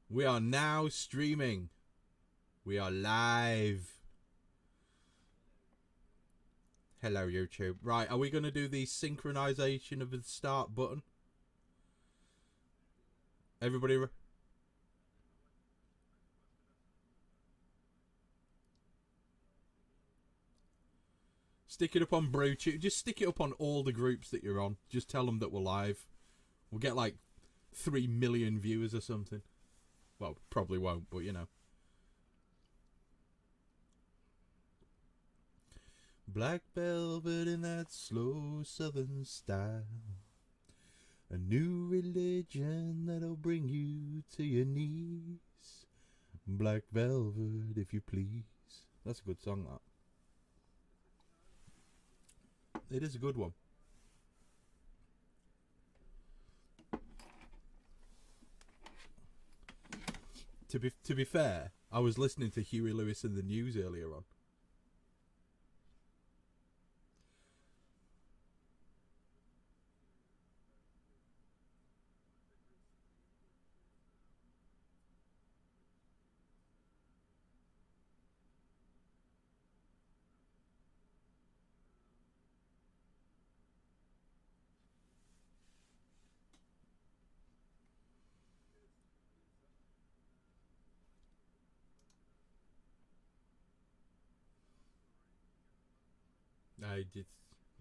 We are now streaming. We are live. Hello, YouTube. Right, are we going to do the synchronization of the start button? Everybody... Stick it up on Brew. Just stick it up on all the groups that you're on. Just tell them that we're live. We'll get like 3 million viewers or something. Well, probably won't, but you know. Black velvet in that slow southern style. A new religion that'll bring you to your knees. Black velvet, if you please. That's a good song, that. It is a good one. To be fair, I was listening to Huey Lewis and the News earlier on.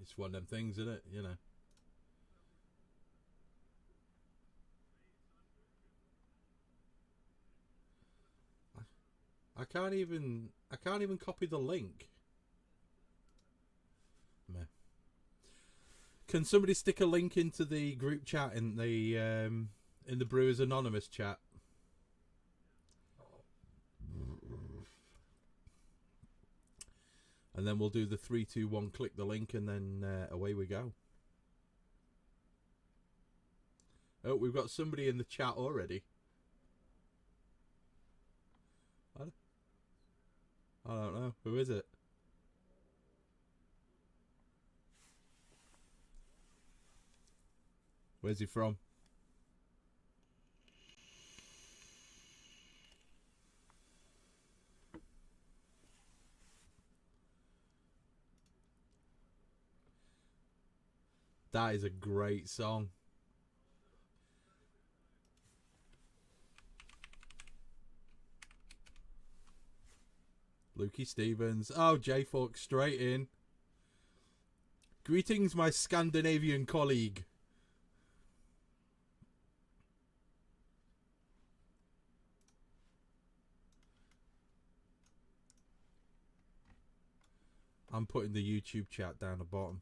It's one of them things, isn't it? You know. I can't even copy the link. Meh. Can somebody stick a link into the group chat in the Brewers Anonymous chat? And then we'll do the 3, 2, 1, click the link, and then away we go. Oh, we've got somebody in the chat already. I don't know. Who is it? Where's he from? That is a great song. Lukey Stevens. Oh, J-Fork straight in. Greetings, my Scandinavian colleague. I'm putting the YouTube chat down the bottom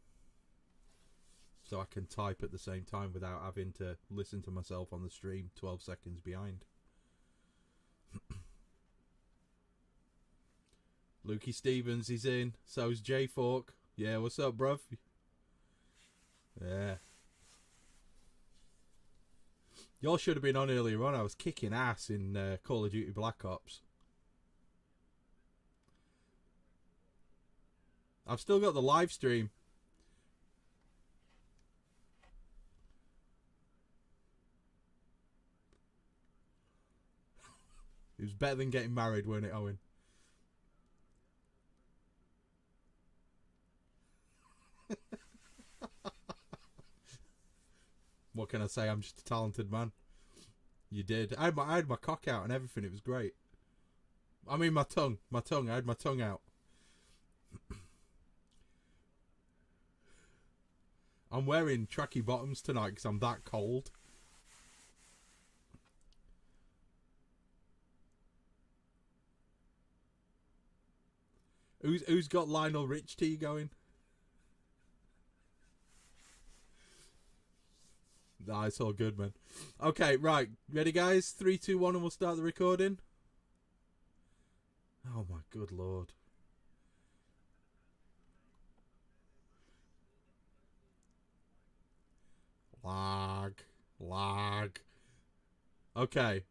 so I can type at the same time without having to listen to myself on the stream 12 seconds behind. Lukey Stevens is in. So's J-Fork. Yeah, what's up, bruv? Yeah. Y'all should have been on earlier on. I was kicking ass in Call of Duty Black Ops. I've still got the live stream. It was better than getting married, weren't it, Owen? What can I say? I'm just a talented man. You did. I had my cock out and everything. It was great. I mean, my tongue. I had my tongue out. I'm wearing tracky bottoms tonight because I'm that cold. Who's got Lionel Richie going? Nah, it's all good, man. Okay, right. Ready, guys? 3, 2, 1, and we'll start the recording. Oh, my good lord. Lag. Okay.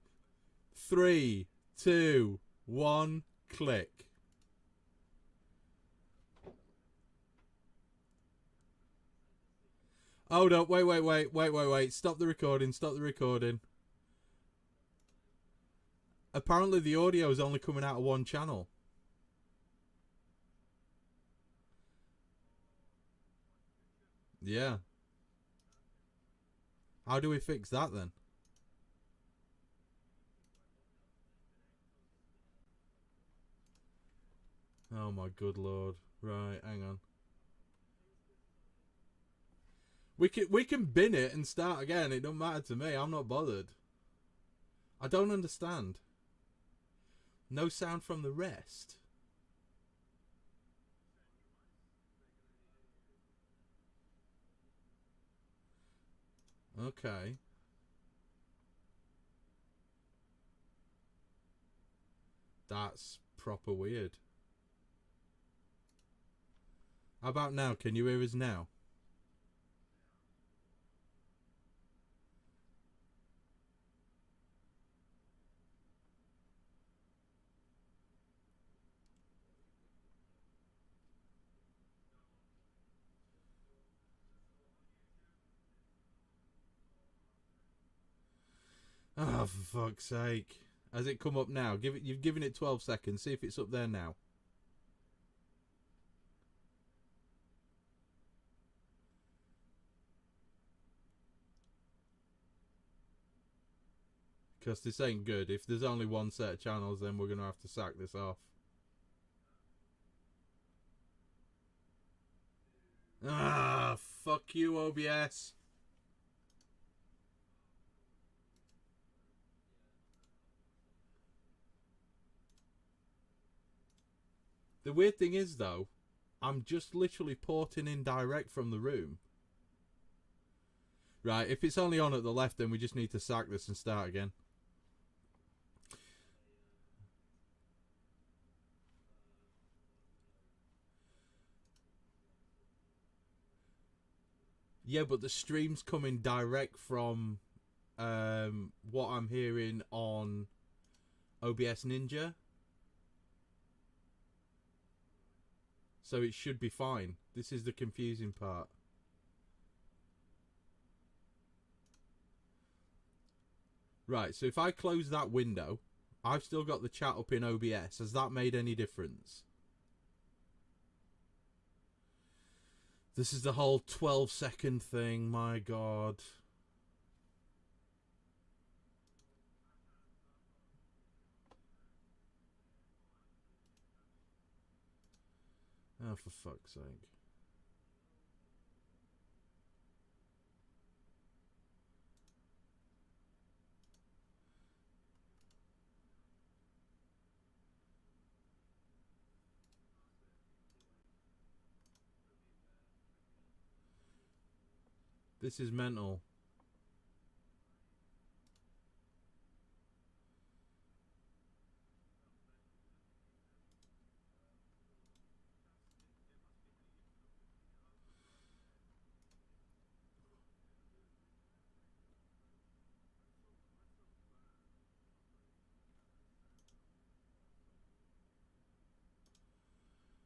3, 2, 1, click. Oh no, wait. Stop the recording. Apparently the audio is only coming out of one channel. Yeah. How do we fix that then? Oh my good lord. Right, hang on. We can bin it and start again. It don't matter to me. I'm not bothered. I don't understand. No sound from the rest. Okay. That's proper weird. How about now? Can you hear us now? Oh, for fuck's sake. Has it come up now? You've given it 12 seconds. See if it's up there now. Because this ain't good. If there's only one set of channels, then we're going to have to sack this off. Ah, fuck you, OBS. The weird thing is, though, I'm just literally porting in direct from the room. Right, if it's only on at the left, then we just need to sack this and start again. Yeah, but the stream's coming direct from what I'm hearing on OBS Ninja. So it should be fine. This is the confusing part. Right, so if I close that window, I've still got the chat up in OBS. Has that made any difference? This is the whole 12-second thing, my god. Oh, for fuck's sake. This is mental.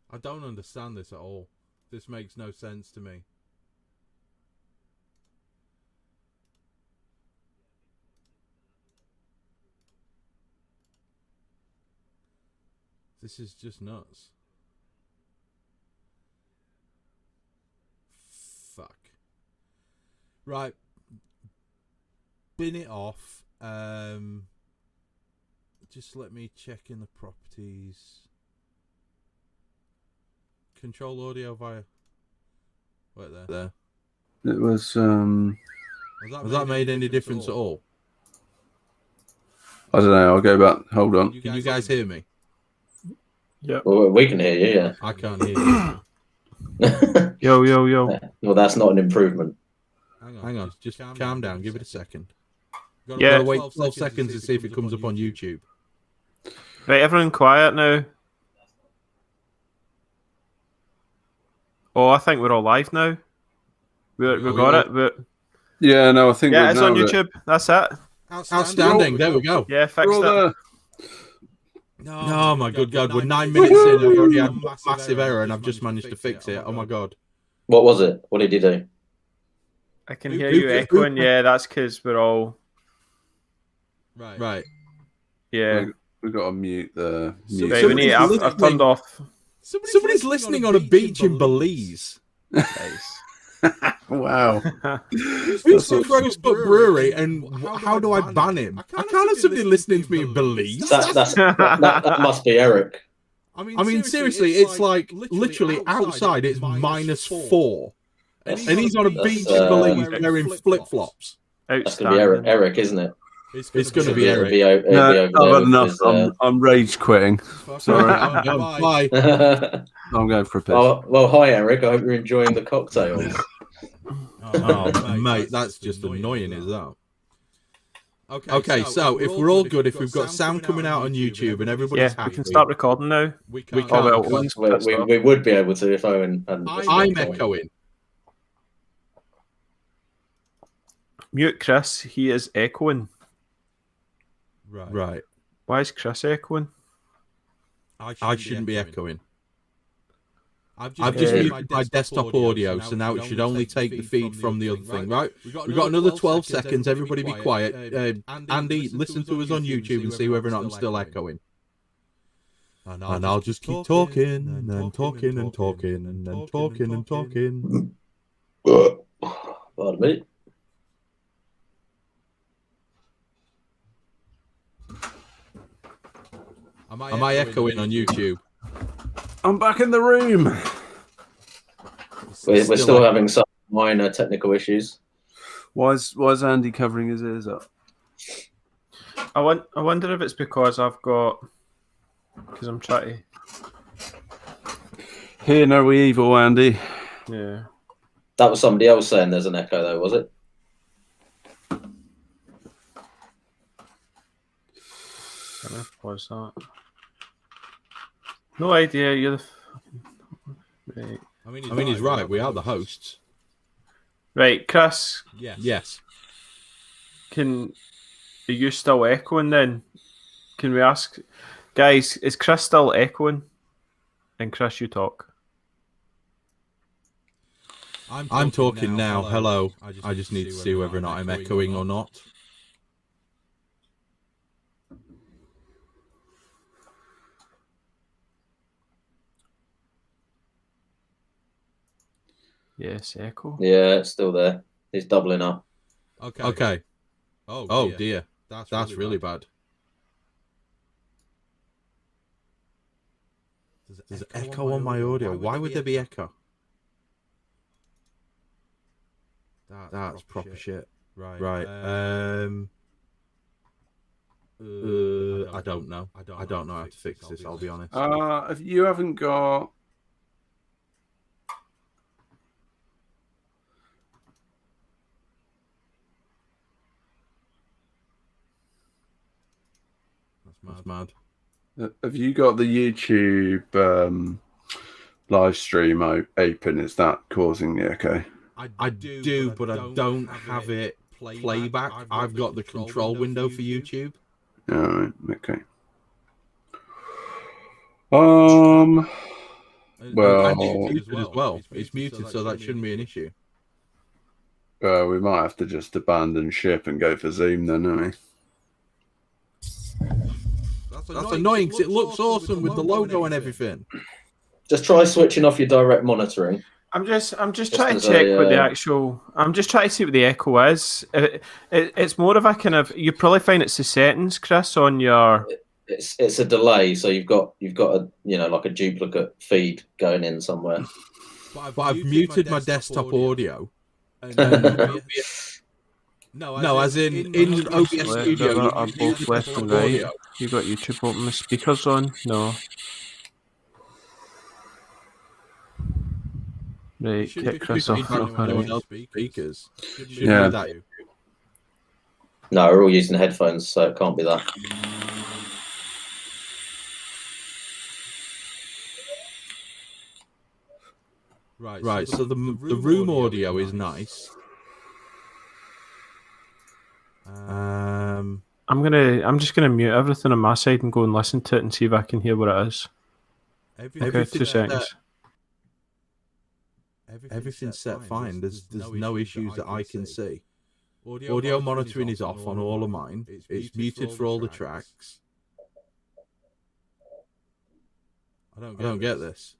I don't understand this at all. This makes no sense to me. This is just nuts. Fuck. Right. Bin it off. Just let me check in the properties. Control audio via... Wait there. It was... Has that made any difference at all? I don't know. I'll go back. Hold on. Can you guys hear me? Yeah. Well, we can hear you, yeah. I can't hear you. Yo. Well, that's not an improvement. Hang on. Just calm down. Give it a second. Yeah. Gotta wait 12 seconds to see if it comes up on YouTube. Right, everyone quiet now. Oh, I think we're all live now. We got it. Yeah, no, I think yeah, it's on YouTube. That's it. Outstanding. There we go. Yeah, fixed it. Oh my good God, we're 9 minutes in. We've already had a massive error and I've just managed to fix it. Oh my God. What was it? What did you do? I can hear you echoing. Yeah, that's because we're all... Right. Yeah, Yeah. We've got to mute the mute. Right, we need, Somebody's I've turned off. Somebody's listening on a beach in Belize. Nice. Wow. Who's from Rosebud Brewery, and how do I ban him? I can't have somebody listening to me in Belize. That must be Eric. I mean, seriously, it's like literally outside. It's -4, and he's on a beach in Belize wearing flip-flops. That's going to be Eric, isn't it? It's going to be Eric. No, I've had enough. I'm rage quitting. Sorry. Bye. I'm going for a piss. Well, hi, Eric. I hope you're enjoying the cocktails. Oh, mate, that's just annoying, is that? Okay, so if we're all good, if we've got sound coming out on YouTube and everybody's happy, we can start recording now. We would be able to if Owen hadn't. I'm echoing. Mute Chris. He is echoing. Right. Why is Chris echoing? I shouldn't be echoing. I've just muted my desktop audio, so now it should only take the feed from the other thing, right? We've got another 12 seconds. Everybody be quiet. Andy, listen to us on YouTube and see whether or not I'm still echoing. And I'll just keep talking and talking and talking and then talking and talking. Pardon me. Am I echoing on YouTube? I'm back in the room. We're still having some minor technical issues. Why is Andy covering his ears up? I wonder if it's because I'm trying to. Hear no evil, Andy. Yeah. That was somebody else saying there's an echo, though, was it? What's that? No idea. You're the. Right. I mean, he's right. We are the hosts. Right, Chris. Yes. Are you still echoing then? Can we ask, guys? Is Chris still echoing? And Chris, you talk. I'm talking now. Hello. I just need to see whether or not I'm echoing or not. Yes, echo. Yeah, it's still there. He's doubling up. Okay. Oh dear. That's really bad. There's echo on my audio. Why would there be echo? That's proper shit. Right. I don't know. I don't know how to fix this, I'll be honest. If you haven't got... That's mad. Have you got the YouTube live stream open? Is that causing the echo? I do, but I don't have it playback. I've got the control window for YouTube. All right, okay. Well, it's muted as well. It's muted, so that shouldn't be an issue. We might have to just abandon ship and go for Zoom then, don't we? That's annoying because it looks awesome with the logo and everything. Just try switching off your direct monitoring. I'm just trying to check what the actual. I'm just trying to see what the echo is. It's more of a kind of. You probably find it's the settings, Chris, on your. It's a delay, so you've got a like a duplicate feed going in somewhere. But I've muted my desktop audio. No, as in OBS Studio. Both left and right. You got YouTube open. The speakers on? No. Right, kick Chris off. Speakers. Yeah. No, we're all using headphones, so it can't be that. Right. So the room audio is nice. I'm just gonna mute everything on my side and go and listen to it and see if I can hear what it is. Okay, 2 seconds. Everything's set fine. There's no issues that I can see. Audio monitoring is off on all of mine. It's muted for all the tracks. I don't get this.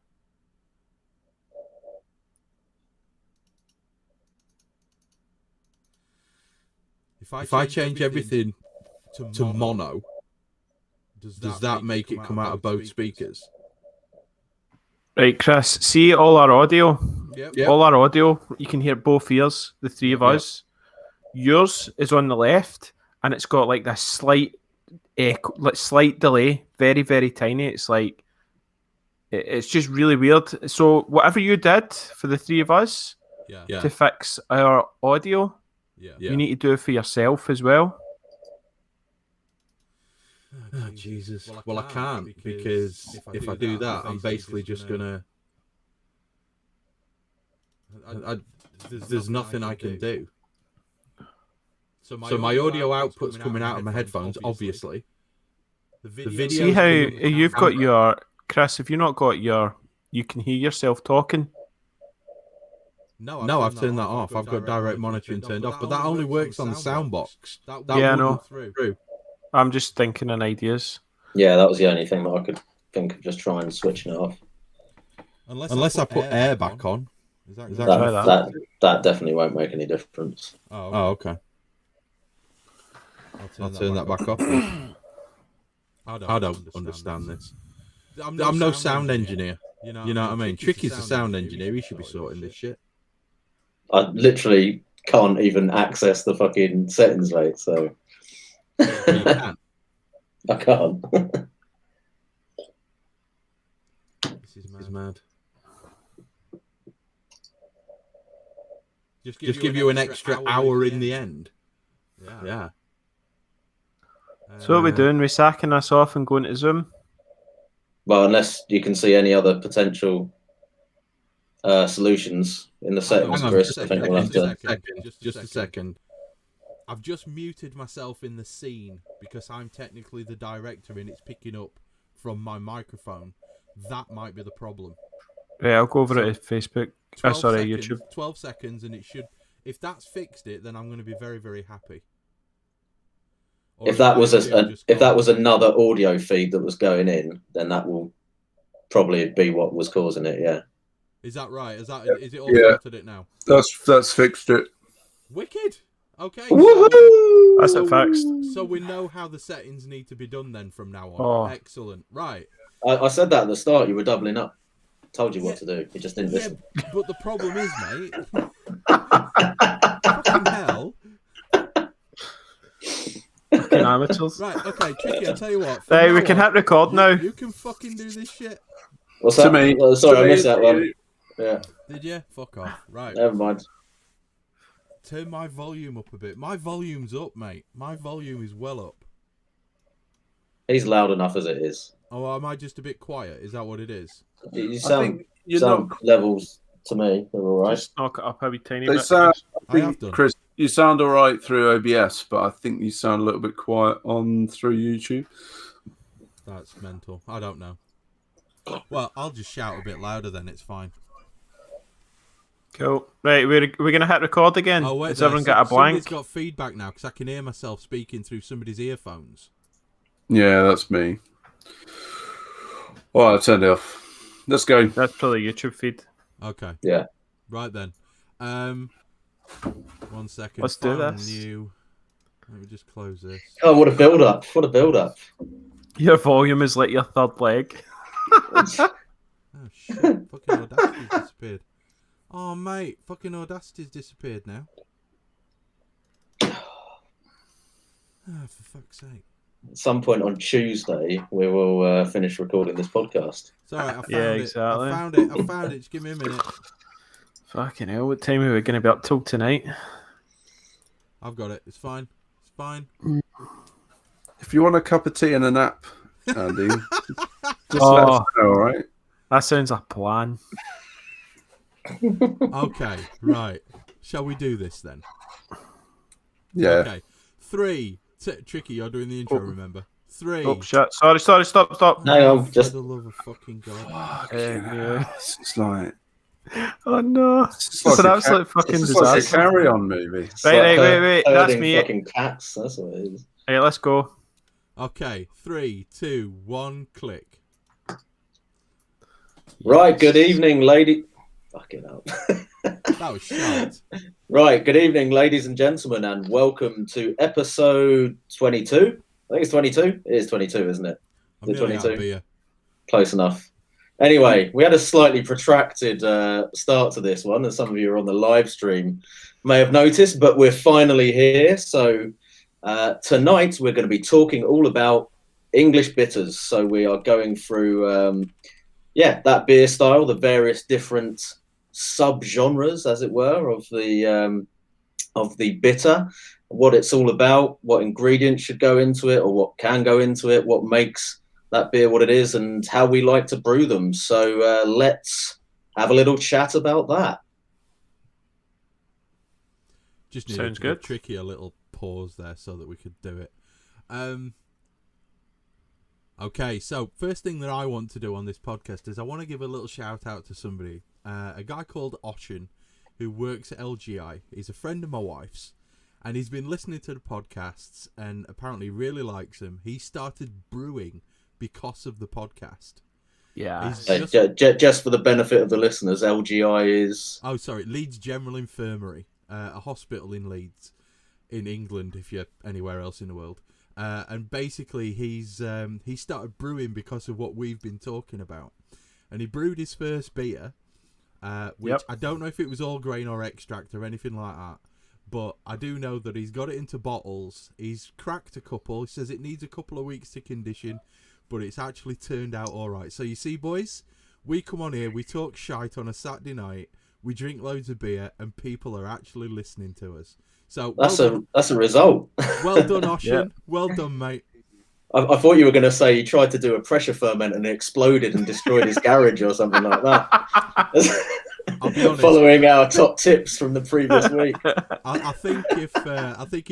If I change everything to mono, does that make it come out of both speakers? Right, Chris, see all our audio? Yep. All our audio, you can hear both ears, the three of us. Yours is on the left, and it's got like this slight echo, like slight delay, very, very tiny. It's like, it's just really weird. So whatever you did for the three of us to fix our audio, you need to do it for yourself as well. Oh, Jesus. Well, I can't because if I do that, I'm basically just gonna. There's nothing I can do. So my audio output's coming out of my headphones, obviously. The video. See how you've got your Chris? If you've not got your, you can hear yourself talking. No, I've turned that off. I've got direct monitoring turned off, but that only works on the sound box. That I know. Through. I'm just thinking in ideas. Yeah, that was the only thing that I could think of, just trying switching it off. Unless I put air back on. That definitely won't make any difference. Oh, okay. I'll turn that back off. I don't understand this. I'm no sound engineer. You know what I mean? Tricky's the sound engineer. He should be sorting this shit. I literally can't even access the fucking settings, mate. So You can. I can't. This is mad. Just give you an extra hour in the end. Yeah. So what are we doing? We sacking us off and going to Zoom? Well, unless you can see any other potential solutions in the settings, Chris, I think we'll have to. Just a second. I've just muted myself in the scene because I'm technically the director and it's picking up from my microphone. That might be the problem. Right, I'll go over it to Facebook. YouTube. 12 seconds and it should... If that's fixed it, then I'm going to be very, very happy. Or If that was another audio feed that was going in, then that will probably be what was causing it. Yeah. Is that right? Is it all sorted it now? That's fixed it. Wicked. Okay. Woohoo! That's it fixed. So we know how the settings need to be done then from now on. Oh. Excellent. Right. I said that at the start. You were doubling up. Told you what to do. You just didn't listen. But the problem is, mate. Fucking hell. Fucking amateurs. Right, okay, Tricky, I'll tell you what. Hey, we can hit record now. You can fucking do this shit. What's that? To me. Oh, sorry, To I me, missed that one. Yeah. Did you? Fuck off. Right. Never mind. Turn my volume up a bit. My volume's up, mate. My volume is well up. He's loud enough as it is. Oh, am I just a bit quiet? Is that what it is? You sound levels to me. They're all right. Just knock it up a wee tiny They bit. sound, I have done. Chris, you sound all right through OBS, but I think you sound a little bit quiet on through YouTube. That's mental. I don't know. Well, I'll just shout a bit louder then. It's fine. Cool. Right, we're going to hit record again. Oh, wait. Has everyone got a blank? Somebody's got feedback now because I can hear myself speaking through somebody's earphones. Yeah, that's me. Well, I turned it off. Let's go. That's probably YouTube feed. Okay. Yeah. Right then. 1 second. Let's do File this. New. Let me just close this. Oh, what a build up! What a build up! Your volume is like your third leg. Oh shit! Fucking Audacity's disappeared. Oh mate, fucking Audacity's disappeared now. Oh, for fuck's sake. At some point on Tuesday, we will finish recording this podcast. It's alright, I found Yeah, it. exactly. I found it. Just give me a minute. Fucking hell, what time are we going to be up till tonight? I've got it. It's fine. It's fine. If you want a cup of tea and a nap, Andy, just let us Oh, know, all right? that sounds like a plan. Okay, right. Shall we do this then? Yeah. Okay. 3. Tricky, you're doing the intro, remember? 3. Oh, shit. Sorry, stop. No, For just the love of fucking God. Yeah. It's like Oh, no. it's It's an a absolute fucking it's like a disaster. carry-on movie. Wait. That's me. Fucking cats. That's what it is. Hey, let's go. Okay, 3, 2, 1, click. Right, good evening, lady. Fucking hell. That was shite. Right, good evening, ladies and gentlemen, and welcome to episode 22. I think it's 22. It is 22, isn't it? I'm Is it nearly out of 22? beer. Close enough. Anyway, we had a slightly protracted start to this one, as some of you are on the live stream may have noticed, but we're finally here. So tonight we're going to be talking all about English bitters. So we are going through, that beer style, the various different sub-genres, as it were, of the bitter, what it's all about, what ingredients should go into it or what can go into it, what makes that beer what it is, and how we like to brew them. So let's have a little chat about that. Just Sounds needed good. Tricky a little pause there so that we could do it. Okay, so first thing that I want to do on this podcast is I want to give a little shout out to somebody, a guy called Oshin, who works at LGI. He's a friend of my wife's, and he's been listening to the podcasts and apparently really likes them. He started brewing because of the podcast. Yeah. He's Just for the benefit of the listeners, LGI is... Oh, sorry, Leeds General Infirmary, a hospital in Leeds, in England, if you're anywhere else in the world. And basically, he started brewing because of what we've been talking about. And he brewed his first beer, which I don't know if it was all grain or extract or anything like that. But I do know that he's got it into bottles. He's cracked a couple. He says it needs a couple of weeks to condition, but it's actually turned out all right. So you see, boys, we come on here, we talk shite on a Saturday night, we drink loads of beer, and people are actually listening to us. So That's a result. Well done, Oshin. Yeah. Well done, mate. I thought you were going to say he tried to do a pressure ferment and it exploded and destroyed his garage or something like that. I'll be honest. Following our top tips from the previous week. I think if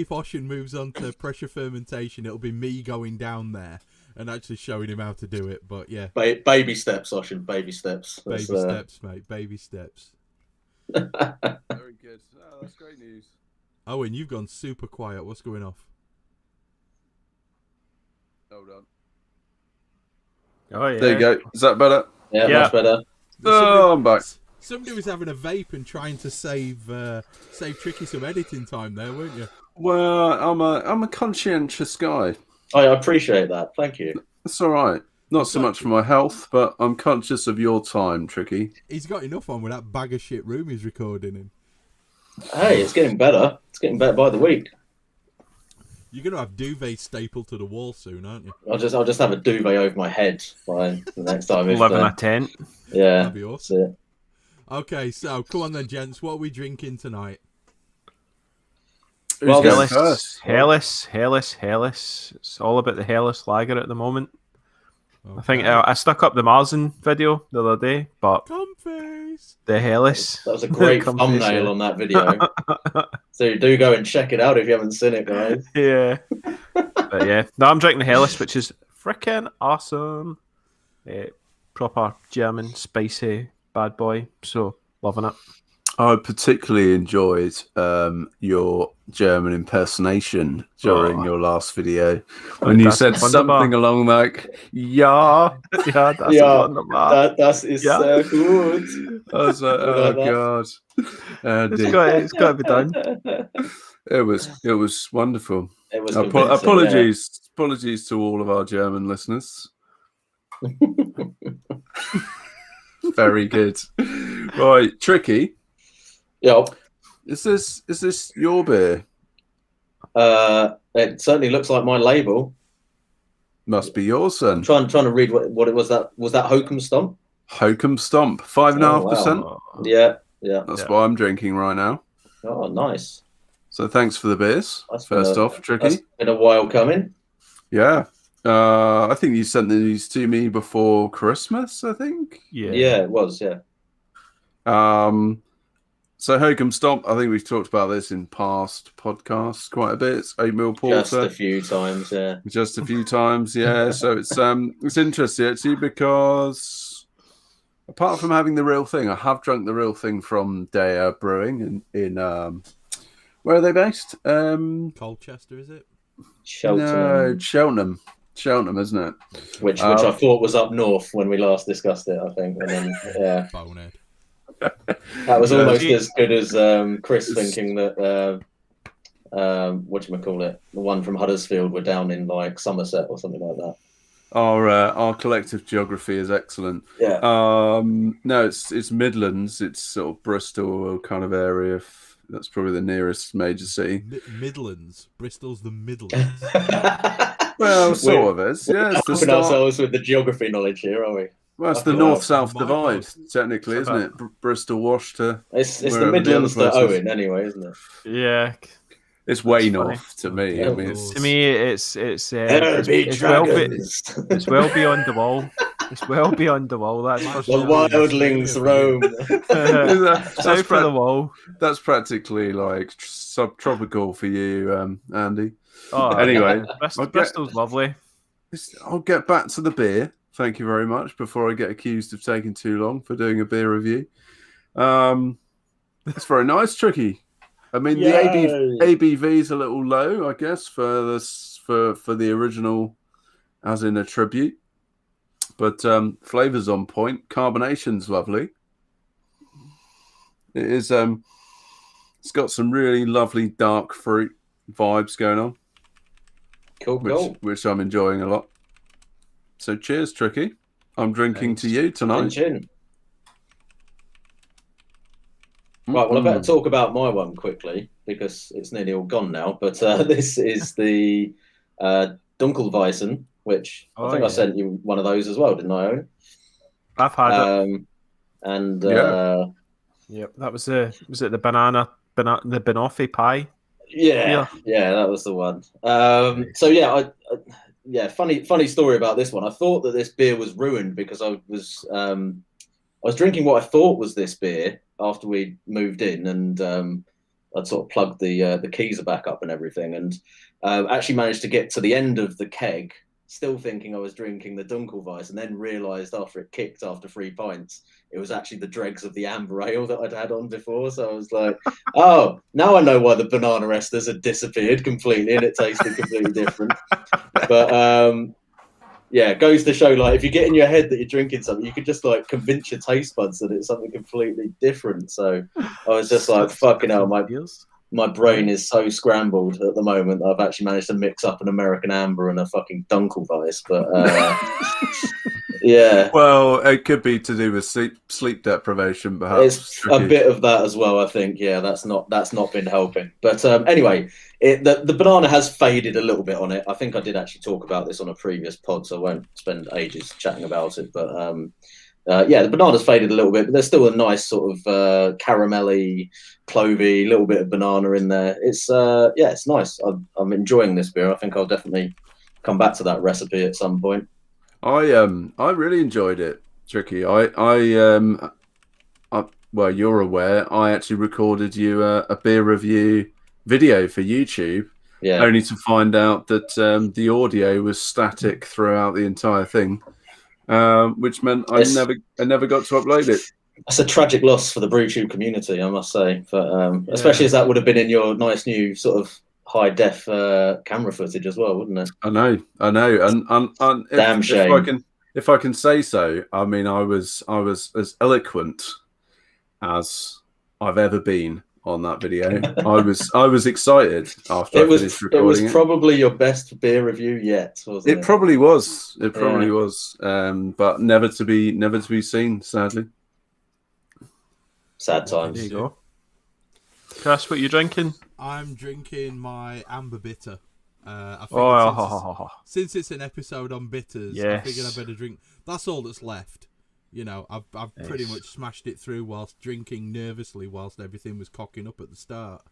Oshin moves on to pressure fermentation, it'll be me going down there and actually showing him how to do it. But yeah, Baby steps, Oshin. Baby steps. baby steps, mate. Baby steps. Very good. Oh, that's great news. Owen, you've gone super quiet. What's going off? Hold on. Oh, yeah. There you go. Is that better? Yeah, Yeah. much better. Oh, I'm back. Somebody was having a vape and trying to save Tricky some editing time there, weren't you? Well, I'm a conscientious guy. I appreciate that. Thank you. That's all right. Not so much for my health, but I'm conscious of your time, Tricky. He's got enough on with that bag of shit room he's recording in. Hey, it's getting better. It's getting better by the week. You're gonna have duvet stapled to the wall soon, aren't you? I'll just have a duvet over my head by the next time. Live in a tent. Yeah, That'd be awesome. that's it. Okay, so come on then, gents. What are we drinking tonight? Who's Well, going Hellas, first? Hellas. It's all about the Hellas lager at the moment. Okay. I think I stuck up the Marzen video the other day, but Comface. the Hellas. That was a great Comfy thumbnail shit. on that video. So do go and check it out if you haven't seen it, guys. Yeah. But yeah, no, I'm drinking the Hellas, which is freaking awesome. Proper German, spicy bad boy. So loving it. I particularly enjoyed your German impersonation during your last video when you That's said wunderbar. something along like, yeah. Yeah, that's Ja, wunderbar. das ist Ja. sehr gut. I was like, oh, Like that. God. It's got to be done. It was wonderful. It was convincing, Apologies to all of our German listeners. Very good. Right, Tricky. Yeah. Is this your beer? It certainly looks like my label. Must be yours then. I'm trying to read what it was. That was that Hokum Stomp. Hokum Stomp, 5.5%. Oh, Yeah. That's what I'm drinking right now. Oh, nice. So thanks for the beers. That's First been off, Tricky. That's been a while coming. Yeah. I think you sent these to me before Christmas, I think. Yeah, it was. Yeah. So Hokum Stomp, I think we've talked about this in past podcasts quite a bit. It's oatmeal porter. Just a few times. Yeah. Just a few times, yeah. So it's interesting actually because apart from having the real thing, I have drunk the real thing from Dea Brewing in where are they based? Colchester, is it? Cheltenham. No, Cheltenham. Cheltenham, isn't it? Which I thought was up north when we last discussed it, I think. And then, yeah. Bonehead. That was almost as good as Chris thinking that, whatchamacallit, the one from Huddersfield were down in like Somerset or something like that. Our collective geography is excellent. Yeah. No, it's Midlands. It's sort of Bristol kind of area. That's probably the nearest major city. Midlands. Bristol's the Midlands. Well, sort of is. Yeah, it's the helping start. ourselves with the geography knowledge here, are we? Well, it's the Fucking north-south My divide, God. technically, isn't it? Bristol, Wash to. It's the wherever Midlands the other to places. Owen, anyway, isn't it? Yeah. It's way That's north to me. Yeah, I mean, of To me, it's There be it's well dragons. it's well beyond the wall. It's well beyond the wall. That's for The sure. wildlings roam. South for the wall. that's practically like subtropical for you, Andy. Oh, Anyway, Bristol's lovely. I'll get back to the beer. Thank you very much. Before I get accused of taking too long for doing a beer review, it's very nice, Tricky. I mean, the ABV is a little low, I guess, for this for the original, as in a tribute. But flavor's on point. Carbonation's lovely. It is. It's got some really lovely dark fruit vibes going on. Cool. Which I'm enjoying a lot. So cheers, Tricky. I'm drinking to you tonight. Chin. Right, well, I better talk about my one quickly because it's nearly all gone now. But this is the Dunkelweizen, which I think I sent you one of those as well, didn't I, Owen? I've had it. And yep, that was the the banoffee pie? Yeah, that was the one. So yeah, funny story about this one. I thought that this beer was ruined because I was drinking what I thought was this beer after we moved in, and I'd sort of plugged the keys back up and everything, and actually managed to get to the end of the keg, still thinking I was drinking the Dunkelweiss, and then realised after it kicked after 3 pints, it was actually the dregs of the amber ale that I'd had on before. So I was like, oh, now I know why the banana esters had disappeared completely and it tasted completely different. But yeah, it goes to show, like, if you get in your head that you're drinking something, you could just like convince your taste buds that it's something completely different. So I was just like, fucking hell, my brain is so scrambled at the moment that I've actually managed to mix up an American amber and a fucking Dunkelweiss. But yeah. Well, it could be to do with sleep deprivation, perhaps. It's a bit of that as well, I think. Yeah, that's not been helping. But anyway, the banana has faded a little bit on it. I think I did actually talk about this on a previous pod, so I won't spend ages chatting about it. But yeah, the banana's faded a little bit, but there's still a nice sort of caramelly, clovey, little bit of banana in there. It's yeah, it's nice. I'm enjoying this beer. I think I'll definitely come back to that recipe at some point. I really enjoyed it, Tricky. Well, you're aware, I actually recorded you a beer review video for YouTube, only to find out that the audio was static throughout the entire thing. Which meant I never got to upload it. That's a tragic loss for the BrewTube community, I must say. But especially as that would have been in your nice new sort of high def camera footage as well, wouldn't it? I know. And damn shame. If I can say so, I mean, I was as eloquent as I've ever been on that video. I was excited after I finished recording it. Was probably your best beer review yet, wasn't it? It probably was. It probably was. But never to be seen, sadly. Sad times. There you go. Chris, what are you drinking? I'm drinking my amber bitter. I figured since it's an episode on bitters, I figured I better drink. That's all that's left. You know, I've pretty much smashed it through whilst drinking nervously whilst everything was cocking up at the start.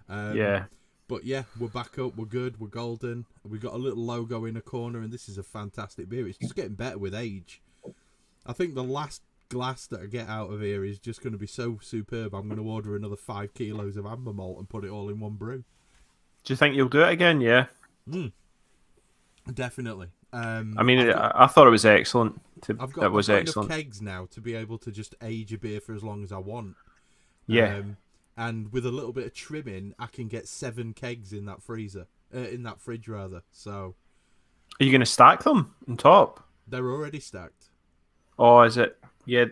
But yeah, we're back up. We're good. We're golden. We've got a little logo in a corner, and this is a fantastic beer. It's just getting better with age. I think the last glass that I get out of here is just going to be so superb. I'm going to order another 5 kilos of amber malt and put it all in one brew. Do you think you'll do it again? Yeah. Definitely. I mean, I thought it was excellent. I've got enough kegs now to be able to just age a beer for as long as I want. Yeah. And with a little bit of trimming, I can get 7 kegs in that freezer, in that fridge rather. So. Are you going to stack them on top? They're already stacked. Oh, is it? Yeah.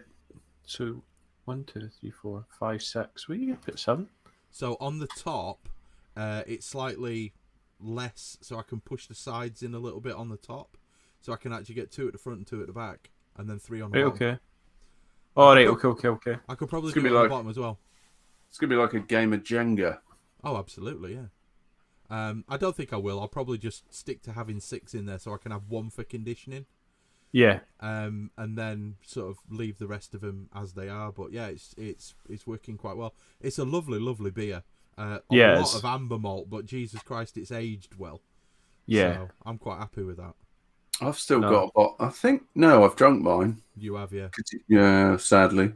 So 1, 2, 3, 4, 5, 6. Where are you going to put 7? So on the top, it's slightly less, so I can push the sides in a little bit on the top, so I can actually get 2 at the front and 2 at the back, and then 3 on the Right, bottom. okay. All right, okay. I could probably It's do gonna it be on like- the bottom as well. It's going to be like a game of Jenga. Oh, absolutely, yeah. I don't think I will. I'll probably just stick to having 6 in there so I can have 1 for conditioning. Yeah. And then sort of leave the rest of them as they are. But yeah, it's working quite well. It's a lovely, lovely beer. A lot of amber malt, but Jesus Christ, it's aged well. Yeah. So I'm quite happy with that. I've still got I think, no, I've drunk mine. You have, yeah. Yeah, sadly.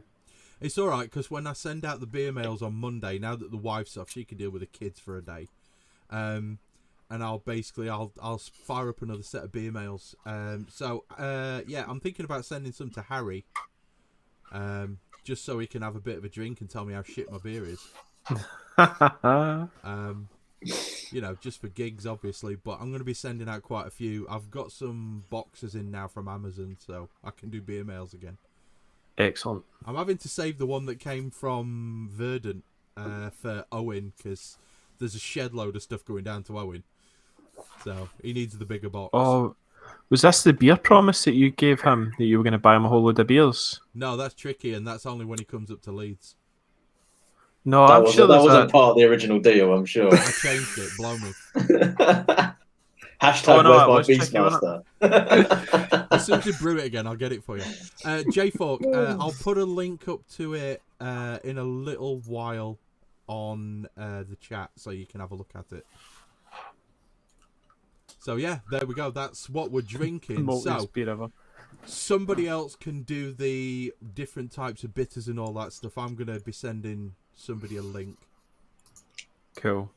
It's all right, because when I send out the beer mails on Monday, now that the wife's off, she can deal with the kids for a day. And I'll fire up another set of beer mails. Yeah, I'm thinking about sending some to Harry, just so he can have a bit of a drink and tell me how shit my beer is. Just for gigs, obviously. But I'm going to be sending out quite a few. I've got some boxes in now from Amazon, so I can do beer mails again. Excellent. I'm having to save the one that came from Verdant for Owen, because there's a shed load of stuff going down to Owen. So he needs the bigger box. Oh, was this the beer promise that you gave him, that you were going to buy him a whole load of beers? No, that's tricky, and that's only when he comes up to Leeds. No, That I'm sure that there's wasn't part of the original deal, I'm sure. I changed it, blow me. Hashtag no, where's it my was tricky, Beastmaster? As soon as you brew it again, I'll get it for you. J-Fork, I'll put a link up to it in a little while on the chat, so you can have a look at it. So yeah, there we go. That's what we're drinking. So beer ever. somebody else can do the different types of bitters and all that stuff. I'm going to be sending somebody a link. Cool.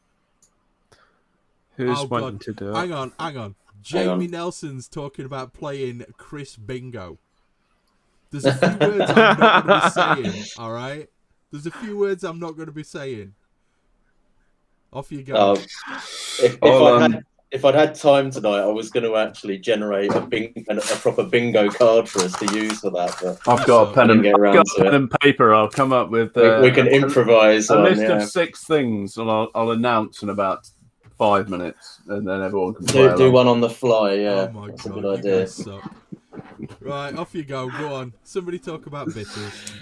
Who's wanting to do it? Hang on. Jamie Nelson's talking about playing Chris Bingo. There's a few words I'm not going to be saying, alright? There's a few words I'm not going to be saying. Off you go. If I'd had time tonight, I was going to actually generate a proper bingo card for us to use for that. But I've got a pen and paper. I'll come up with. We can improvise a list of 6 things, and I'll announce in about 5 minutes, and then everyone can do one on the fly. Yeah, oh my that's God, a good idea. Right, off you go. Go on. Somebody talk about bitters.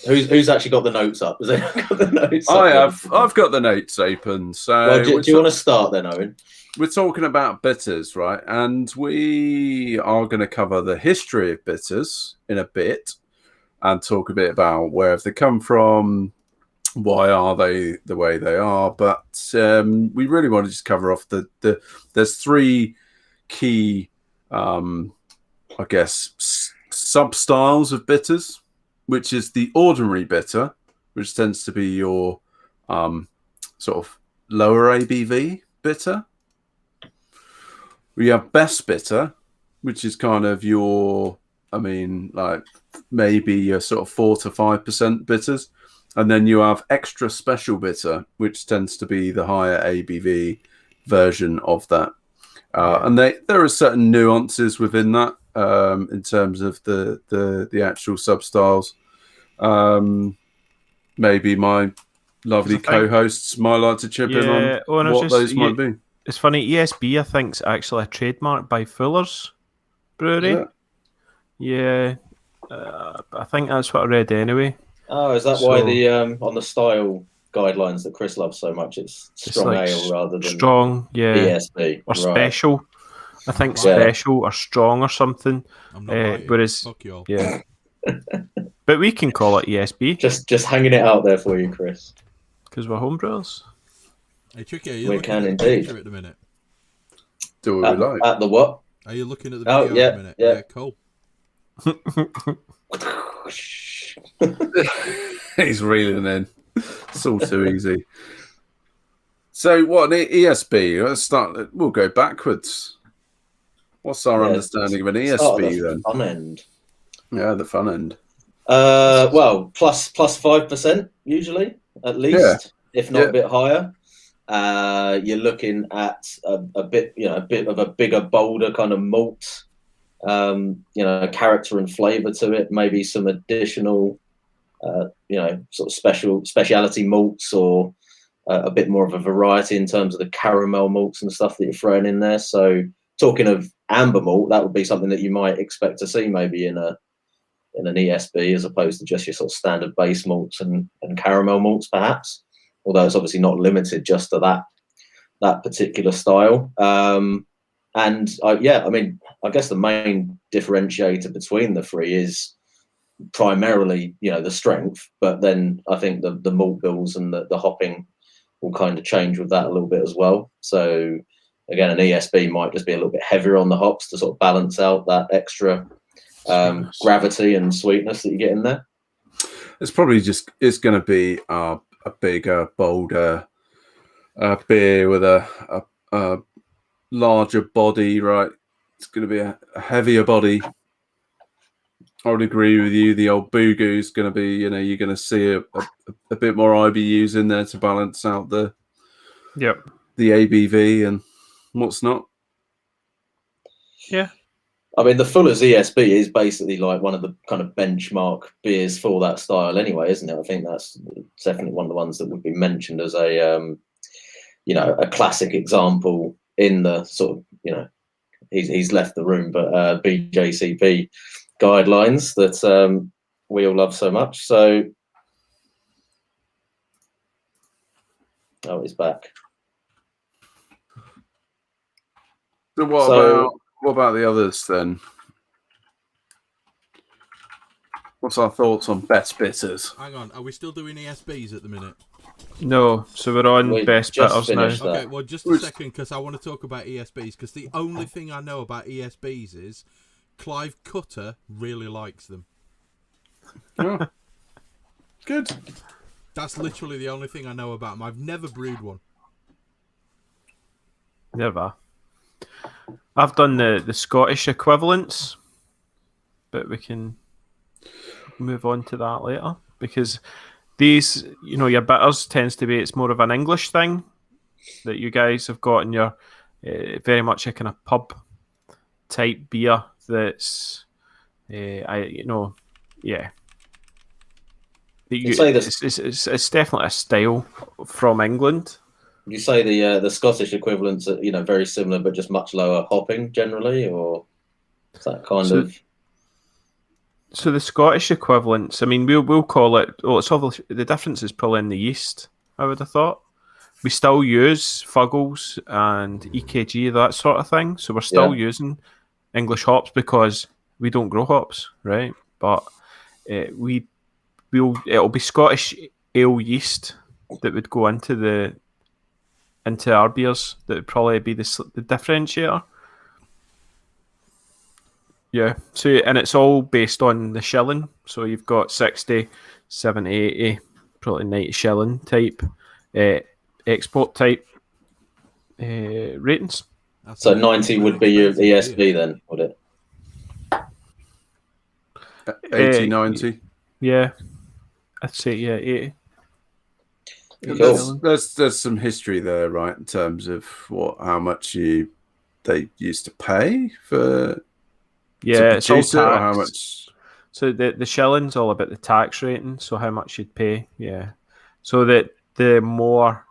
Who's actually got the notes up? Has anyone got the notes I up? have. I've got the notes open. So, well, do you want to start then, Owen? We're talking about bitters, right? And we are going to cover the history of bitters in a bit, and talk a bit about where have they come from, why are they the way they are. But we really want to just cover off there's 3 key, I guess, sub-styles of bitters, which is the ordinary bitter, which tends to be your sort of lower ABV bitter. We have best bitter, which is kind of your, maybe your sort of 4 to 5% bitters. And then you have extra special bitter, which tends to be the higher ABV version of that. And there are certain nuances within that in terms of the actual sub-styles. Maybe my lovely co-hosts might like to chip in on what those might be. It's funny, ESB, I think, is actually a trademark by Fuller's Brewery. Yeah. I think that's what I read anyway. Oh, is that why the on the style guidelines that Chris loves so much, it's strong ale rather than strong, ESB or special. I think special or strong or something. I'm not whereas, fuck you all. Yeah. But we can call it ESB. Just hanging it out there for you, Chris. Because we're homebrewers. Hey, Tricky, we can indeed. At the minute? Do what we like. At the what? Are you looking at the video at the minute? Yeah, cool. He's reeling in. It's all too easy. So, what ESB? Let's start. We'll go backwards. What's our understanding of an ESB then? Fun end. Yeah, the fun end. Well, plus 5% usually, at least, if not a bit higher. You're looking at a bit of a bigger, bolder kind of malt, character and flavour to it. Maybe some additional, sort of speciality malts, or a bit more of a variety in terms of the caramel malts and stuff that you're throwing in there. So, talking of amber malt, that would be something that you might expect to see maybe in an ESB, as opposed to just your sort of standard base malts and caramel malts, perhaps. Although it's obviously not limited just to that particular style. I guess the main differentiator between the three is primarily, the strength, but then I think the malt bills and the hopping will kind of change with that a little bit as well. So again, an ESB might just be a little bit heavier on the hops to sort of balance out that extra gravity and sweetness that you get in there. It's probably it's going to be a bigger, bolder beer with a larger body, right? It's going to be a heavier body. I would agree with you. The old Boogoo is going to be, you're going to see a bit more IBUs in there to balance out the ABV and what's not. Yeah. I mean, the Fuller's ESB is basically like one of the kind of benchmark beers for that style anyway, isn't it? I think that's definitely one of the ones that would be mentioned as a classic example in the sort of, he's left the room, but BJCP guidelines that we all love so much. So, he's back. So what about the others then? What's our thoughts on best bitters? Hang on, are we still doing ESBs at the minute? No, so we're on best bitters now. Okay, well, just a second, because I want to talk about ESBs, because the only thing I know about ESBs is Clive Cutter really likes them. Oh. Good. That's literally the only thing I know about them. I've never brewed one. Never. I've done the Scottish equivalents, but we can move on to that later, because these, your bitters tends to be, it's more of an English thing that you guys have got in your very much a kind of pub type beer that's it's definitely a style from England. You say the Scottish equivalents are very similar, but just much lower hopping generally, or is that kind of? So the Scottish equivalents, I mean, we'll call it. Oh, it's obviously the difference is probably in the yeast. I would have thought we still use Fuggles and EKG, that sort of thing. So we're still using English hops because we don't grow hops, right? But it'll be Scottish ale yeast that would go into our beers. That would probably be the differentiator. Yeah, so and it's all based on the shilling. So you've got 60, 70, 80, probably 90 shilling type export type ratings. So 90 would be your ESB then, would it? 80, 90? Yeah, I'd say 80. Cool. There's some history there, right, in terms of how much they used to pay for. Yeah, it's all tax. Or how much? So the shilling's all about the tax rating, so how much you'd pay. Yeah, so that the more,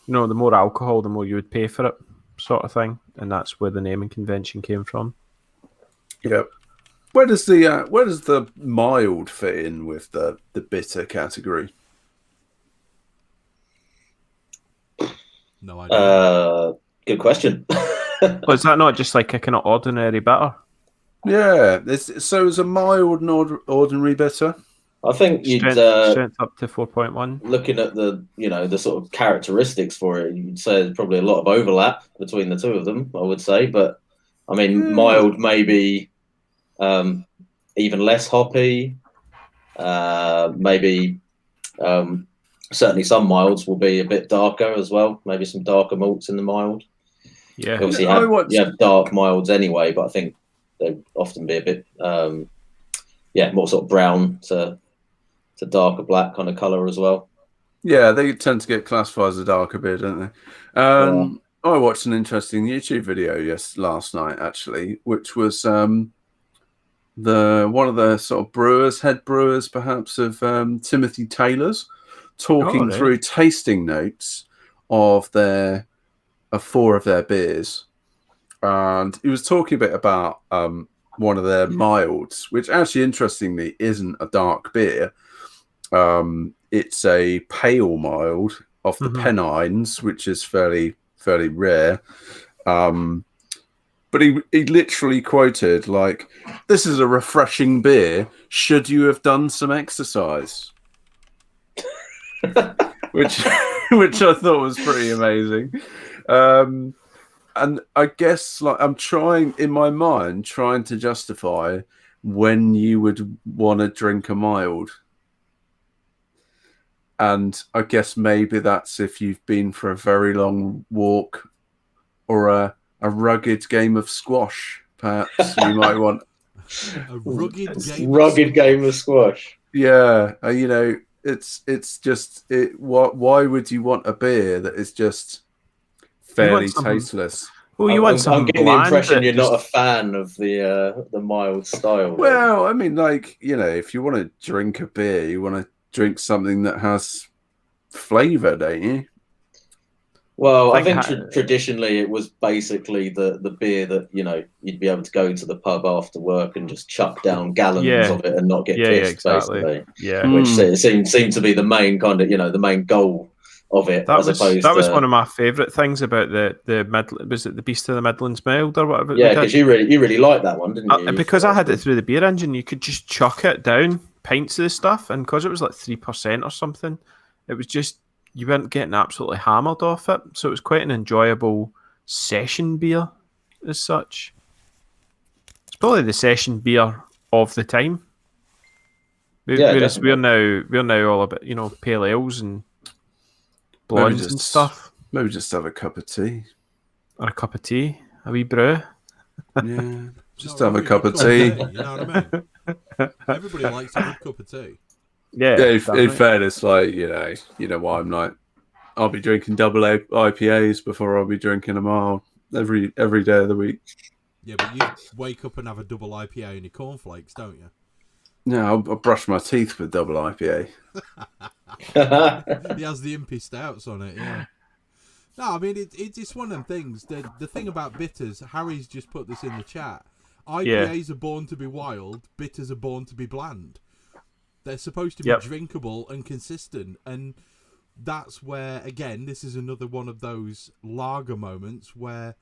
the more alcohol, the more you would pay for it, sort of thing, and that's where the naming convention came from. Yep. Where does the mild fit in with the bitter category? No idea. Good question. Well, is that not just like a kind of ordinary bitter? Yeah. So it's a mild and ordinary bitter. I think you'd strength up to 4.1. Looking at the sort of characteristics for it, you'd say there's probably a lot of overlap between the two of them. I would say, but I mean, mild maybe even less hoppy. Maybe certainly some milds will be a bit darker as well. Maybe some darker malts in the mild. Yeah, obviously you have dark milds anyway, but I think they often be a bit more sort of brown to darker black kind of colour as well. Yeah, they tend to get classified as a darker beer, don't they? I watched an interesting YouTube video last night, actually, which was one of the sort of head brewers, perhaps, of Timothy Taylor's, talking through tasting notes of 4 of their beers, and he was talking a bit about one of their milds, which actually, interestingly, isn't a dark beer. It's a pale mild off the Pennines, which is fairly rare. But he literally quoted, like, "This is a refreshing beer. Should you have done some exercise?" which I thought was pretty amazing. And I guess, like, I'm trying to justify when you would want to drink a mild. And I guess maybe that's if you've been for a very long walk or a rugged game of squash. Perhaps you might want a rugged game of squash. Yeah, it's just why would you want a beer that is just fairly tasteless? Well, you want something. I'm getting the impression you're not a fan of the mild style. Well, I mean, like, if you want to drink a beer, you want to drink something that has flavour, don't you? Well, I think traditionally it was basically the beer that, you'd be able to go to the pub after work and just chuck down gallons of it and not get pissed, basically. Yeah. Which seemed to be the main kind of, the main goal of it. That was one of my favourite things about was it the Beast of the Midlands mild or whatever? Yeah, because you really liked that one, didn't you? Because I had it through the beer engine, you could just chuck it down, pints of the stuff, and because it was like 3% or something, it was just, you weren't getting absolutely hammered off it. So it was quite an enjoyable session beer as such. It's probably the session beer of the time. Whereas we're now all about, pale ales and blondes and stuff. Maybe just have a cup of tea. Or a cup of tea. A wee brew. Yeah. Just have a cup of tea. You know what I mean? Everybody likes a good cup of tea. Yeah, in fairness, like, why I'm like, I'll be drinking double IPAs before I'll be drinking a mild every day of the week. Yeah, but you wake up and have a double IPA and your cornflakes, don't you? No, I'll brush my teeth with double IPA. He has the impy stouts on it, yeah. No, I mean, it's one of them things. The thing about bitters, Harry's just put this in the chat. IPAs are born to be wild, bitters are born to be bland. They're supposed to be drinkable and consistent, and that's where, again, this is another one of those lager moments where,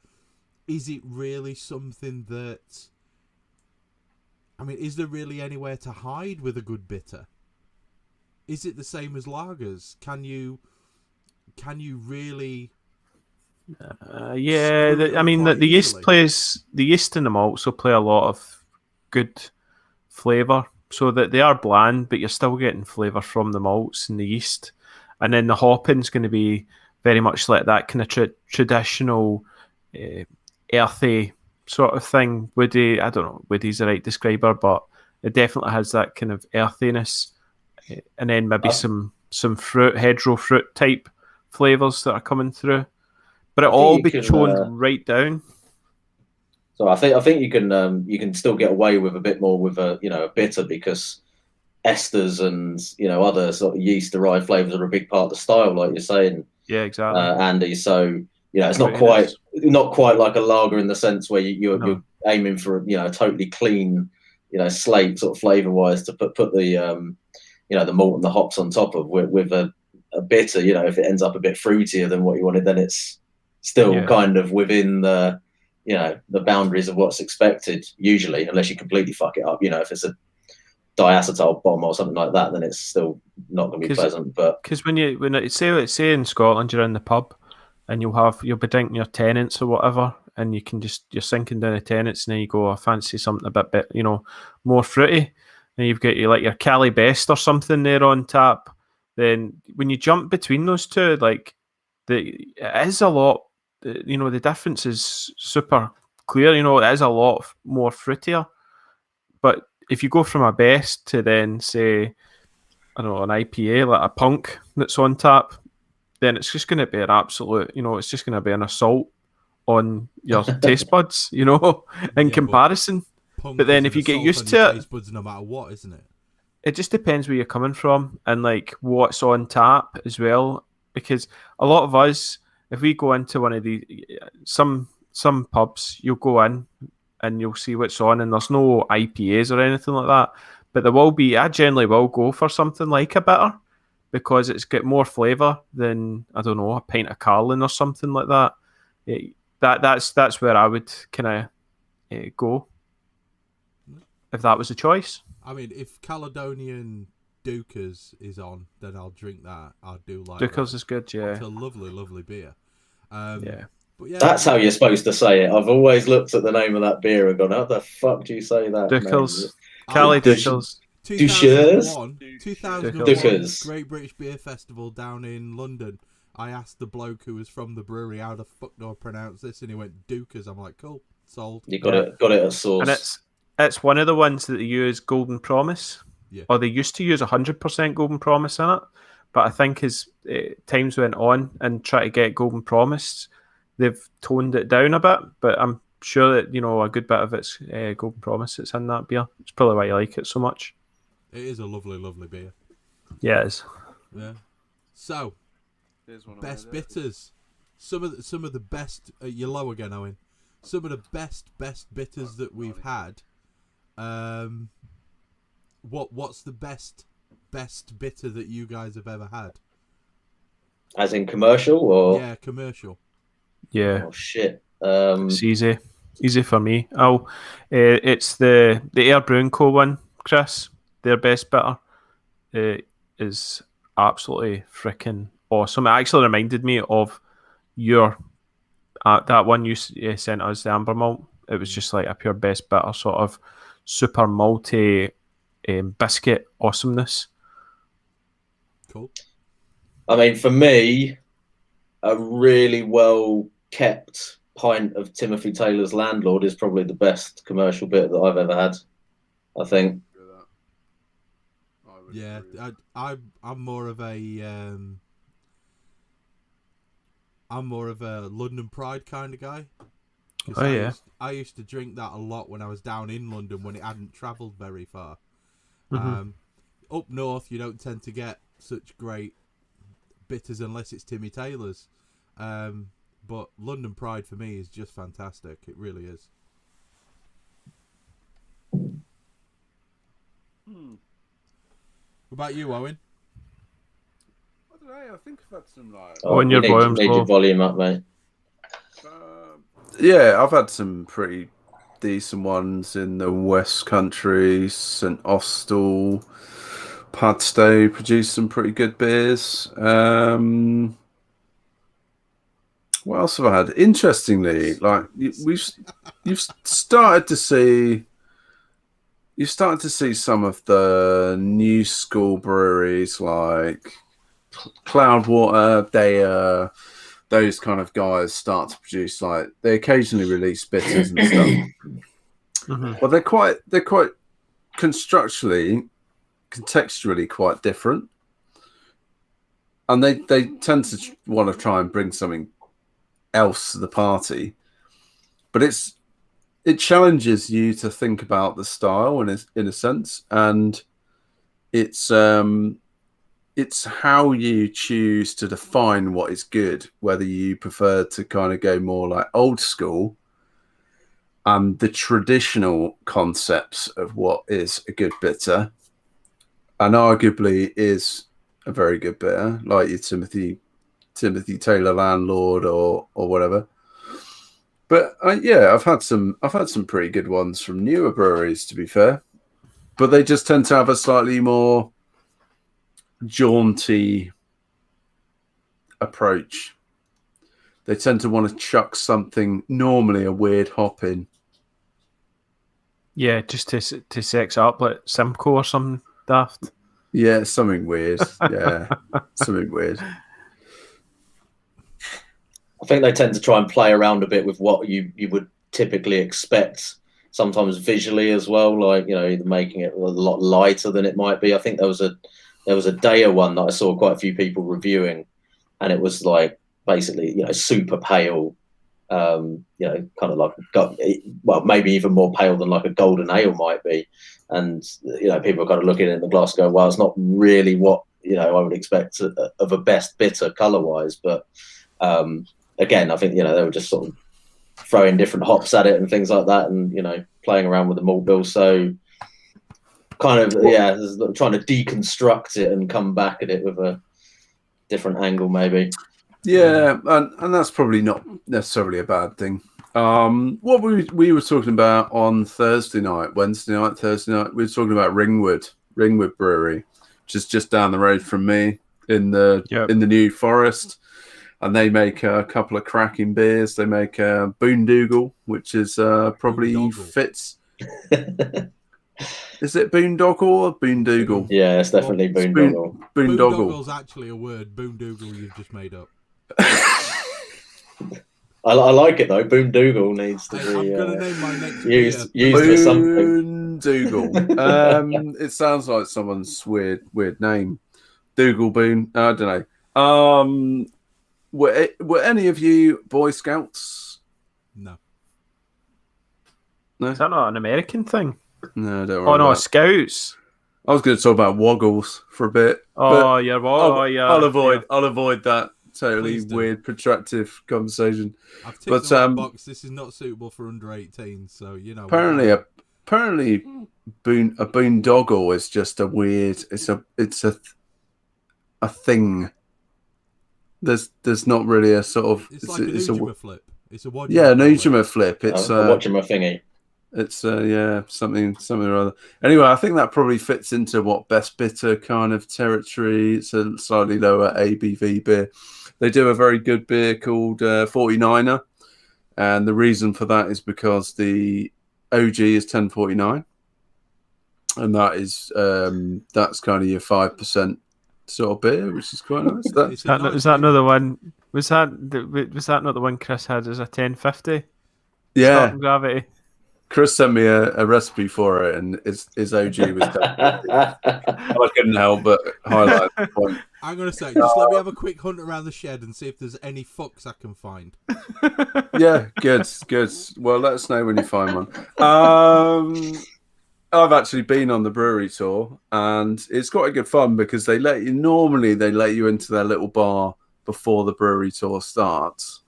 is it really something that, I mean, is there really anywhere to hide with a good bitter? Is it the same as lagers? Can you really? The yeast and the malts will play a lot of good flavour. So that they are bland, but you're still getting flavour from the malts and the yeast. And then the hopping's going to be very much like that kind of traditional earthy sort of thing. Woody, I don't know, woody's the right describer, but it definitely has that kind of earthiness. And then maybe some fruit, hedgerow fruit type flavours that are coming through. But it all be toned right down. So I think you can still get away with a bit more with a bitter, because esters and other sort of yeast derived flavors are a big part of the style, like you're saying. Yeah, exactly, Andy. So it's not quite like a lager in the sense where you're aiming for a totally clean slate sort of flavor wise to put the the malt and the hops on top of with a bitter. If it ends up a bit fruitier than what you wanted, then it's still kind of within the the boundaries of what's expected, usually, unless you completely fuck it up. If it's a diacetyl bomb or something like that, then it's still not going to be pleasant. But because when say in Scotland you're in the pub and you'll be drinking your Tennants or whatever, and you're sinking down the Tennants, and then you go, I fancy something a bit more fruity, and you've got your Cali Best or something there on tap. Then when you jump between those two, like it is a lot. The difference is super clear. It is a lot more fruitier. But if you go from a Best to then say I don't know, an IPA, like a punk that's on tap, then it's just going to be an absolute, it's just going to be an assault on your taste buds, in comparison. But then if you get used to it, taste buds no matter what, isn't it? It just depends where you're coming from and like what's on tap as well. Because a lot of us, if we go into one of these, some pubs, you'll go in and you'll see what's on, and there's no IPAs or anything like that. But there will be. I generally will go for something like a bitter because it's got more flavour than, I don't know, a pint of Carlin or something like that. That's where I would kind of go if that was a choice. I mean, if Caledonian Dukas is on, then I'll drink that. I do like Dukas is good, yeah. It's a lovely, lovely beer. Yeah. But yeah, that's how you're supposed to say it. I've always looked at the name of that beer and gone, how the fuck do you say that? Dukas. Cali Dukas. 2001 Dukas. Great British Beer Festival down in London. I asked the bloke who was from the brewery how the fuck do I pronounce this, and he went Dukas. I'm like, cool, sold. You got it at source. And it's one of the ones that they use Golden Promise, or they used to use 100% Golden Promise in it. But I think as times went on and try to get Golden Promise, they've toned it down a bit. But I'm sure that a good bit of it's Golden Promise that's in that beer. It's probably why I like it so much. It is a lovely, lovely beer. Yeah, it is. Yeah. So, best bitters. Some of the best. You're low again, Owen. Some of the best bitters that we've had. What's the best bitter that you guys have ever had? As in commercial, or commercial. Yeah. Oh shit. It's easy for me. It's the Air Brewing Co one, Chris. Their best bitter is absolutely freaking awesome. It actually reminded me of your that one you sent us, the Amber Malt. It was just like a pure best bitter, sort of super malty biscuit awesomeness. Cool. I mean, for me, a really well kept pint of Timothy Taylor's Landlord is probably the best commercial bitter that I've ever had, I think. Yeah, I'm more of a London Pride kind of guy. I used to drink that a lot when I was down in London when it hadn't travelled very far. Mm-hmm. Up north, you don't tend to get such great bitters unless it's Timmy Taylor's. But London Pride for me is just fantastic. It really is. What about you, Owen? I don't know. I think I've had some like. Owen, your volume's need low. your volume up, mate. Yeah, I've had some pretty decent ones in the West Country. St Austell, Padstow produced some pretty good beers. What else have I had? Interestingly, like you've started to see some of the new school breweries like Cloudwater, those kind of guys start to produce, like, they occasionally release bitters and stuff. Mm-hmm. Well, they're quite contextually quite different, and they tend to want to try and bring something else to the party, but it challenges you to think about the style in a sense, and it's how you choose to define what is good, whether you prefer to kind of go more like old school and the traditional concepts of what is a good bitter, and arguably is a very good bitter, like your Timothy Taylor Landlord or whatever. But I've had some pretty good ones from newer breweries, to be fair, but they just tend to have a slightly more jaunty approach. They tend to want to chuck something, normally a weird hop in. Yeah, just to sex up like Simcoe or something daft. Yeah, something weird. Yeah, something weird. I think they tend to try and play around a bit with what you would typically expect, sometimes visually as well, like, either making it a lot lighter than it might be. I think there was there was a Daya one that I saw quite a few people reviewing, and it was like basically, super pale, kind of like, well, maybe even more pale than like a golden ale might be. And, people are kind of looking in the glass and go, well, it's not really what, I would expect of a best bitter color wise. But again, I think, they were just sort of throwing different hops at it and things like that, and, playing around with the malt bill. So kind of, trying to deconstruct it and come back at it with a different angle, maybe. Yeah, and that's probably not necessarily a bad thing. What we were talking about on Thursday night, we were talking about Ringwood Brewery, which is just down the road from me in the New Forest, and they make a couple of cracking beers. They make Boondoggle, which is probably Boondoggle. fits. Is it Boondoggle or Boondoggle? Yeah, it's definitely Boondoggle. Boondoggle's actually a word. Boondoggle you've just made up. I like it though. Boondoggle needs to be. I'm gonna name my next used for something. Boondoggle. It sounds like someone's weird name. Dougal Boon. I don't know. Were any of you Boy Scouts? No. Is that not an American thing? No, don't worry. Oh no, Scouts. I was going to talk about Woggles for a bit. Oh yeah, I'll avoid that totally weird, protractive conversation. I've ticked the box. This is not suitable for under 18, so Apparently, a boondoggle is just a weird. It's a thing. There's not really a sort of. It's like an Ujima flip. It's a an Ujima flip. It's watching my thingy. It's something or other. Anyway, I think that probably fits into what best bitter kind of territory. It's a slightly lower ABV beer. They do a very good beer called 49er, and the reason for that is because the OG is 1049, and that is that's kind of your 5% sort of beer, which is quite nice. Was that another one? Was that not the one Chris had as a 1050? Yeah, gravity. Chris sent me a recipe for it, and his OG was done. I couldn't help but highlight the point. I'm going to say, just let me have a quick hunt around the shed and see if there's any fucks I can find. Yeah, good. Well, let us know when you find one. I've actually been on the brewery tour, and it's quite good fun because they let you into their little bar before the brewery tour starts,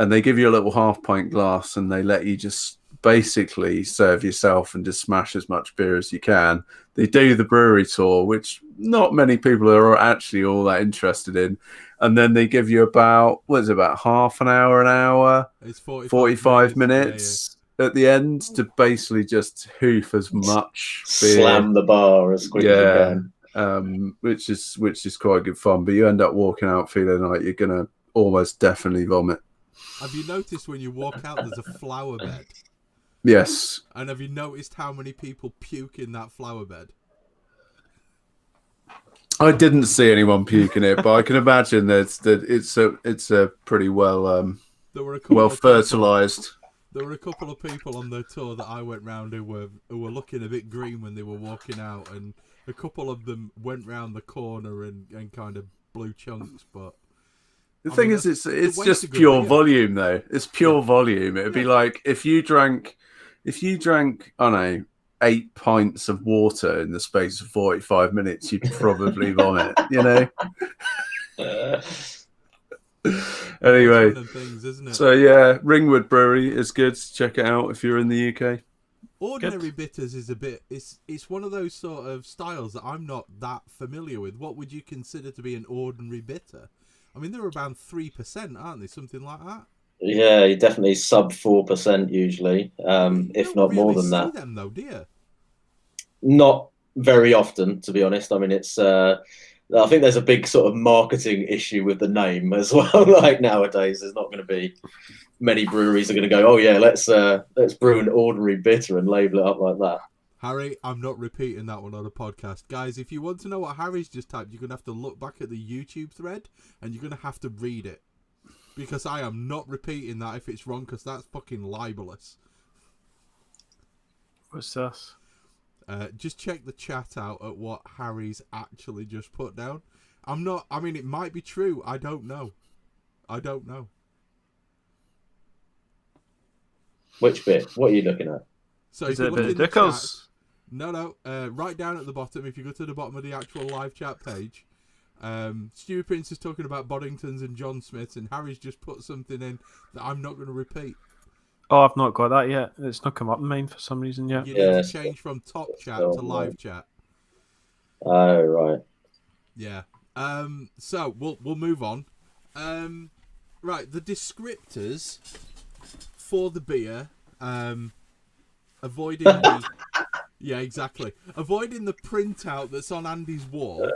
and they give you a little half-pint glass, and they let you just basically serve yourself and just smash as much beer as you can. They do the brewery tour, which not many people are actually all that interested in, and then they give you about half an hour, it's 45 minutes at the end to basically just hoof as much beer. Slam the bar as quick as you can. Which is quite good fun, but you end up walking out feeling like you're gonna almost definitely vomit. Have you noticed when you walk out there's a flower bed? Yes. And have you noticed how many people puke in that flower bed? I didn't see anyone puking it, but I can imagine that it's a pretty well fertilized. There were a couple of people on the tour that I went round who were looking a bit green when they were walking out, and a couple of them went round the corner and kind of blew chunks. But the thing is, it's just pure volume, though. It's pure volume. It'd be like if you drank, I don't know, 8 pints of water in the space of 45 minutes, you'd probably vomit. Anyway, one of things, isn't it? So yeah, Ringwood Brewery is good. Check it out if you're in the UK. Ordinary bitters is a bit. It's one of those sort of styles that I'm not that familiar with. What would you consider to be an ordinary bitter? I mean, they're around 3%, aren't they? Something like that. Yeah, definitely sub 4% usually, if not more than that. See them though, do you? Not very often, to be honest. I mean, it's. I think there's a big sort of marketing issue with the name as well. Like nowadays, there's not going to be many breweries are going to go, oh yeah, let's brew an ordinary bitter and label it up like that. Harry, I'm not repeating that one on a podcast. Guys, if you want to know what Harry's just typed, you're going to have to look back at the YouTube thread and you're going to have to read it. Because I am not repeating that if it's wrong, because that's fucking libelous. What's this? just check the chat out at what Harry's actually just put down. I mean, it might be true. I don't know. Which bit? What are you looking at? So Is if you it look the in the Dickers? chat, no, right down at the bottom, if you go to the bottom of the actual live chat page, Stewie Prince is talking about Boddingtons and John Smiths, and Harry's just put something in that I'm not going to repeat. Oh, I've not got that yet. It's not come up in mine for some reason yet. You need to change from top chat to live chat. Oh, right. Yeah. So we'll move on. Right, the descriptors for the beer, avoiding the avoiding the printout that's on Andy's wall.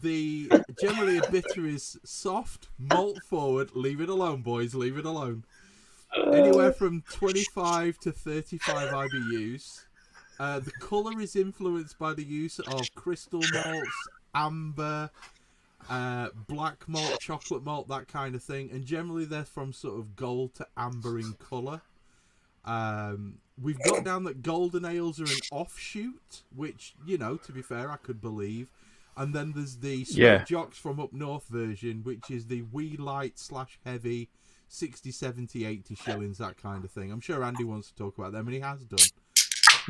Generally a bitter is soft, malt forward. Leave it alone, boys. Leave it alone. Anywhere from 25 to 35 IBUs. The colour is influenced by the use of crystal malts, amber, black malt, chocolate malt, that kind of thing. And generally they're from sort of gold to amber in colour. We've got down that golden ales are an offshoot, which, to be fair, I could believe. And then there's the Sweet Jocks from up north version, which is the wee light / heavy, 60, 70, 80 shillings, that kind of thing. I'm sure Andy wants to talk about them, and he has done.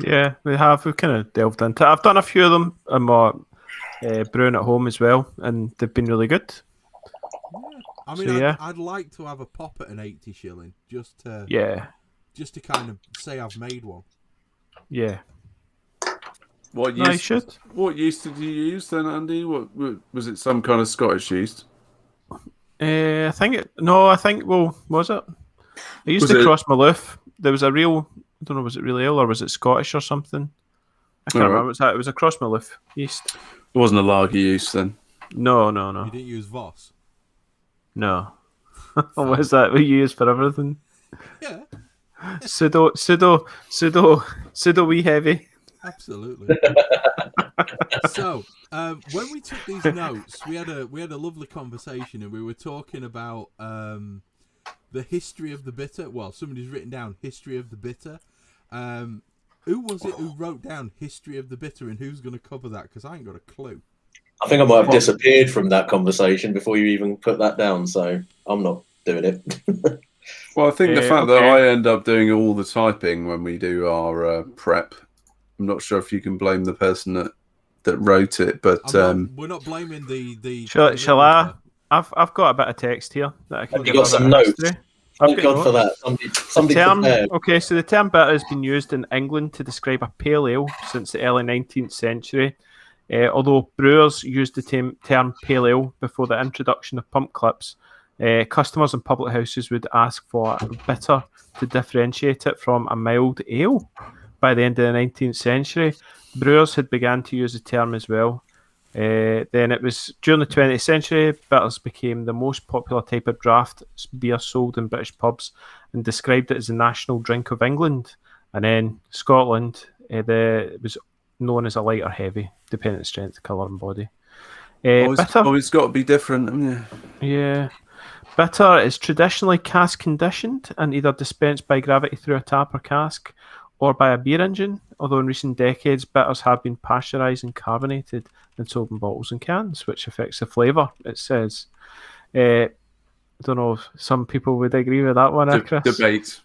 Yeah, we have. We've kind of delved into it. I've done a few of them in my brewing at home as well, and they've been really good. Yeah. I mean, I'd like to have a pop at an 80 shilling, just to kind of say I've made one. Yeah. What yeast did you use then, Andy? What was it? Some kind of Scottish yeast? Was it? I used to cross my loof. There was a real, I don't know, was it real ale or was it Scottish or something? I can't remember. It was a cross my loof yeast. It wasn't a lager yeast then? No. You didn't use Voss? No. What is that we use for everything? Yeah. Pseudo wee heavy. Absolutely. So, when we took these notes, we had a lovely conversation, and we were talking about the history of the bitter. Well, somebody's written down history of the bitter. Who was it who wrote down history of the bitter, and who's going to cover that? Because I ain't got a clue. I think I might have disappeared from that conversation before you even put that down, so I'm not doing it. Well, I think the fact that I end up doing all the typing when we do our prep, I'm not sure if you can blame the person that wrote it, but we're not blaming the. Shall I? I've got a bit of text here that I can. You got some notes. Thank God for that. Somebody prepared. Okay, so the term bitter has been used in England to describe a pale ale since the early 19th century. Although brewers used the term pale ale before the introduction of pump clips, customers in public houses would ask for bitter to differentiate it from a mild ale. By the end of the 19th century, brewers had begun to use the term as well. Then it was during the 20th century, bitters became the most popular type of draft beer sold in British pubs and described it as the national drink of England. And then Scotland, it was known as a light or heavy, depending on strength, colour and body. Bitter, it's got to be different. Yeah. Bitter is traditionally cask conditioned and either dispensed by gravity through a tap or cask or by a beer engine, although in recent decades bitters have been pasteurised and carbonated and sold in bottles and cans, which affects the flavour, it says. I don't know if some people would agree with that one, Chris. Debate.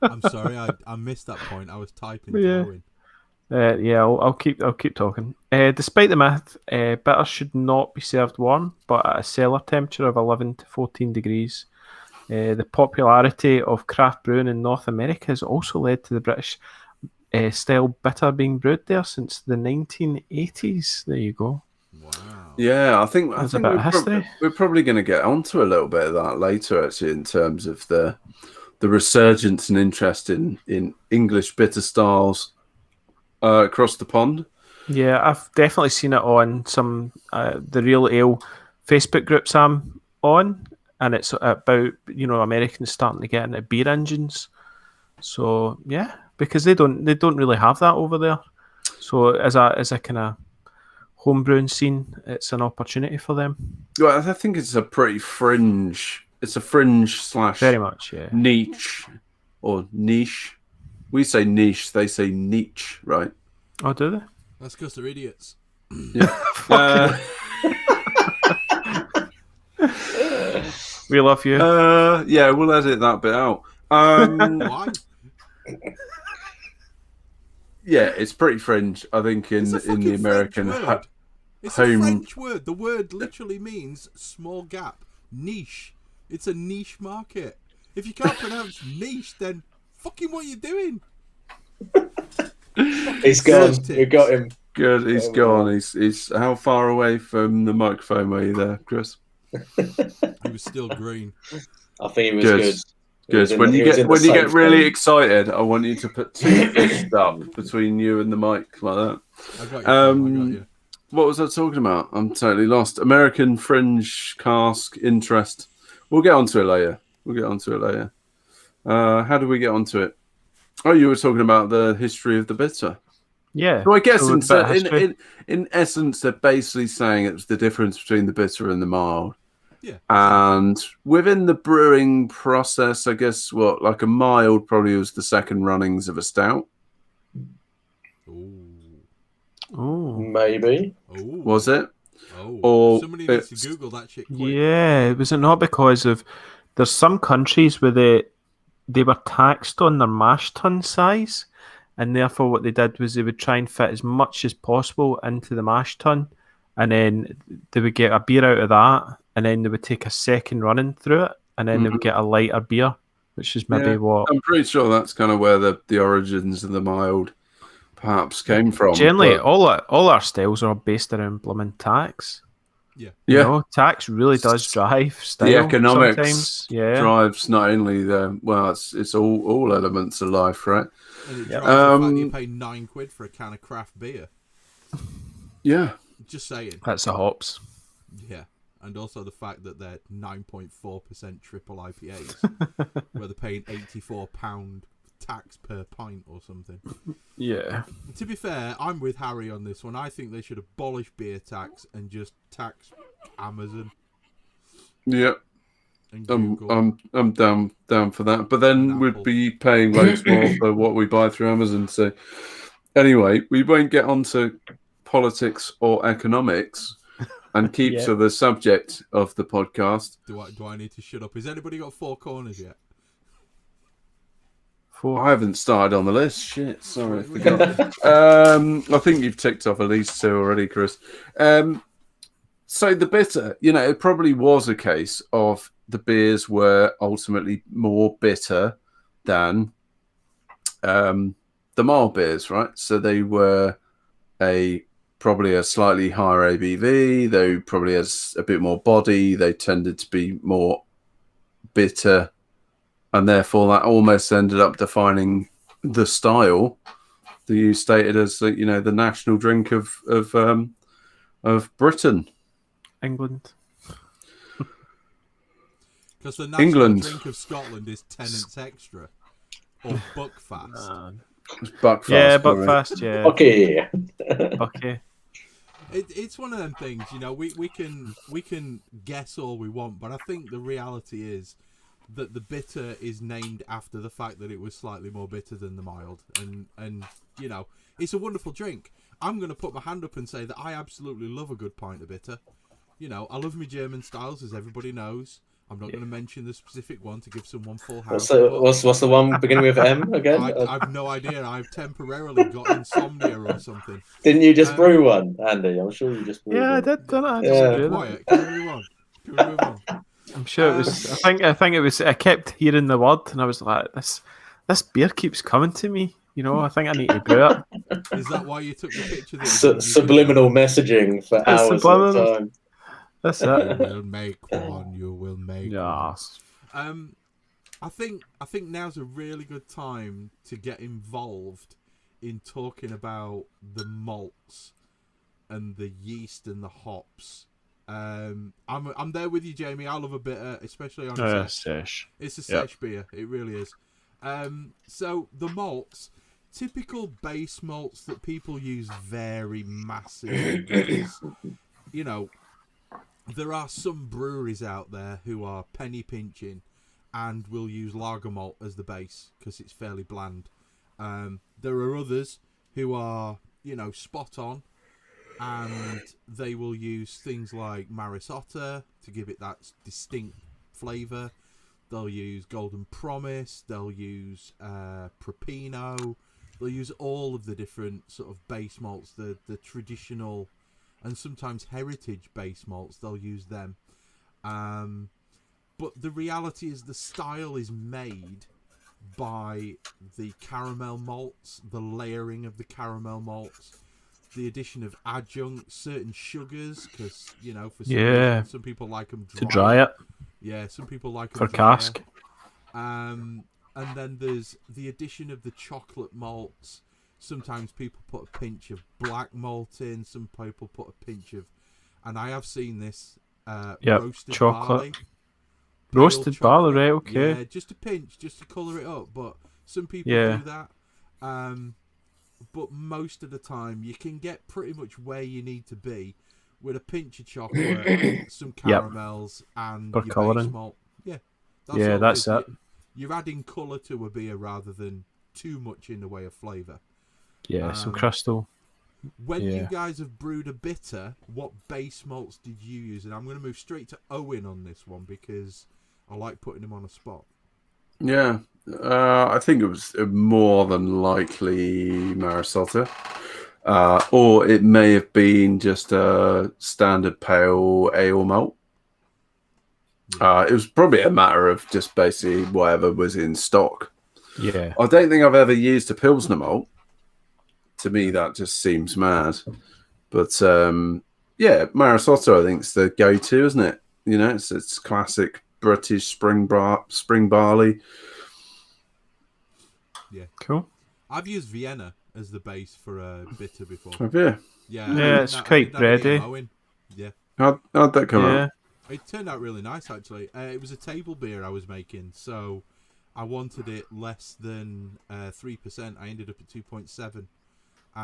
I'm sorry, I missed that point. I was typing. I'll keep talking. Despite the myth, bitter should not be served warm, but at a cellar temperature of 11 to 14 degrees. The popularity of craft brewing in North America has also led to the British style bitter being brewed there since the 1980s. There you go. Wow. Yeah, I think we're probably going to get onto a little bit of that later, actually, in terms of the resurgence and interest in English bitter styles across the pond. Yeah, I've definitely seen it on some the Real Ale Facebook groups I'm on, and it's about Americans starting to get into beer engines. So yeah, because they don't really have that over there. So as a kind of homebrewing scene, it's an opportunity for them. Well, I think it's a pretty fringe. It's a fringe / very much, yeah, niche or niche. We say niche, they say niche, right? Oh, do they? That's because they're idiots. Yeah. We love you. Yeah, we'll edit that bit out. Why? Yeah, it's pretty fringe, I think, in It's a fucking the American French word. It's home. a French word. The word literally means small gap. Niche. It's a niche market. If you can't pronounce niche, then fucking what are you doing? He's gone. We got him. Good, he's gone. He's how far away from the microphone were you there, Chris? He was still green. I think he was good. Good. When you get really excited, I want you to put two fists up between you and the mic like that. I got you. I got you. What was I talking about? I'm totally lost. American fringe cask interest. We'll get onto it later. How do we get onto it? Oh, you were talking about the history of the bitter. Yeah. So I guess So in essence, they're basically saying it's the difference between the bitter and the mild. Yeah. And within the brewing process, I guess like a mild probably was the second runnings of a stout. Oh, maybe. Was it? Or somebody needs to Google that shit quick. Yeah, was it not because of there's some countries where they were taxed on their mash tun size, and therefore what they did was they would try and fit as much as possible into the mash tun, and then they would get a beer out of that, and then they would take a second running through it, and then they would get a lighter beer, which is maybe what... I'm pretty sure that's kind of where the origins of the mild perhaps came from. Generally, all our styles are based around blooming tax. Yeah. You know, tax really does drive style. The economics sometimes. drives not only it's all elements of life, right? And it drives the fact you pay £9 for a can of craft beer. Yeah. Just saying. That's the hops. Yeah. And also the fact that they're 9.4% triple IPAs, where they're paying £84 tax per pint or something. Yeah. To be fair, I'm with Harry on this one. I think they should abolish beer tax and just tax Amazon. Yeah. And Google. I'm down for that. But then we'd be paying loads more for what we buy through Amazon. So anyway, we won't get onto politics or economics and keep to the subject of the podcast. Do I need to shut up? Has anybody got four corners yet? I haven't started on the list. Shit, sorry, I forgot. I think you've ticked off at least two already, Chris. So the bitter, it probably was a case of the beers were ultimately more bitter than the mild beers, right? So they were probably a slightly higher ABV. They probably has a bit more body. They tended to be more bitter. And therefore, that almost ended up defining the style that you stated as, the national drink of Britain, England. Because the national drink of Scotland is Tennant's Extra or Buckfast. Buckfast. Yeah, Buckfast. Yeah. Okay. Okay. It's one of them things, we can guess all we want, but I think the reality is that the bitter is named after the fact that it was slightly more bitter than the mild, and it's a wonderful drink. I'm going to put my hand up and say that I absolutely love a good pint of bitter. I love my German styles, as everybody knows. I'm not going to mention the specific one to give someone full house. What's the one beginning with M again? I've no idea. I've temporarily got insomnia or something. Didn't you just brew one, Andy? I'm sure you just brewed one. I did, didn't I? Quiet. Can we move on? I'm sure it was. I think it was. I kept hearing the word, and I was like, "This beer keeps coming to me." I think I need to brew it. Is that why you took the picture? Subliminal messaging for hours at a time. That's it. You will make one. You will make yes. one. I think now's a really good time to get involved in talking about the malts and the yeast and the hops. I'm there with you, Jamie. I love a bitter, especially on a sesh. It's a sesh beer. It really is. So the malts, typical base malts that people use vary massively. Because, there are some breweries out there who are penny pinching and will use lager malt as the base because it's fairly bland. There are others who are, spot on, and they will use things like Maris Otter to give it that distinct flavour. They'll use Golden Promise. They'll use Propino. They'll use all of the different sort of base malts, the traditional and sometimes heritage base malts. They'll use them. But the reality is the style is made by the caramel malts, the layering of the caramel malts, the addition of adjuncts, certain sugars, because, for some reason, some people like them dry. To dry it. Yeah, some people like them for cask. And then there's the addition of the chocolate malts. Sometimes people put a pinch of black malt in. Some people put a pinch of, and I have seen this, roasted chocolate. barley. Roasted barley, right? Okay. Yeah, just a pinch, just to colour it up. But some people do that. But most of the time, you can get pretty much where you need to be with a pinch of chocolate, some caramels, and your colouring. base malt. Yeah, that's it. You're adding colour to a beer rather than too much in the way of flavour. Yeah, some crystal. When you guys have brewed a bitter, what base malts did you use? And I'm going to move straight to Owen on this one because I like putting him on a spot. Yeah, I think it was more than likely Maris Otter. Or it may have been just a standard pale ale malt. It was probably a matter of just basically whatever was in stock. Yeah. I don't think I've ever used a Pilsner malt. To me, that just seems mad. But Maris Otter, I think, is the go-to, isn't it? It's classic British spring barley. Yeah. Cool. I've used Vienna as the base for a bitter before. Have you? Yeah, it's quite bready. Yeah. How'd that come out? It turned out really nice, actually. It was a table beer I was making, so I wanted it less than 3%. I ended up at 2.7.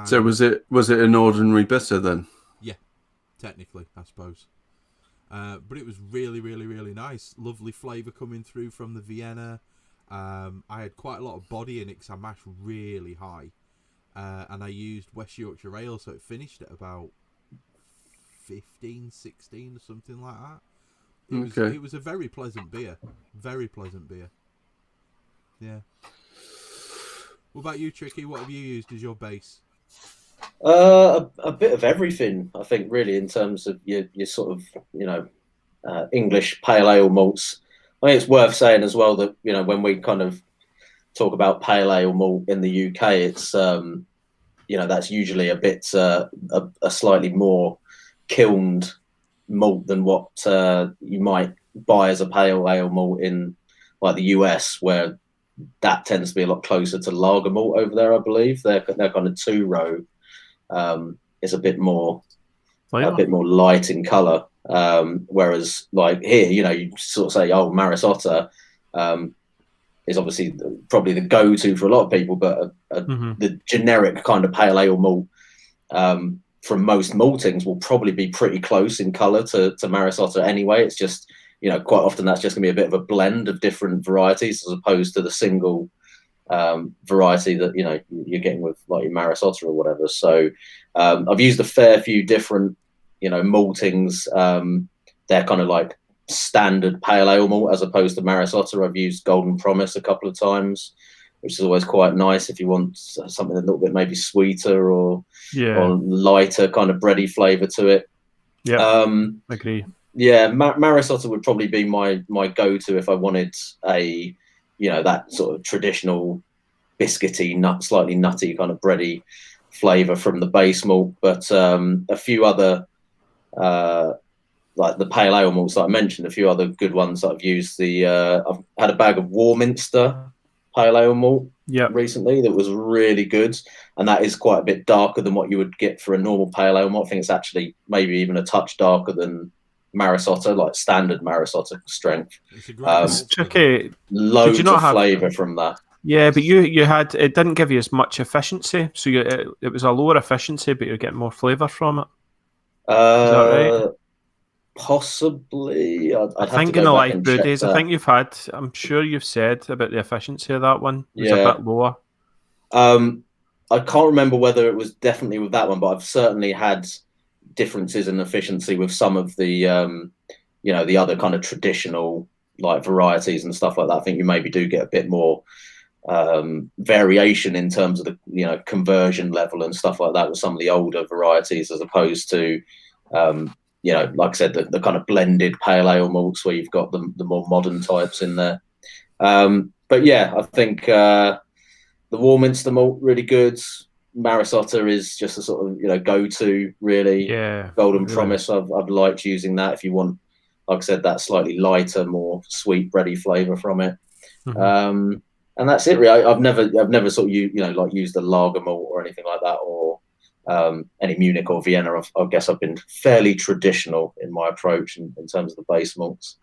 So was it an ordinary bitter then? Yeah, technically, I suppose. But it was really, really, really nice. Lovely flavour coming through from the Vienna. I had quite a lot of body in it because I mashed really high. And I used West Yorkshire Ale, so it finished at about 15, 16 or something like that. It was a very pleasant beer. Very pleasant beer. Yeah. What about you, Tricky? What have you used as your base? A bit of everything, I think, really, in terms of your sort of, English pale ale malts. I think it's worth saying as well that, when we kind of talk about pale ale malt in the UK, it's, that's usually a bit, a slightly more kilned malt than what you might buy as a pale ale malt in like the US, where that tends to be a lot closer to lager malt over there, I believe. They're kind of 2-row. Is a bit more light in colour. Whereas like here, you sort of say, oh, Maris Otter is obviously probably the go-to for a lot of people, but the generic kind of pale ale malt from most maltings will probably be pretty close in colour to Maris Otter anyway. It's just, quite often that's just going to be a bit of a blend of different varieties as opposed to the single variety that you're getting with like your Maris Otter or whatever. So I've used a fair few different maltings. They're kind of like standard pale ale malt as opposed to Maris Otter. I've used Golden Promise a couple of times, which is always quite nice if you want something a little bit maybe sweeter or lighter kind of bready flavour to it. Agree. Maris Otter would probably be my go-to if I wanted a that sort of traditional biscuity, slightly nutty kind of bready flavour from the base malt. But a few other, like the pale ale malts that I mentioned, a few other good ones that I've used. I've had a bag of Warminster pale ale malt recently that was really good. And that is quite a bit darker than what you would get for a normal pale ale malt. I think it's actually maybe even a touch darker than Maris Otter, like standard Maris Otter strength. It's tricky. Loads of flavour from that. Yeah, but you had, it didn't give you as much efficiency, so it was a lower efficiency, but you're getting more flavour from it. Is that right? Possibly. I think in the live brew days, I'm sure you've said about the efficiency of that one. It was a bit lower. I can't remember whether it was definitely with that one, but I've certainly had differences in efficiency with some of the the other kind of traditional like varieties and stuff like that. I think you maybe do get a bit more variation in terms of the conversion level and stuff like that with some of the older varieties, as opposed to like I said, the kind of blended pale ale malts where you've got the more modern types in there. But yeah, I think the Warminster malt really good. Maris Otter is just a sort of go-to really. Yeah, Golden really. Promise, I've liked using that if you want, like I said, that slightly lighter, more sweet bready flavour from it. Mm-hmm. And that's it really. I've never sort of used a lager malt or anything like that, or any Munich or Vienna. I guess I've been fairly traditional in my approach in terms of the base malts.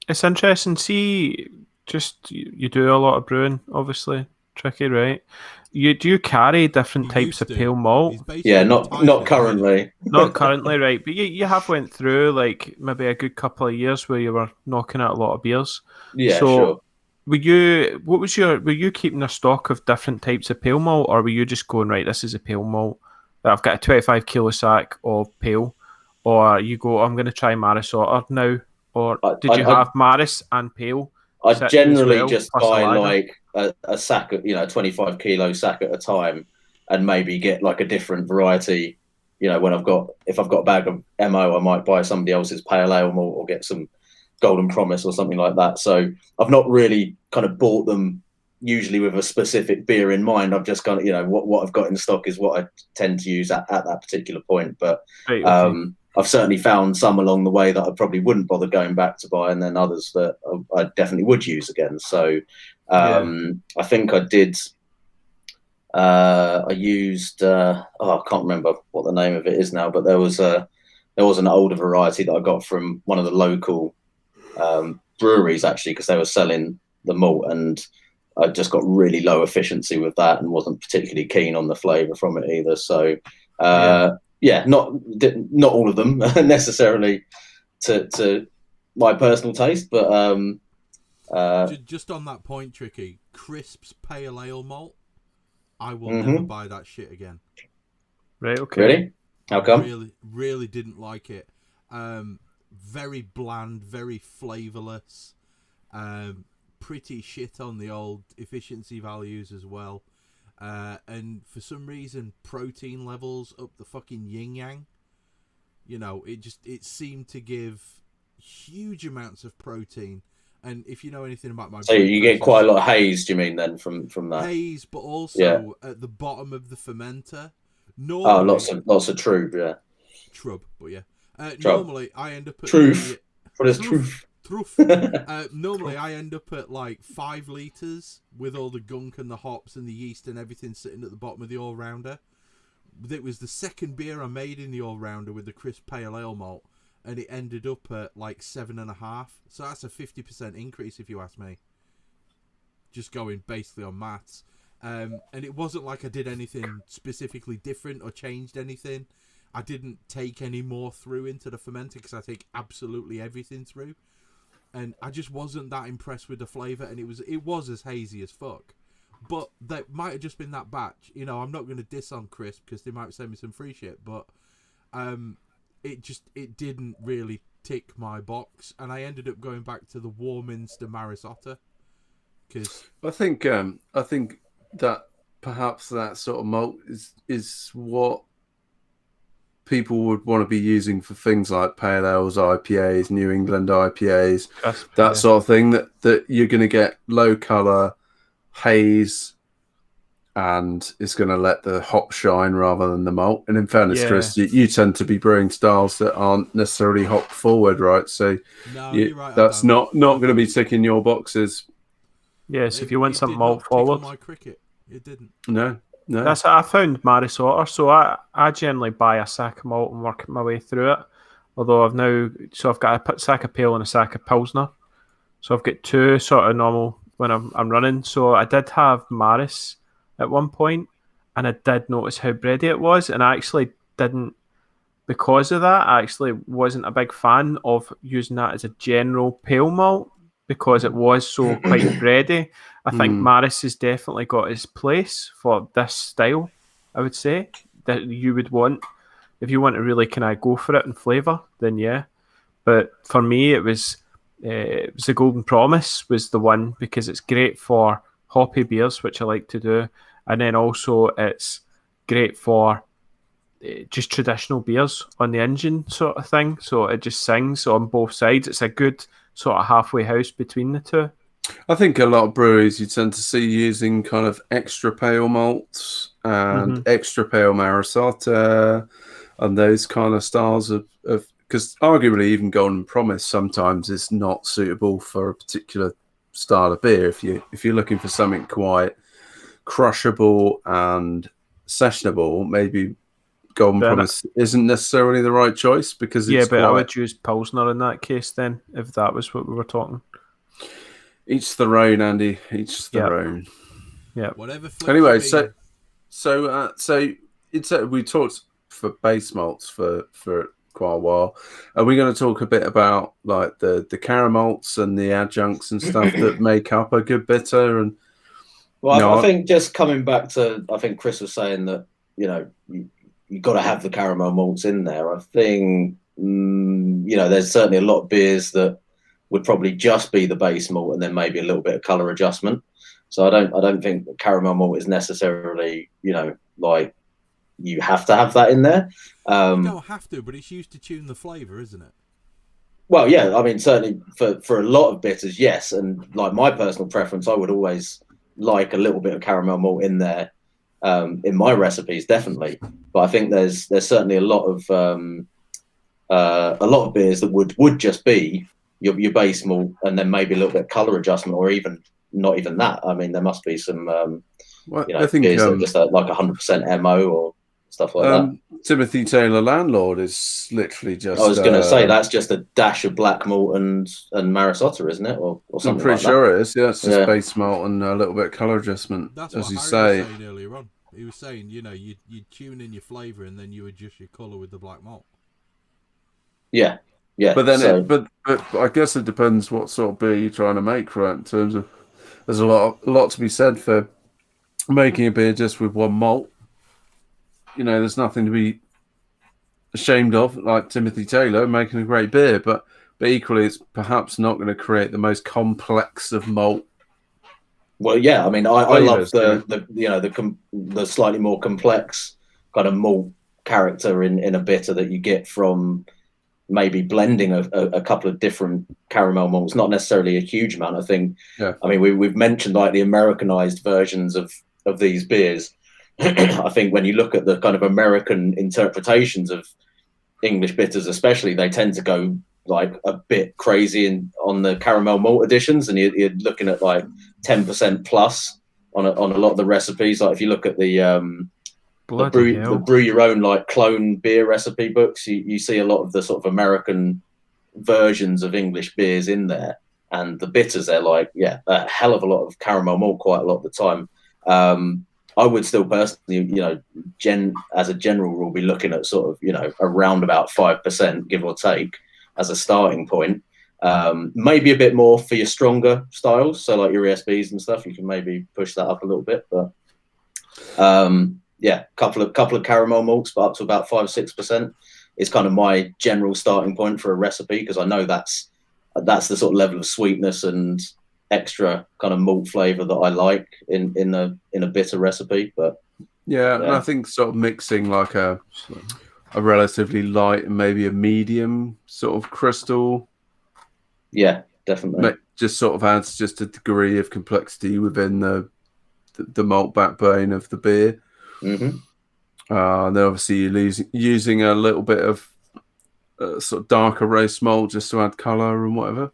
It's interesting. See, just you do a lot of brewing, obviously. Tricky, right? Do you carry different types of pale malt? Yeah, not currently. Not currently, right? But you have went through like maybe a good couple of years where you were knocking out a lot of beers. Yeah, so sure. Were you keeping a stock of different types of pale malt, or were you just going, right, this is a pale malt, I've got a 25 kilo sack of pale, or you go, I'm going to try Maris Otter now, or did you have Maris and pale? I generally just buy like a sack of, 25 kilo sack at a time, and maybe get like a different variety. When if I've got a bag of MO, I might buy somebody else's pale ale malt or get some Golden Promise or something like that. So I've not really kind of bought them usually with a specific beer in mind. I've just kind of, what I've got in stock is what I tend to use at that particular point. But right, okay. I've certainly found some along the way that I probably wouldn't bother going back to buy, and then others that I definitely would use again. So I think I did. I used. I can't remember what the name of it is now, but there was an older variety that I got from one of the local breweries, actually, because they were selling the malt, and I just got really low efficiency with that and wasn't particularly keen on the flavour from it either. So not all of them necessarily to my personal taste, but just on that point, Tricky, Crisp's pale ale malt, I will never buy that shit again. Right, okay. Really? How come? Really didn't like it. Very bland, very flavourless, pretty shit on the old efficiency values as well, and for some reason protein levels up the fucking yin yang. It seemed to give huge amounts of protein, and if you know anything about my, so you get quite a lot of haze. Do you mean then from that haze, but also at the bottom of the fermenter? Normally, lots of trub, yeah. Trub, but yeah. Normally, I end up at truth. What is truth? Normally, I end up at like 5 litres with all the gunk and the hops and the yeast and everything sitting at the bottom of the all-rounder. It was the second beer I made in the all-rounder with the crisp pale ale malt, and it ended up at like 7.5. So that's a 50% increase, if you ask me. Just going basically on maths. And it wasn't like I did anything specifically different or changed anything. I didn't take any more through into the fermenter because I take absolutely everything through, and I just wasn't that impressed with the flavour, and it was as hazy as fuck. But that might have just been that batch. I'm not going to diss on Crisp because they might send me some free shit, but it didn't really tick my box, and I ended up going back to the Warminster Maris Otter. Because I think that perhaps that sort of malt is what people would want to be using for things like pale ales, IPAs, New England IPAs, that sort of thing, that you're going to get low colour, haze, and it's going to let the hop shine rather than the malt. And in fairness, Chris, you tend to be brewing styles that aren't necessarily hop forward, right? So you're right, that's not going to be ticking your boxes. Yes, if you want some malt forward. My cricket. It didn't. No. That's I found Maris Otter, so I generally buy a sack of malt and work my way through it. Although I've got a sack of pale and a sack of Pilsner, so I've got 2 sort of normal when I'm running. So I did have Maris at one point, and I did notice how bready it was, and I actually didn't, because of that, I actually wasn't a big fan of using that as a general pale malt because it was so quite bready. I think Maris has definitely got his place for this style, I would say, that you would want. If you want to really kind of go for it in flavour, then yeah. But for me, it was the Golden Promise was the one, because it's great for hoppy beers, which I like to do. And then also it's great for just traditional beers on the engine sort of thing. So it just sings on both sides. It's a good sort of halfway house between the two. I think a lot of breweries you tend to see using kind of extra pale malts and extra pale Marisota and those kind of styles of because arguably even Golden Promise sometimes is not suitable for a particular style of beer. If you're looking for something quite crushable and sessionable, maybe Golden Promise isn't necessarily the right choice because it's I would use Pilsner in that case then, if that was what we were talking. Each their own, Andy. Each their own. Yeah. Whatever. Anyway, so we talked for base malts for quite a while. Are we going to talk a bit about like the caramalts and the adjuncts and stuff that make up a good bitter? And I think just coming back to, I think Chris was saying that you got to have the caramel malts in there. I think there's certainly a lot of beers that would probably just be the base malt and then maybe a little bit of color adjustment. So I don't think that caramel malt is necessarily like you have to have that in there. You don't have to, but it's used to tune the flavour, isn't it? Well, yeah, I mean, certainly for a lot of bitters, yes. And like my personal preference, I would always like a little bit of caramel malt in there in my recipes, definitely. But I think there's certainly a lot of beers that would just be your base malt and then maybe a little bit of colour adjustment, or even not even that. I mean, there must be some I think beers that are just like 100% MO or stuff like that. Timothy Taylor Landlord is literally just... I was going to say, that's just a dash of black malt and Marisota, isn't it? Or something I'm pretty like sure that. It is. Yeah, it's just base malt and a little bit of colour adjustment, that's as you Harry say. Was saying earlier on. He was saying, you tune in your flavour and then you adjust your colour with the black malt. Yeah. Yeah. But then but I guess it depends what sort of beer you're trying to make, right? In terms of, there's a lot to be said for making a beer just with one malt. There's nothing to be ashamed of, like Timothy Taylor making a great beer, but equally it's perhaps not going to create the most complex of malt. Well, yeah, I mean, I love the slightly more complex kind of malt character in a bitter that you get from maybe blending a couple of different caramel malts, not necessarily a huge amount. I think. Yeah. I mean, we've mentioned like the Americanized versions of these beers. I think when you look at the kind of American interpretations of English bitters, especially, they tend to go like a bit crazy on the caramel malt additions, and you're looking at like 10% plus on a lot of the recipes. Like if you look at the brew your own like clone beer recipe books, you see a lot of the sort of American versions of English beers in there, and the bitters, they're like a hell of a lot of caramel malt quite a lot of the time. I would still personally, as a general rule, be looking at sort of, around about 5%, give or take, as a starting point. Maybe a bit more for your stronger styles. So like your ESBs and stuff, you can maybe push that up a little bit. But couple of caramel malts, but up to about 5-6% is kind of my general starting point for a recipe, because I know that's the sort of level of sweetness and extra kind of malt flavor that I like in a bitter recipe. But and I think sort of mixing like a relatively light and maybe a medium sort of crystal, definitely, just sort of adds just a degree of complexity within the malt backbone of the beer. And then obviously you're using a little bit of sort of darker roast malt just to add color and whatever.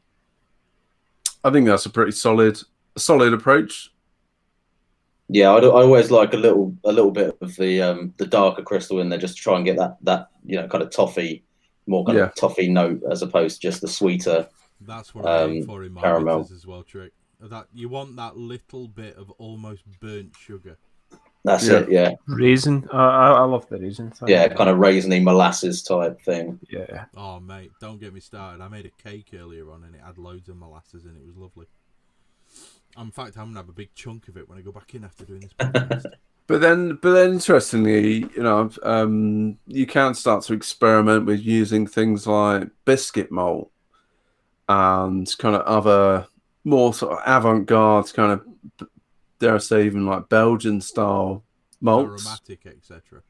I think that's a pretty solid approach. Yeah, I always like a little bit of the darker crystal in there, just to try and get that kind of toffee, more kind of toffee note, as opposed to just the sweeter. That's what I aim for in my caramel bitters as well, Trick. That you want that little bit of almost burnt sugar. That's it. Yeah. Raisin. I love the raisin thing. Yeah, kind of raisiny molasses type thing. Yeah. Oh mate, don't get me started. I made a cake earlier on and it had loads of molasses and it was lovely. In fact, I'm gonna have a big chunk of it when I go back in after doing this podcast. But then, interestingly, you can start to experiment with using things like biscuit malt and kind of other more sort of avant-garde kind of, dare I say, even like Belgian style malts, aromatic, etc.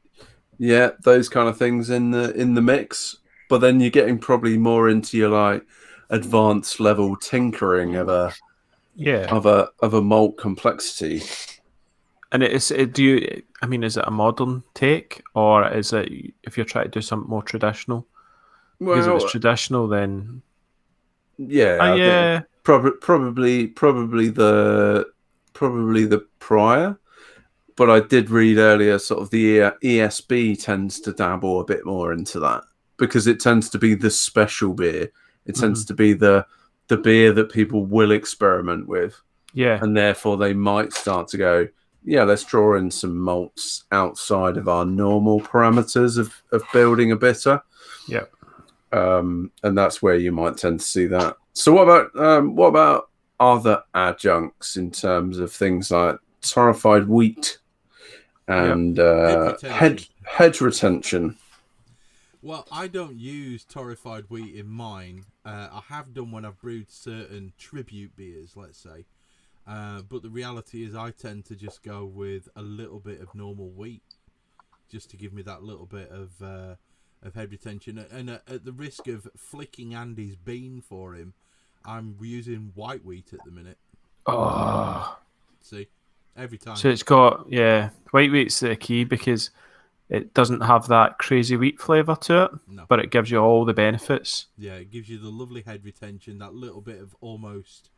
Yeah, those kind of things in the mix. But then you're getting probably more into your like advanced level tinkering of a malt complexity. And is it a modern take, or is it if you're trying to do something more traditional? Because if it's traditional, then I think probably the prior. But I did read earlier, sort of the ESB tends to dabble a bit more into that because it tends to be the special beer. It tends to be the beer that people will experiment with. Yeah. And therefore they might start to go, yeah, let's draw in some malts outside of our normal parameters of building a bitter. Yeah. And that's where you might tend to see that. So what about other adjuncts in terms of things like torrefied wheat and head retention? Well, I don't use torrefied wheat in mine. I have done when I've brewed certain tribute beers, let's say. But the reality is I tend to just go with a little bit of normal wheat just to give me that little bit of head retention. And at the risk of flicking Andy's bean for him, I'm using white wheat at the minute. Oh. See? Every time. So it's got, white wheat's the key because it doesn't have that crazy wheat flavour to it, but it gives you all the benefits. Yeah, it gives you the lovely head retention, that little bit of almost,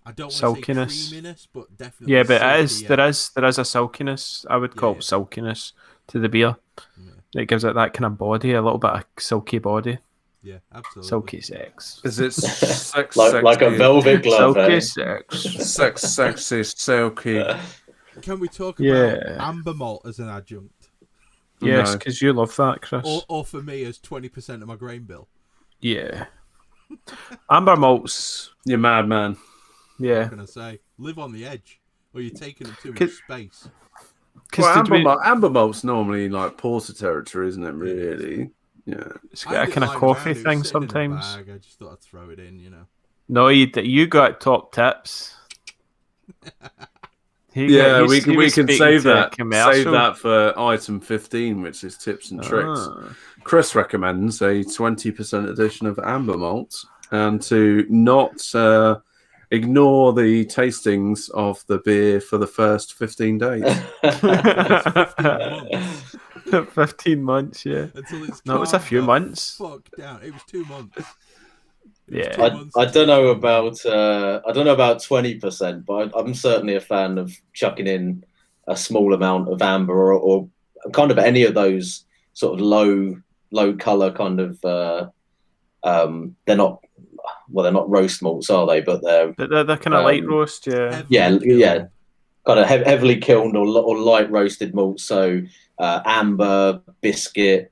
I don't want to say creaminess, but definitely. Yeah, but there is a silkiness. I would call it silkiness to the beer. Yeah. It gives it that kind of body, a little bit of silky body. Yeah, absolutely. Silky sex. Is it sex like a velvet glove? Silky sex. Sexy, silky. Can we talk about amber malt as an adjunct? Yes, because you love that, Chris. Or for me as 20% of my grain bill. Yeah. Amber malts. You're mad, man. Yeah. What can I say? Live on the edge, or you're taking up too much space. Well, amber malt's normally like porter territory, isn't it? Really? Yeah. It's got a kind of coffee thing sometimes. I just thought I'd throw it in, No, you got top tips. We can save that. Save that for item 15, which is tips and tricks. Chris recommends a 20% edition of amber malt, and to not ignore the tastings of the beer for the first 15 days. 15 months, yeah. Until it's no, it was a few months. Fuck down. It was 2 months. I don't know about 20%, but I'm certainly a fan of chucking in a small amount of amber or kind of any of those sort of low color kind of. They're not roast malts, are they? But they're kind of light roast, yeah. Yeah, kind of heavily kilned or light roasted malts. So amber, biscuit.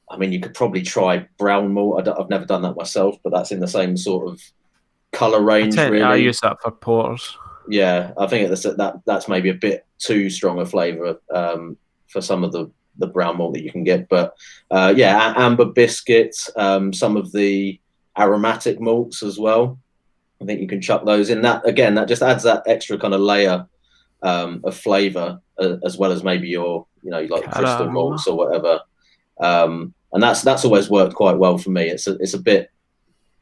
I mean, you could probably try brown malt. I've never done that myself, but that's in the same sort of color range. I use that for porters. Yeah, I think that's maybe a bit too strong a flavor for some of the brown malt that you can get. But amber biscuits, some of the aromatic malts as well. I think you can chuck those in. That just adds that extra kind of layer of flavor, as well as maybe your like crystal malts or whatever. And that's always worked quite well for me. It's a bit,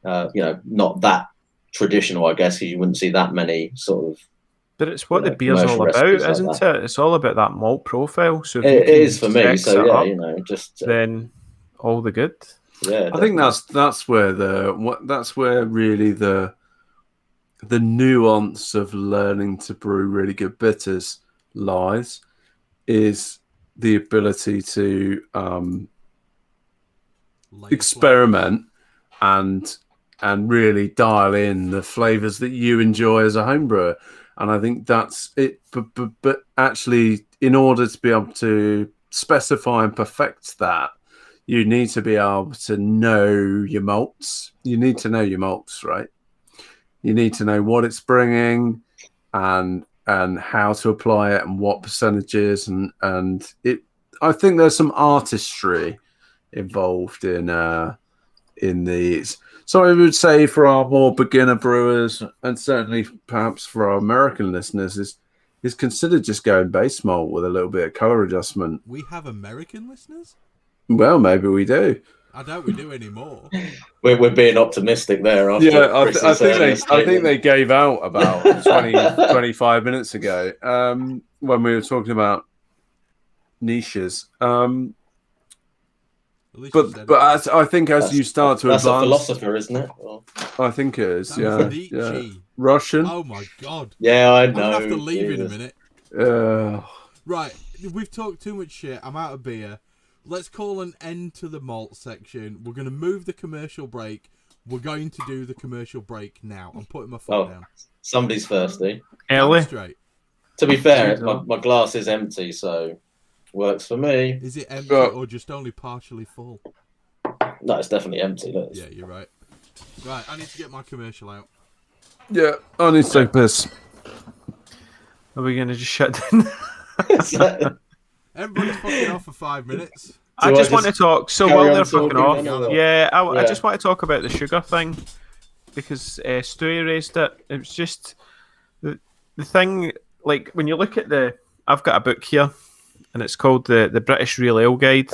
not that traditional, I guess. You wouldn't see that many sort of. But it's what the beer's all about, isn't it? It's all about that malt profile. So if it is for me. So then all the good. Yeah, I think that's where really the nuance of learning to brew really good bitters lies, is the ability to experiment and really dial in the flavors that you enjoy as a home brewer. And I think that's it. But actually, in order to be able to specify and perfect that, you need to be able to know your malts. You need to know your malts, right? You need to know what it's bringing and how to apply it and what percentages and it. I think there's some artistry involved in these. So I would say for our more beginner brewers, and certainly perhaps for our American listeners, is consider just going base malt with a little bit of color adjustment. We have American listeners? Well, maybe we do. I doubt we do anymore. We're being optimistic there. After I think they gave out about 25 minutes ago when we were talking about niches. But I think as you start to advance, that's a philosopher, isn't it? I think it is. Nietzsche. Yeah. Russian. Oh my god. Yeah, I know. I'm gonna have to leave in a minute. Right, we've talked too much shit. I'm out of beer. Let's call an end to the malt section. We're going to move the commercial break. We're going to do the commercial break now. I'm putting my foot down. Somebody's thirsty. Ellie. Straight. To be fair, my glass is empty, so works for me. Is it empty or just only partially full? No, it's definitely empty. Yeah, you're right. Right, I need to get my commercial out. Yeah, I need to take a piss. Are we going to just shut down? Everybody's fucking off for 5 minutes. I just want to talk. So while they're fucking off, I just want to talk about the sugar thing because Stewie raised it. It was just the thing. Like when you look at I've got a book here, and it's called the British Real Ale Guide,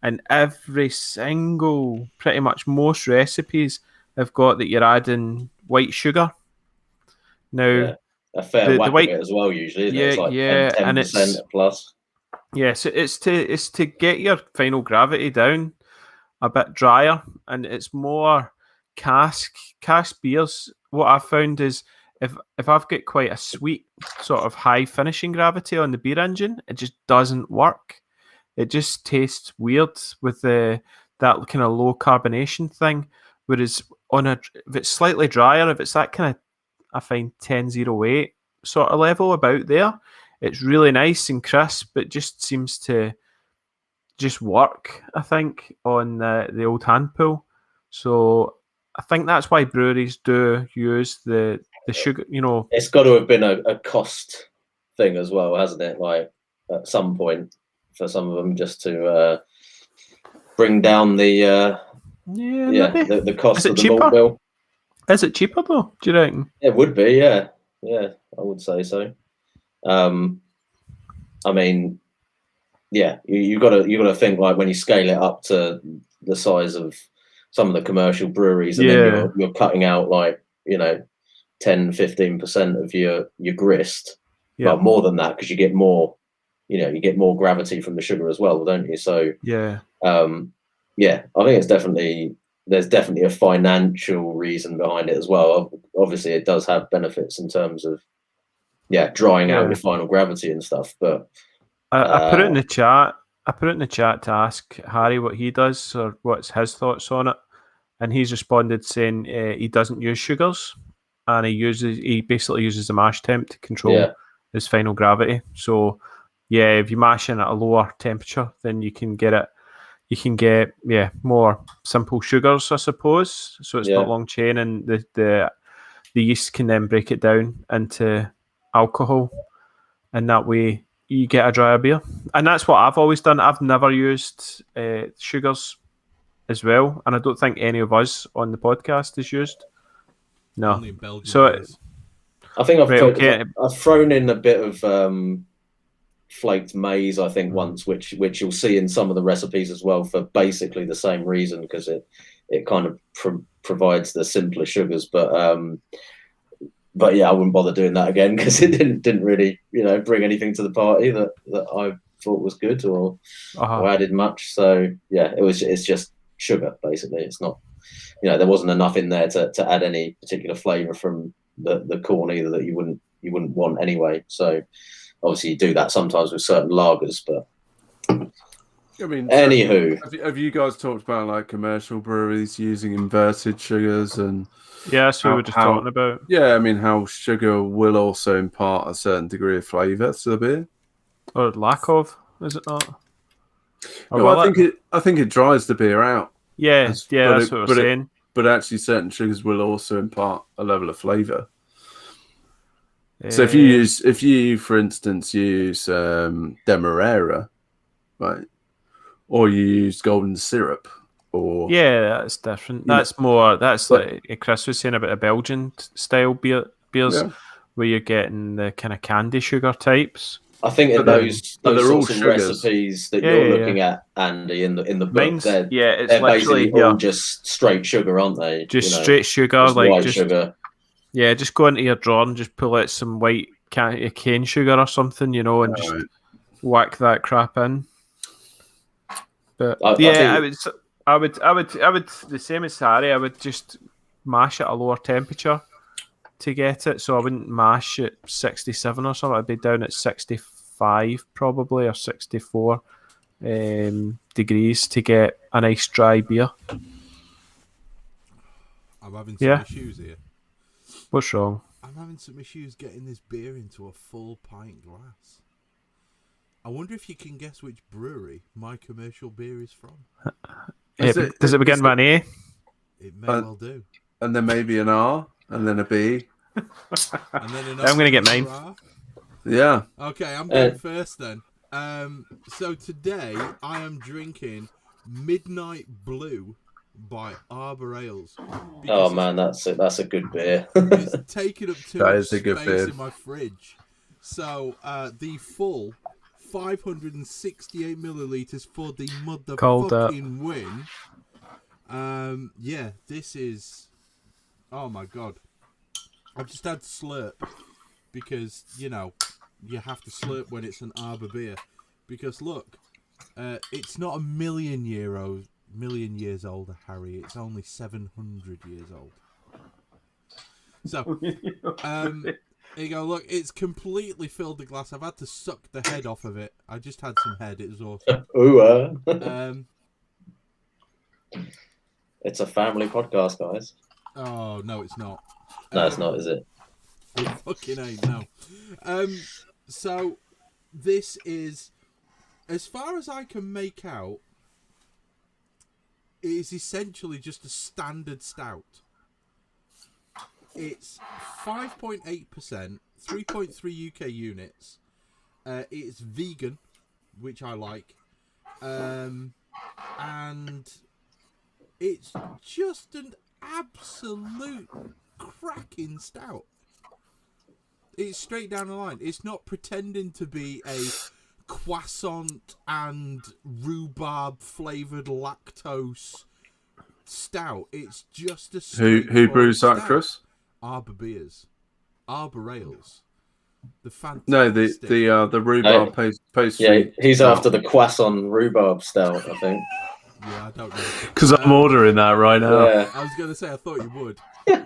and every single, pretty much most recipes have got that you're adding white sugar. Now, a fair whack of it as well. Usually, isn't it? It's like 10% plus. Yeah, so it's to get your final gravity down a bit drier, and it's more cask beers. What I've found is if I've got quite a sweet sort of high finishing gravity on the beer engine, it just doesn't work. It just tastes weird with that kind of low carbonation thing. Whereas if it's slightly drier, if it's that kind of, I find 1008 sort of level about there, it's really nice and crisp. It just seems to just work, I think, on the old hand pull. So I think that's why breweries do use the sugar, It's got to have been a cost thing as well, hasn't it? Like at some point for some of them just to bring down the cost of the malt bill. Is it cheaper though, do you reckon? It would be, yeah. Yeah, I would say so. I mean, yeah, you got to think like when you scale it up to the size of some of the commercial breweries, and then you're cutting out like 10-15% of your grist, well, more than that because you get more, you get more gravity from the sugar as well, don't you? So I think there's definitely a financial reason behind it as well. Obviously, it does have benefits in terms of drying out your final gravity and stuff. But I put it in the chat. I put it in the chat to ask Harry what he does or what's his thoughts on it, and he's responded saying he doesn't use sugars, and he basically uses the mash temp to control his final gravity. So if you mash in at a lower temperature, then you can get more simple sugars, I suppose. So it's not long chain, and the yeast can then break it down into alcohol, and that way you get a drier beer. And that's what I've always done. I've never used sugars as well, and I don't think any of us on the podcast has used. No. Only in Belgium. So I think I've thrown in a bit of flaked maize, I think, once, which you'll see in some of the recipes as well for basically the same reason, because it kind of provides the simpler sugars. But yeah, I wouldn't bother doing that again because it didn't really bring anything to the party that I thought was good or added much. So yeah, it's just sugar basically. It's not there wasn't enough in there to add any particular flavour from the corn either that you wouldn't want anyway. So obviously you do that sometimes with certain lagers, but I mean, anywho, have you guys talked about like commercial breweries using inverted sugars and Yeah, that's what we were just talking about. Yeah, I mean, how sugar will also impart a certain degree of flavour to the beer, or lack of, is it not? No, I think it dries the beer out. Yeah, that's what we're saying. But actually, certain sugars will also impart a level of flavour. So if you, for instance, use Demerara, right, or you use golden syrup, or that's different. That's more. That's like Chris was saying about a Belgian style beers, where you're getting the kind of candy sugar types. I think in those sorts of recipes that you're looking at, Andy, in the book, they're basically all just straight sugar, aren't they? Just straight sugar, just like white sugar. Yeah, just go into your drawer and just pull out some white cane sugar or something, and just whack that crap in. But I would the same as Harry. I would just mash at a lower temperature to get it. So I wouldn't mash at 67 or something. I'd be down at 65 probably, or 64 degrees to get a nice dry beer. I'm having some issues here. What's wrong? I'm having some issues getting this beer into a full pint glass. I wonder if you can guess which brewery my commercial beer is from. Does it begin with an A? It may well do. And then maybe an R, and then a B. And then an I'm going to get mine. Yeah. Okay, I'm going first then. So today I am drinking Midnight Blue by Arbor Ales. Oh man, that's a good beer. It's taken up too much space in my fridge. So the full 568 milliliters for the motherfucking win. This is. Oh my god! I've just had to slurp because you have to slurp when it's an Arbor beer. Because look, it's not a million years older, Harry. It's only 700 years old. So, there you go. Look, it's completely filled the glass. I've had to suck the head off of it. I just had some head. It was awesome. It's a family podcast, guys. Oh no, it's not. No, it's not, is it? It fucking ain't. No. So this is, as far as I can make out, it is essentially just a standard stout. It's 5.8%, 3.3 UK units. It's vegan, which I like. And it's just an absolute cracking stout. It's straight down the line. It's not pretending to be a croissant and rhubarb flavoured lactose stout. It's just a who brews that, Chris? Arbor Beers, Arbor Ales. The fantastic. No, the rhubarb pastry. Yeah, he's after the croissant rhubarb stout, I think. Yeah, I don't know. Because I'm ordering that right now. Yeah. I was going to say, I thought you would.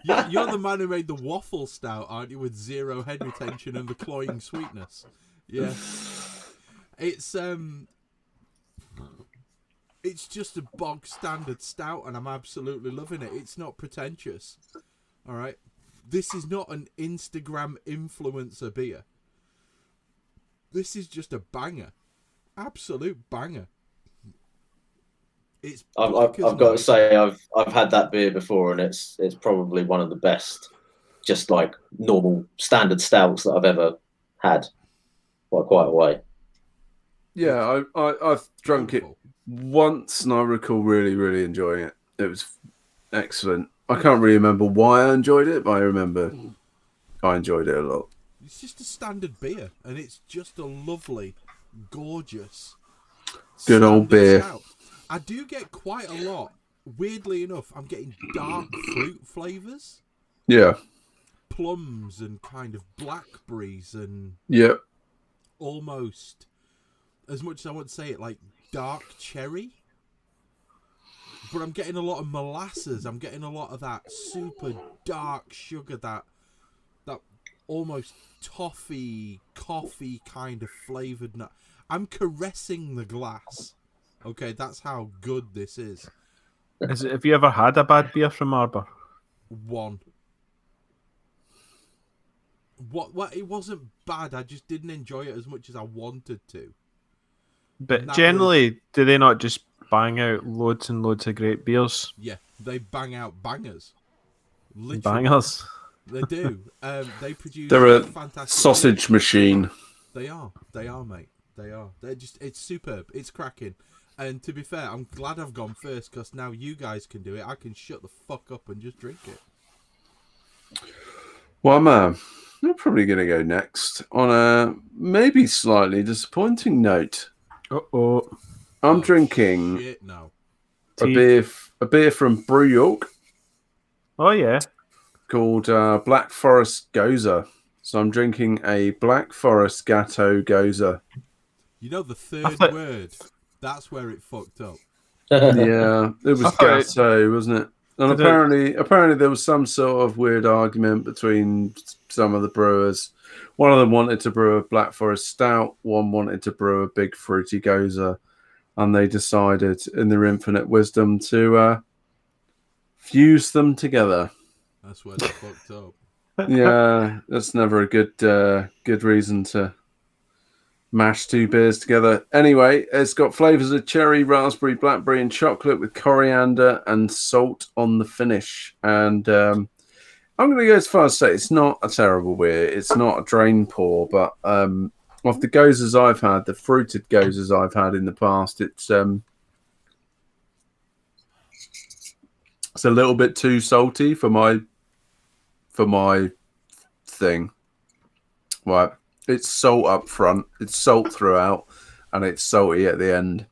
You're the man who made the waffle stout, aren't you, with zero head retention and the cloying sweetness? Yeah. It's just a bog standard stout, and I'm absolutely loving it. It's not pretentious. All right. This is not an Instagram influencer beer. This is just a banger. Absolute banger. It's I've got to say I've had that beer before, and it's probably one of the best, just like normal standard stouts that I've ever had, by quite a way. Yeah, I've drunk it once, and I recall really, really enjoying it. It was excellent. I can't really remember why I enjoyed it, but I remember I enjoyed it a lot. It's just a standard beer, and it's just a lovely, gorgeous, good old beer. Stout. I do get quite a lot. Weirdly enough, I'm getting dark fruit flavours. Yeah. Plums and kind of blackberries and almost, as much as I want to say it, like dark cherry. But I'm getting a lot of molasses. I'm getting a lot of that super dark sugar, that almost toffee, coffee kind of flavoured nut. I'm caressing the glass. Okay, that's how good this is. Have you ever had a bad beer from Arbor? 1. What? It wasn't bad. I just didn't enjoy it as much as I wanted to. But generally, do they not just bang out loads and loads of great beers? Yeah, they bang out bangers. Literally. Bangers. They do. They produce. They're a fantastic sausage machine. They are, mate. They are. It's superb. It's cracking. And to be fair, I'm glad I've gone first because now you guys can do it. I can shut the fuck up and just drink it. Well, I'm probably going to go next on a maybe slightly disappointing note. I'm drinking shit, no. a beer from Brew York. Oh yeah, called Black Forest Goza. So I'm drinking a Black Forest Gatto Goza. You know the third word. That's where it fucked up. Yeah, it was Gatto, wasn't it? And apparently there was some sort of weird argument between some of the brewers. One of them wanted to brew a Black Forest Stout, one wanted to brew a Big Fruity Goza, and they decided, in their infinite wisdom, to fuse them together. That's where they fucked up. Yeah, that's never a good reason to mash two beers together. Anyway, it's got flavors of cherry, raspberry, blackberry, and chocolate with coriander and salt on the finish. And I'm going to go as far as say it's not a terrible beer. It's not a drain pour, but of the gozas I've had, the fruited gozas I've had in the past, it's a little bit too salty for my thing. Right. It's salt up front, it's salt throughout, and it's salty at the end.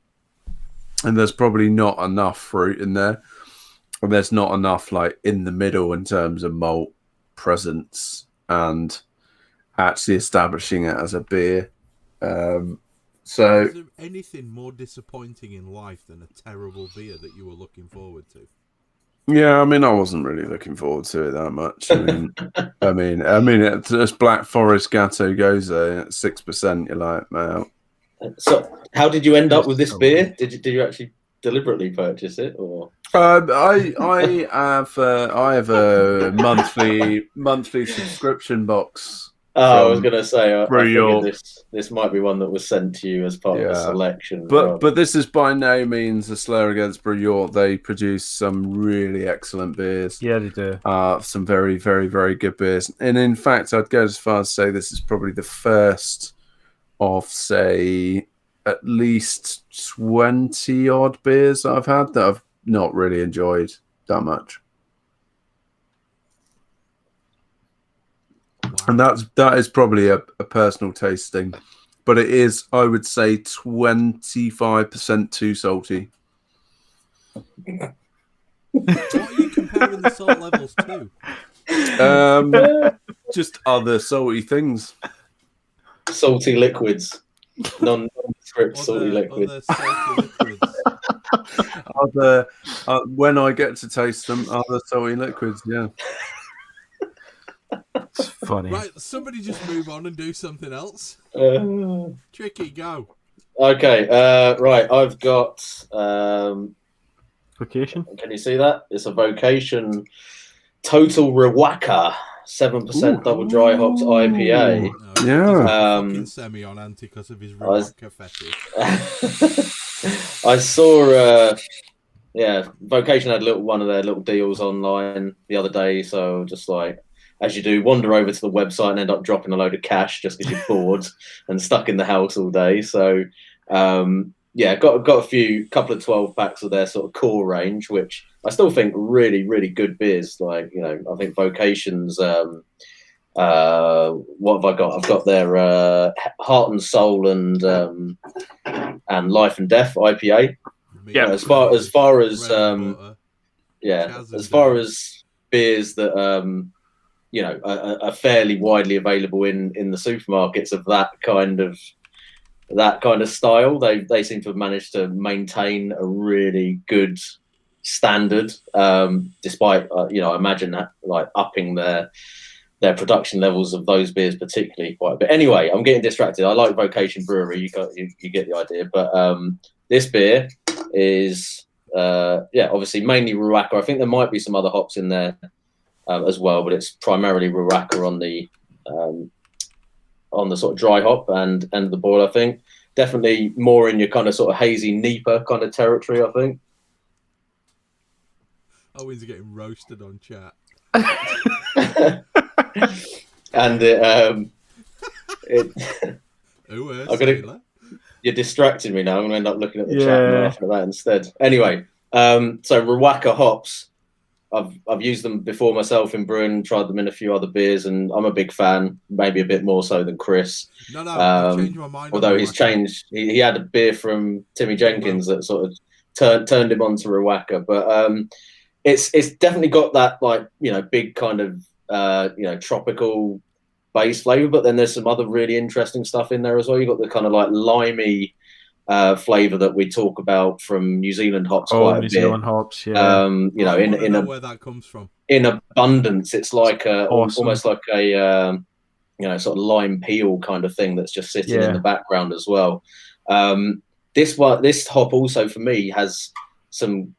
And there's probably not enough fruit in there. And there's not enough like in the middle in terms of malt presence and actually establishing it as a beer. So is there anything more disappointing in life than a terrible beer that you were looking forward to? Yeah, I mean, I wasn't really looking forward to it that much. I mean, it's Black Forest Gatto Goza at 6%. You're like, wow. So, how did you end up with this beer? Did you actually deliberately purchase it, or? I have a monthly subscription box. I was going to say, I figured this might be one that was sent to you as part of the selection. But this is by no means a slur against Brew York. They produce some really excellent beers. Yeah, they do. Some very, very, very good beers. And in fact, I'd go as far as to say this is probably the first of, say, at least 20-odd beers I've had that I've not really enjoyed that much. And that is probably a personal taste thing, but it is, I would say, 25% too salty. What are you comparing the salt levels to? Just other salty things. Salty liquids. Non-script salty liquids. When I get to taste them, other salty liquids, yeah. It's funny. Right, somebody just move on and do something else. Tricky, go. Okay, right, I've got... Vocation? Can you see that? It's a Vocation Total Rewaka 7% double dry hopped IPA. Yeah. Semi on anti because of his Rewaka fetish. I saw... Vocation had one of their little deals online the other day, so just like... As you do, wander over to the website and end up dropping a load of cash just because you're bored and stuck in the house all day. So, got a couple of 12 packs of their sort of core range, which I still think really, really good beers. Like, I think Vocation's, what have I got? I've got their Heart and Soul and Life and Death IPA. Yeah. As far as beers that are fairly widely available in the supermarkets of that kind of style. They seem to have managed to maintain a really good standard, despite I imagine that like upping their production levels of those beers particularly quite a bit. Anyway, I'm getting distracted. I like Vocation Brewery. You get the idea. But this beer is obviously mainly Rewaka. I think there might be some other hops in there as well, but it's primarily Ruaka on the sort of dry hop and end of the boil, I think. Definitely more in your kind of sort of hazy Nipah kind of territory, I think. Owen's getting roasted on chat. And you're distracting me now. I'm going to end up looking at the chat and laughing at that instead. Anyway, so Ruaka hops, I've used them before myself in brewing, tried them in a few other beers, and I'm a big fan, maybe a bit more so than Chris. No, I've changed my mind. Although he's changed. He had a beer from Timmy Jenkins that sort of turned him on to Ruaka. But it's definitely got that, like, you know, big kind of, you know, tropical base flavour, but then there's some other really interesting stuff in there as well. You've got the kind of like limey flavour that we talk about from New Zealand hops quite a bit. New Zealand hops, yeah. You know, in where that comes from. In abundance, it's like almost like a you know, sort of lime peel kind of thing that's just sitting in the background as well. This hop also for me has some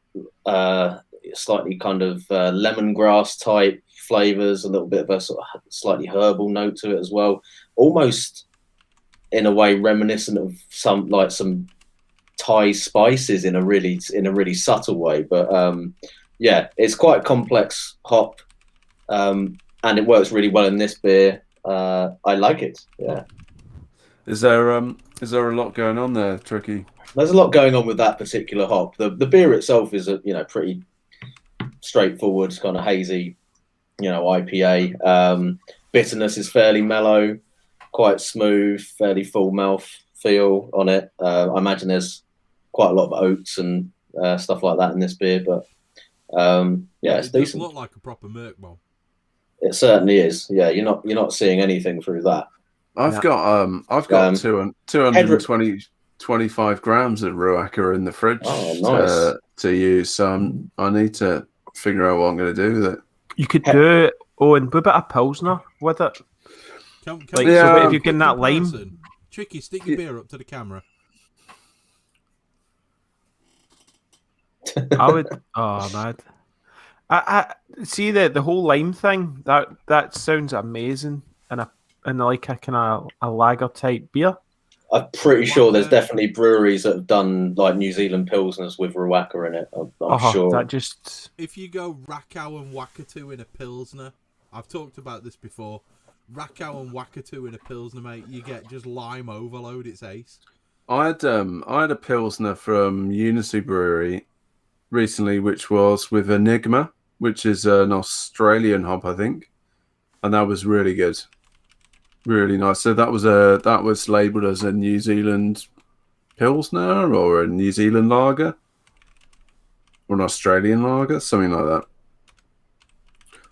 slightly kind of lemongrass type flavors, a little bit of a sort of slightly herbal note to it as well, almost in a way reminiscent of some Thai spices in a really subtle way. But yeah, it's quite a complex hop, and it works really well in this beer. I like it. Yeah. Is there a lot going on there, Tricky? There's a lot going on with that particular hop. The beer itself is pretty straightforward, kind of hazy, you know, IPA. Bitterness is fairly mellow, quite smooth, fairly full mouth feel on it. I imagine there's quite a lot of oats and stuff like that in this beer, but yeah, it's decent. It does look like a proper Merc bomb. It certainly is. Yeah, you're not seeing anything through that. I've got 225 grams of Ruaka in the fridge to use. So I need to figure out what I'm going to do with it. You could do a bit of Pilsner with it. So if you're getting that lime. Tricky, stick your beer up to the camera. I would. Oh man, I see the whole lime thing. That sounds amazing, and like a kind of a lager type beer. I'm pretty sure there's definitely breweries that have done like New Zealand Pilsners with Ruaka in it. I'm sure. That just... If you go Rakau and Wakatu in a Pilsner, I've talked about this before. Rakau and Wakatu in a Pilsner, mate, you get just lime overload. It's ace. I had a Pilsner from Unity Brewery recently, which was with Enigma, which is an Australian hop, I think, and that was really good. Really nice. So that was labelled as a New Zealand Pilsner or a New Zealand lager or an Australian lager, something like that.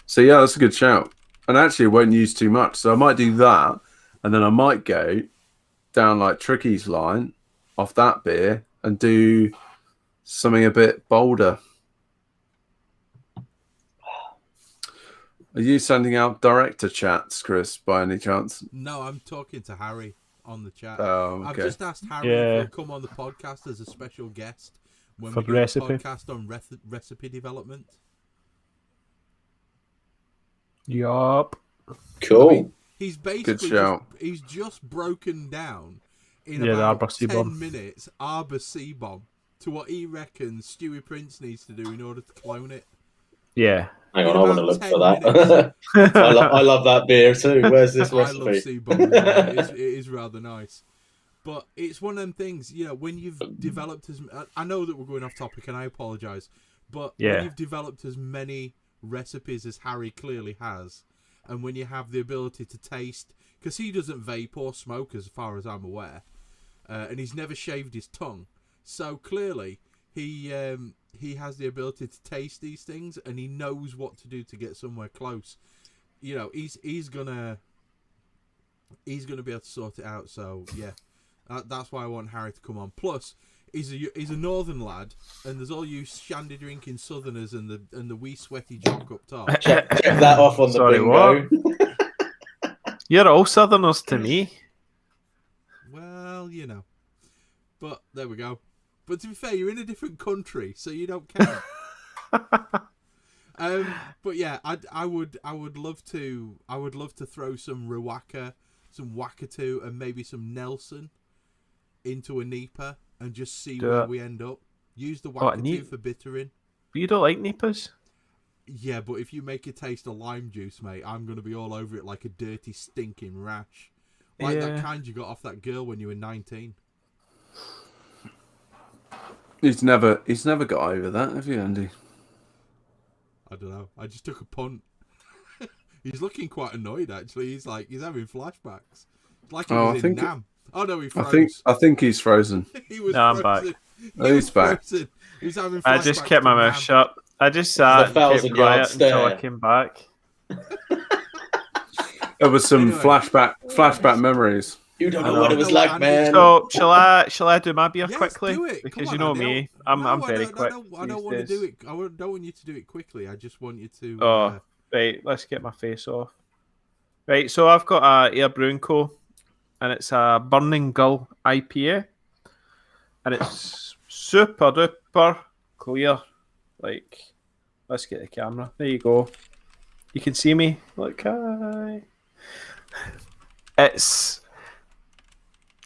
So yeah, that's a good shout. And actually, it won't use too much, so I might do that, and then I might go down like Tricky's line off that beer and do something a bit bolder. Are you sending out director chats, Chris, by any chance? No, I'm talking to Harry on the chat. Oh, okay. I've just asked Harry if he'll come on the podcast as a special guest when we do a podcast on recipe development. Yup. Cool. I mean, he's basically he's just broken down in about 10 minutes Arbor C-Bomb to what he reckons Stewie Prince needs to do in order to clone it. Yeah. Hang on, I want to look for that. I love that beer too. Where's this recipe? I love C-Bomb as well. It is rather nice. But it's one of them things, you know, when you've developed I know that we're going off topic and I apologise, but when you've developed as many recipes as Harry clearly has, and when you have the ability to taste, because he doesn't vape or smoke as far as I'm aware, and he's never shaved his tongue, so clearly he has the ability to taste these things and he knows what to do to get somewhere close. You know, he's gonna be able to sort it out. So yeah, that's why I want Harry to come on. Plus, he's a northern lad, and there's all you shandy drinking southerners and the wee sweaty jock up top. Check that off on the bingo. You're all southerners to me. Well, you know, but there we go. But to be fair, you're in a different country, so you don't count. But yeah, I would love to throw some Ruaka, some Wakatu, and maybe some Nelson into a Nipa and just see where we end up. Use the Wakatu for bittering. But you don't like Nipas? Yeah, but if you make it taste of lime juice, mate, I'm gonna be all over it like a dirty, stinking rash, like that kind you got off that girl when you were 19. He's never got over that, have you, Andy? I don't know. I just took a punt. He's looking quite annoyed, actually. He's having flashbacks. Like he was in Nam. Oh no, he froze. I think he's frozen. He was no, frozen. I'm back. He's back. Frozen. He was having flashbacks. I just kept my mouth shut. I just sat and kept quiet until I came back. There was some flashback memories. You don't know what it was like, man. So shall I do my beer Yes, quickly? do it. Because Come you on, know Andy. me, I'm very quick. I don't want to do it. I don't want you to do it quickly. I just want you to. Right. Let's get my face off. Right. So I've got a Air Brewing Co. And it's a Burning Gull IPA, and it's super duper clear. Like, let's get the camera. There you go. You can see me. Look, hi. It's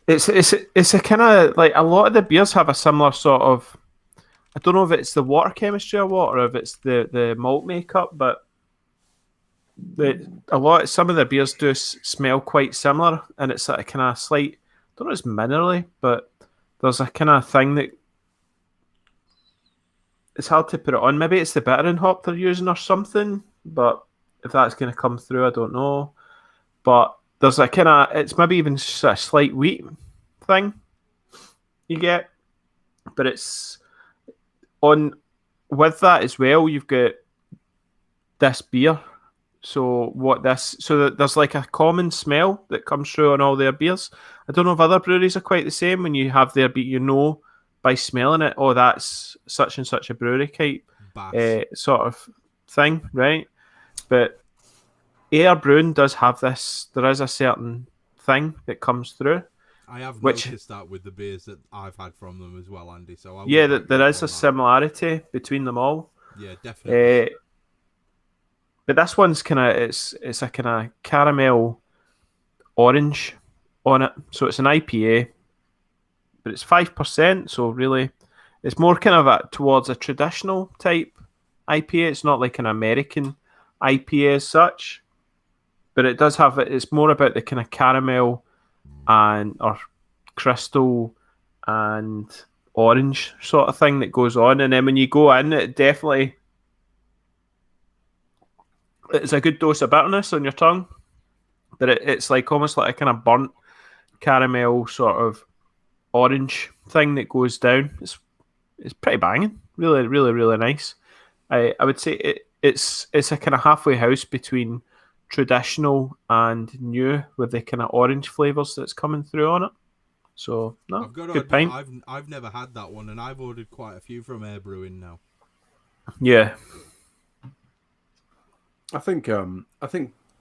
a kind of like a lot of the beers have a similar sort of. I don't know if it's the water chemistry or what, or if it's the malt makeup, but some of the beers do smell quite similar, and it's a kind of slight. I don't know, if it's minerally, but there's a kind of thing that it's hard to put it on. Maybe it's the bittering hop they're using or something, but if that's going to come through, I don't know. But there's a kind of, it's maybe even just a slight wheat thing you get, but it's on with that as well. You've got this beer. So there's like a common smell that comes through on all their beers. I don't know if other breweries are quite the same. When you have their beer, you know by smelling it, oh, that's such and such a brewery type sort of thing, right? But Air Brewing does have this. There is a certain thing that comes through. I have noticed that with the beers that I've had from them as well, Andy. So there is a similarity between them all. Yeah, definitely. But this one's kind of it's a kind of caramel orange on it, so it's an IPA, but it's 5%. So really, it's more kind of towards a traditional type IPA. It's not like an American IPA as such, but it does have it. It's more about the kind of caramel or crystal and orange sort of thing that goes on, and then when you go in, it definitely. It's a good dose of bitterness on your tongue, but it's like almost like a kind of burnt caramel sort of orange thing that goes down. It's pretty banging, really, really, really nice. I would say it's a kind of halfway house between traditional and new with the kind of orange flavors that's coming through on it. So good pint. I've never had that one, and I've ordered quite a few from Air Brewing now. Yeah. I think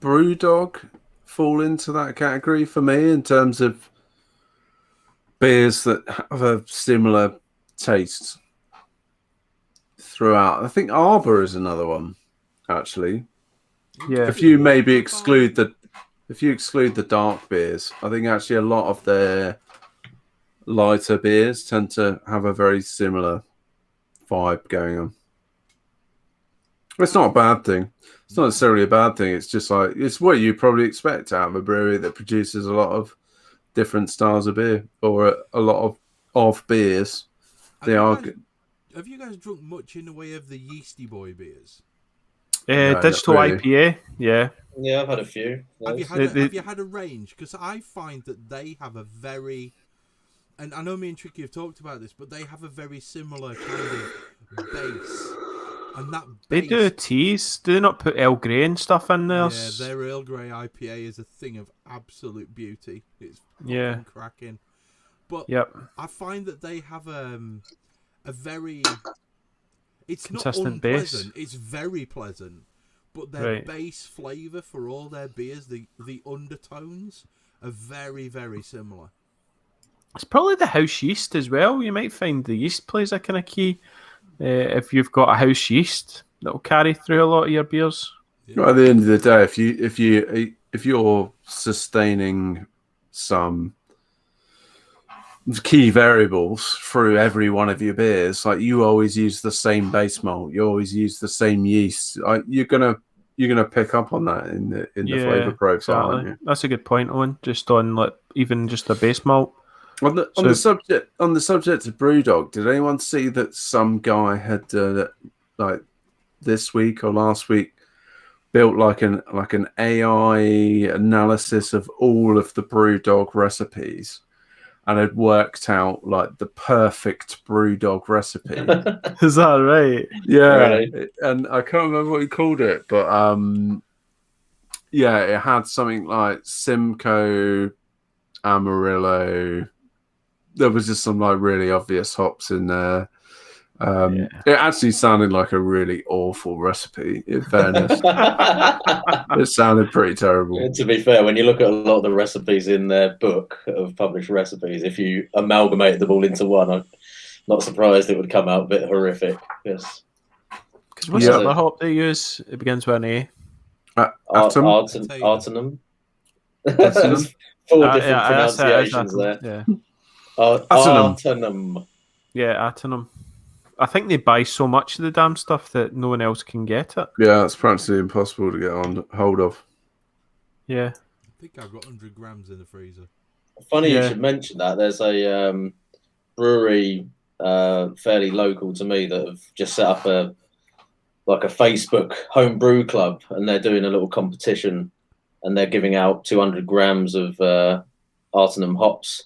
Brewdog fall into that category for me in terms of beers that have a similar taste throughout. I think Arbor is another one, actually. Yeah. If you maybe exclude the dark beers, I think actually a lot of their lighter beers tend to have a very similar vibe going on. It's not a bad thing. It's not necessarily a bad thing. It's just like it's what you probably expect out of a brewery that produces a lot of different styles of beer or a lot of beers. Have you guys drunk much in the way of the Yeasty Boy beers? No, digital really. IPA, yeah. Yeah, I've had a few. Have you had a range? Because I find that they have a very, and I know me and Tricky have talked about this, but they have a very similar kind of base. And that They do teas. Do they not put Earl Grey and stuff in there? Yeah, their Earl Grey IPA is a thing of absolute beauty. It's cracking. But I find that they have a very... It's consistent not unpleasant. It's very pleasant. But their base flavour for all their beers, the undertones, are very, very similar. It's probably the house yeast as well. You might find the yeast plays a kind of key. If you've got a house yeast, that'll carry through a lot of your beers. At the end of the day, if you're sustaining some key variables through every one of your beers, like you always use the same base malt, you always use the same yeast, you're gonna pick up on that in the flavor profile, aren't you? That's a good point, Owen. Just on like even just the base malt. On the subject of BrewDog, did anyone see that some guy had like this week or last week built like an AI analysis of all of the BrewDog recipes and had worked out like the perfect BrewDog recipe? Is that right? Yeah, Really? and I can't remember what he called it, but yeah, it had something like Simcoe, Amarillo. There was just some like really obvious hops in there. It actually sounded like a really awful recipe, in fairness. It sounded pretty terrible. To be fair, when you look at a lot of the recipes in their book of published recipes, if you amalgamate them all into one, I'm not surprised it would come out a bit horrific. Yes. Because what's the other hop they use? It begins with an A. Artenum. There's 4 different pronunciations there. Yeah. Artenum. Yeah, Artenum. I think they buy so much of the damn stuff that no one else can get it. Yeah, it's practically impossible to get on hold of. Yeah. I think I've got 100 grams in the freezer. Funny you should mention that. There's a brewery fairly local to me that have just set up a Facebook home brew club, and they're doing a little competition, and they're giving out 200 grams of Artenum hops,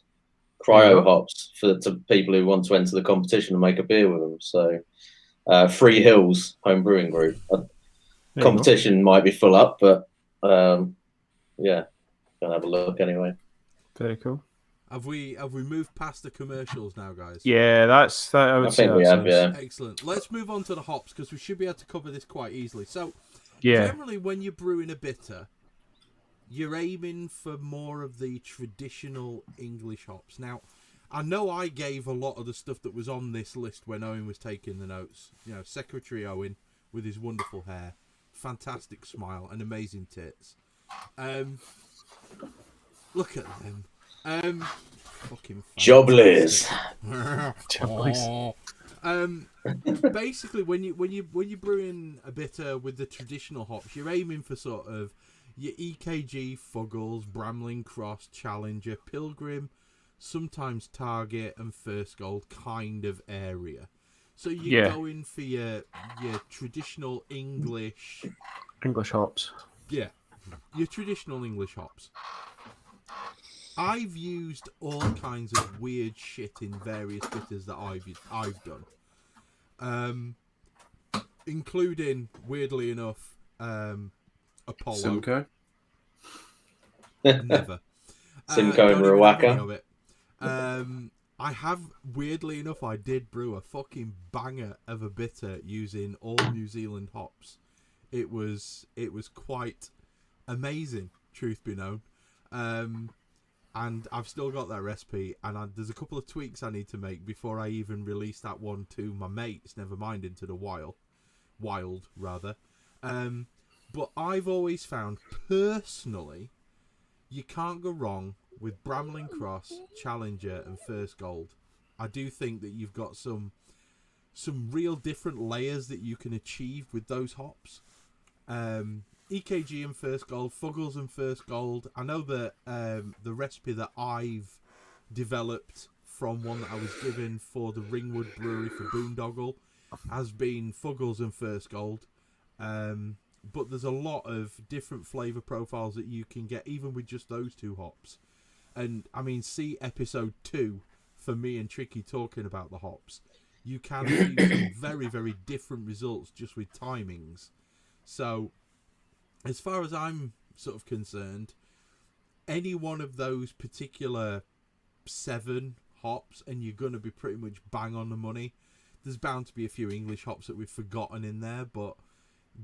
cryo hops, to people who want to enter the competition and make a beer with them. So, Free Hills Home Brewing Group. Competition might be full up, but yeah, gonna have a look anyway. Very cool. Have we moved past the commercials now, guys? Yeah, I think we have. Yeah. Excellent. Let's move on to the hops because we should be able to cover this quite easily. So, generally, when you're brewing a bitter, you're aiming for more of the traditional English hops. Now, I know I gave a lot of the stuff that was on this list when Owen was taking the notes. You know, Secretary Owen with his wonderful hair, fantastic smile, and amazing tits. Look at them. Fucking Jobless. Basically, when you're brewing a bitter with the traditional hops, you're aiming for sort of your EKG, Fuggles, Bramling Cross, Challenger, Pilgrim, sometimes Target, and First Gold kind of area. So you're going for your traditional English hops. Yeah, your traditional English hops. I've used all kinds of weird shit in various bitters that I've done, including, weirdly enough, Apollo. Simcoe? Never. Simcoe and Rawaka. I have, weirdly enough, I did brew a fucking banger of a bitter using all New Zealand hops. It was quite amazing, truth be known. And I've still got that recipe, and there's a couple of tweaks I need to make before I even release that one to my mates, never mind into the wild rather. But I've always found, personally, you can't go wrong with Bramling Cross, Challenger, and First Gold. I do think that you've got some real different layers that you can achieve with those hops. EKG and First Gold, Fuggles and First Gold. I know that the recipe that I've developed from one that I was given for the Ringwood Brewery for Boondoggle has been Fuggles and First Gold. But there's a lot of different flavour profiles that you can get even with just those two hops. And, I mean, see episode 2 for me and Tricky talking about the hops. You can achieve some very, very different results just with timings. So, as far as I'm sort of concerned, any one of those particular 7 hops, and you're going to be pretty much bang on the money. There's bound to be a few English hops that we've forgotten in there, but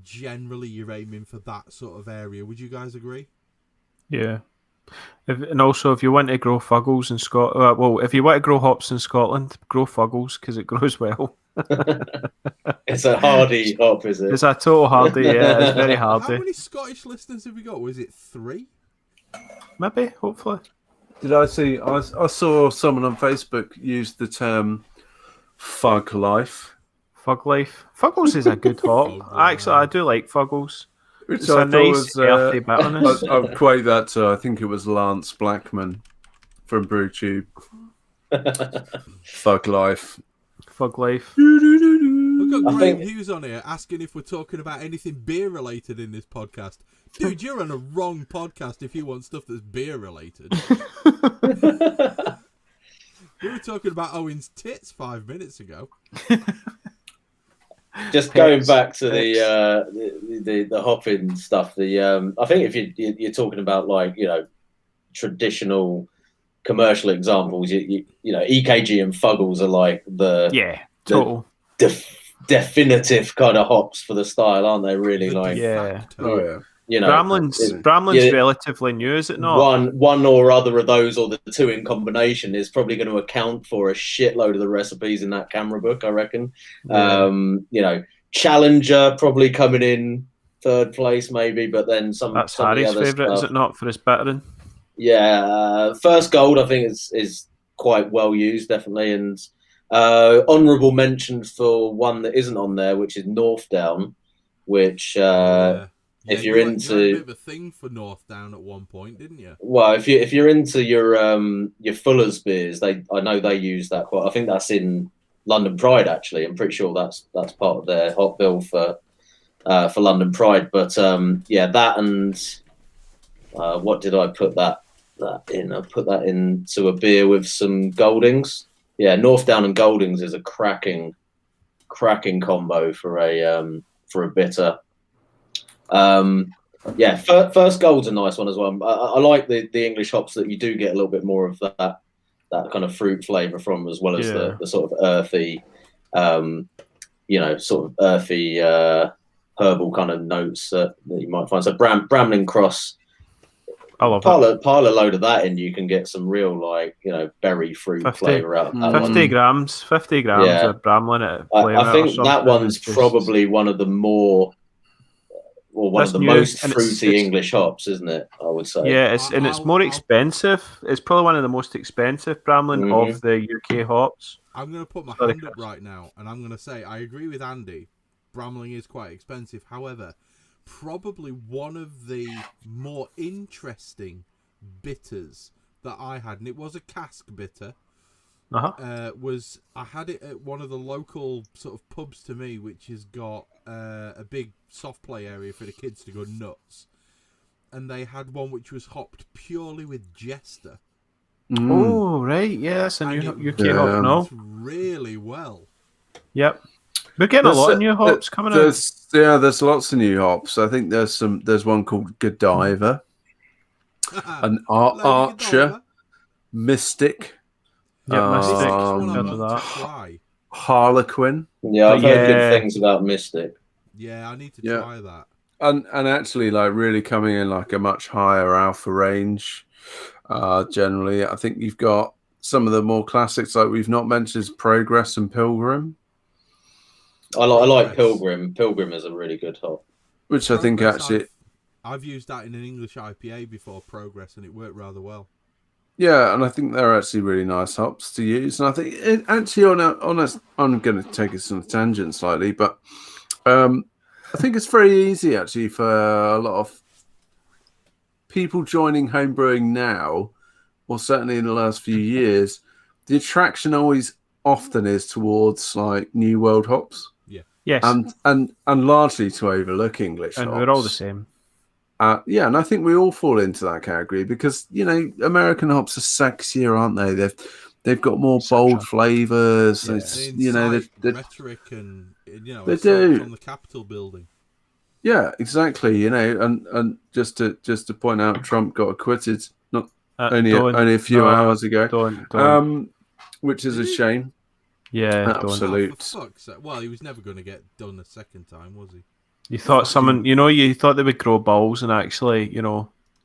generally you're aiming for that sort of area. Would you guys agree? Yeah. And also, if you want to grow Fuggles in Scotland, if you want to grow hops in Scotland, grow Fuggles because it grows well. It's a hardy hop, is it? It's a total hardy, yeah. It's very How hardy. many Scottish listeners have we got? Was it 3? Maybe, hopefully. Did I see? I saw someone on Facebook use the term "fug life," Fug Life. Fuggles is a good hop. Fug Actually, I do like Fuggles. which It's I a thought nice, was. earthy bitterness. I'll quote that to, I think it was Lance Blackman from BrewTube. Fug life. Fug Life. We've got I Graham think- Hughes on here asking if we're talking about anything beer related in this podcast. Dude, you're on a wrong podcast if you want stuff that's beer related. We were talking about Owen's tits 5 minutes ago. Just going back to the hopping stuff. I think if you're talking about like traditional commercial examples, you know EKG and Fuggles are like the Total. definitive kind of hops for the style, aren't they? Really, The like de yeah. facto. Oh yeah. Bramlin's relatively new, is it not? one or other of those, or the two in combination, is probably going to account for a shitload of the recipes in that camera book, I reckon. Yeah. Challenger probably coming in third place, maybe, but then That's some of the Harry's other favourite, is stuff. it not, for his bittering? Yeah, First Gold I think is quite well used, definitely, and honourable mention for one that isn't on there, which is North Down, which. If you're you had into a bit of a thing for North Down at one point, didn't you? well, if you're into your Fuller's beers, I know they use that quite. I think that's in London Pride actually. I'm pretty sure that's part of their hot bill for London Pride. But that and what did I put that in? I put that into a beer with some Goldings. Yeah, North Down and Goldings is a cracking combo for a bitter. First Gold's a nice one as well. I like the English hops that you do get a little bit more of that kind of fruit flavour from, as well as the sort of earthy, herbal kind of notes that you might find. So Bramling Cross, I love pile a load of that in, you can get some real berry fruit 50 flavour out of that 50 one. grams. 50 grams Yeah. of Bramlin at I think or that something. one's It's just- probably one of the more, or one That's of the new, most and it's- fruity English hops, isn't it? I would say. Yeah, it's more expensive. It's probably one of the most expensive Bramlin of the UK hops. I'm going to put my Sorry, hand up Chris. right now, and I'm going to say I agree with Andy. Bramling is quite expensive. However, probably one of the more interesting bitters that I had, and it was a cask bitter, was I had it at one of the local sort of pubs to me, which has got a big soft play area for the kids to go nuts. And they had one which was hopped purely with Jester. Oh, right. Yeah, that's a And new it UK hop now. worked really well. Yep. We're getting a lot of new hops coming out. There's lots of new hops. I think there's one called Godiva, an Archer, Mystic, Mystic. Harlequin. Yeah, I've heard good things about Mystic. Yeah, I need to try that. And actually, like, really coming in like a much higher alpha range. Generally, I think you've got some of the more classics, like we've not mentioned, is Progress and Pilgrim. I like Pilgrim. Pilgrim is a really good hop. Which I think actually, I've used that in an English IPA before, Progress, and it worked rather well. yeah, and I think they're actually really nice hops to use. And I think it actually I'm going to take us on a tangent slightly, but I think it's very easy actually for a lot of people joining homebrewing now, or certainly in the last few years. The attraction often is towards like New World hops. Yeah. Yes. And largely to overlook English And hops. we're all the same. Yeah, and I think we all fall into that category because American hops are sexier, aren't they? They've got more bold flavors. Yeah. They're rhetoric and they do on the Capitol building. Yeah, exactly. And just to point out, Trump got acquitted only a few hours ago. Don't. Which is a shame. Yeah, absolute. Well, he was never going to get done a second time, was he? You thought you thought they would grow balls and actually,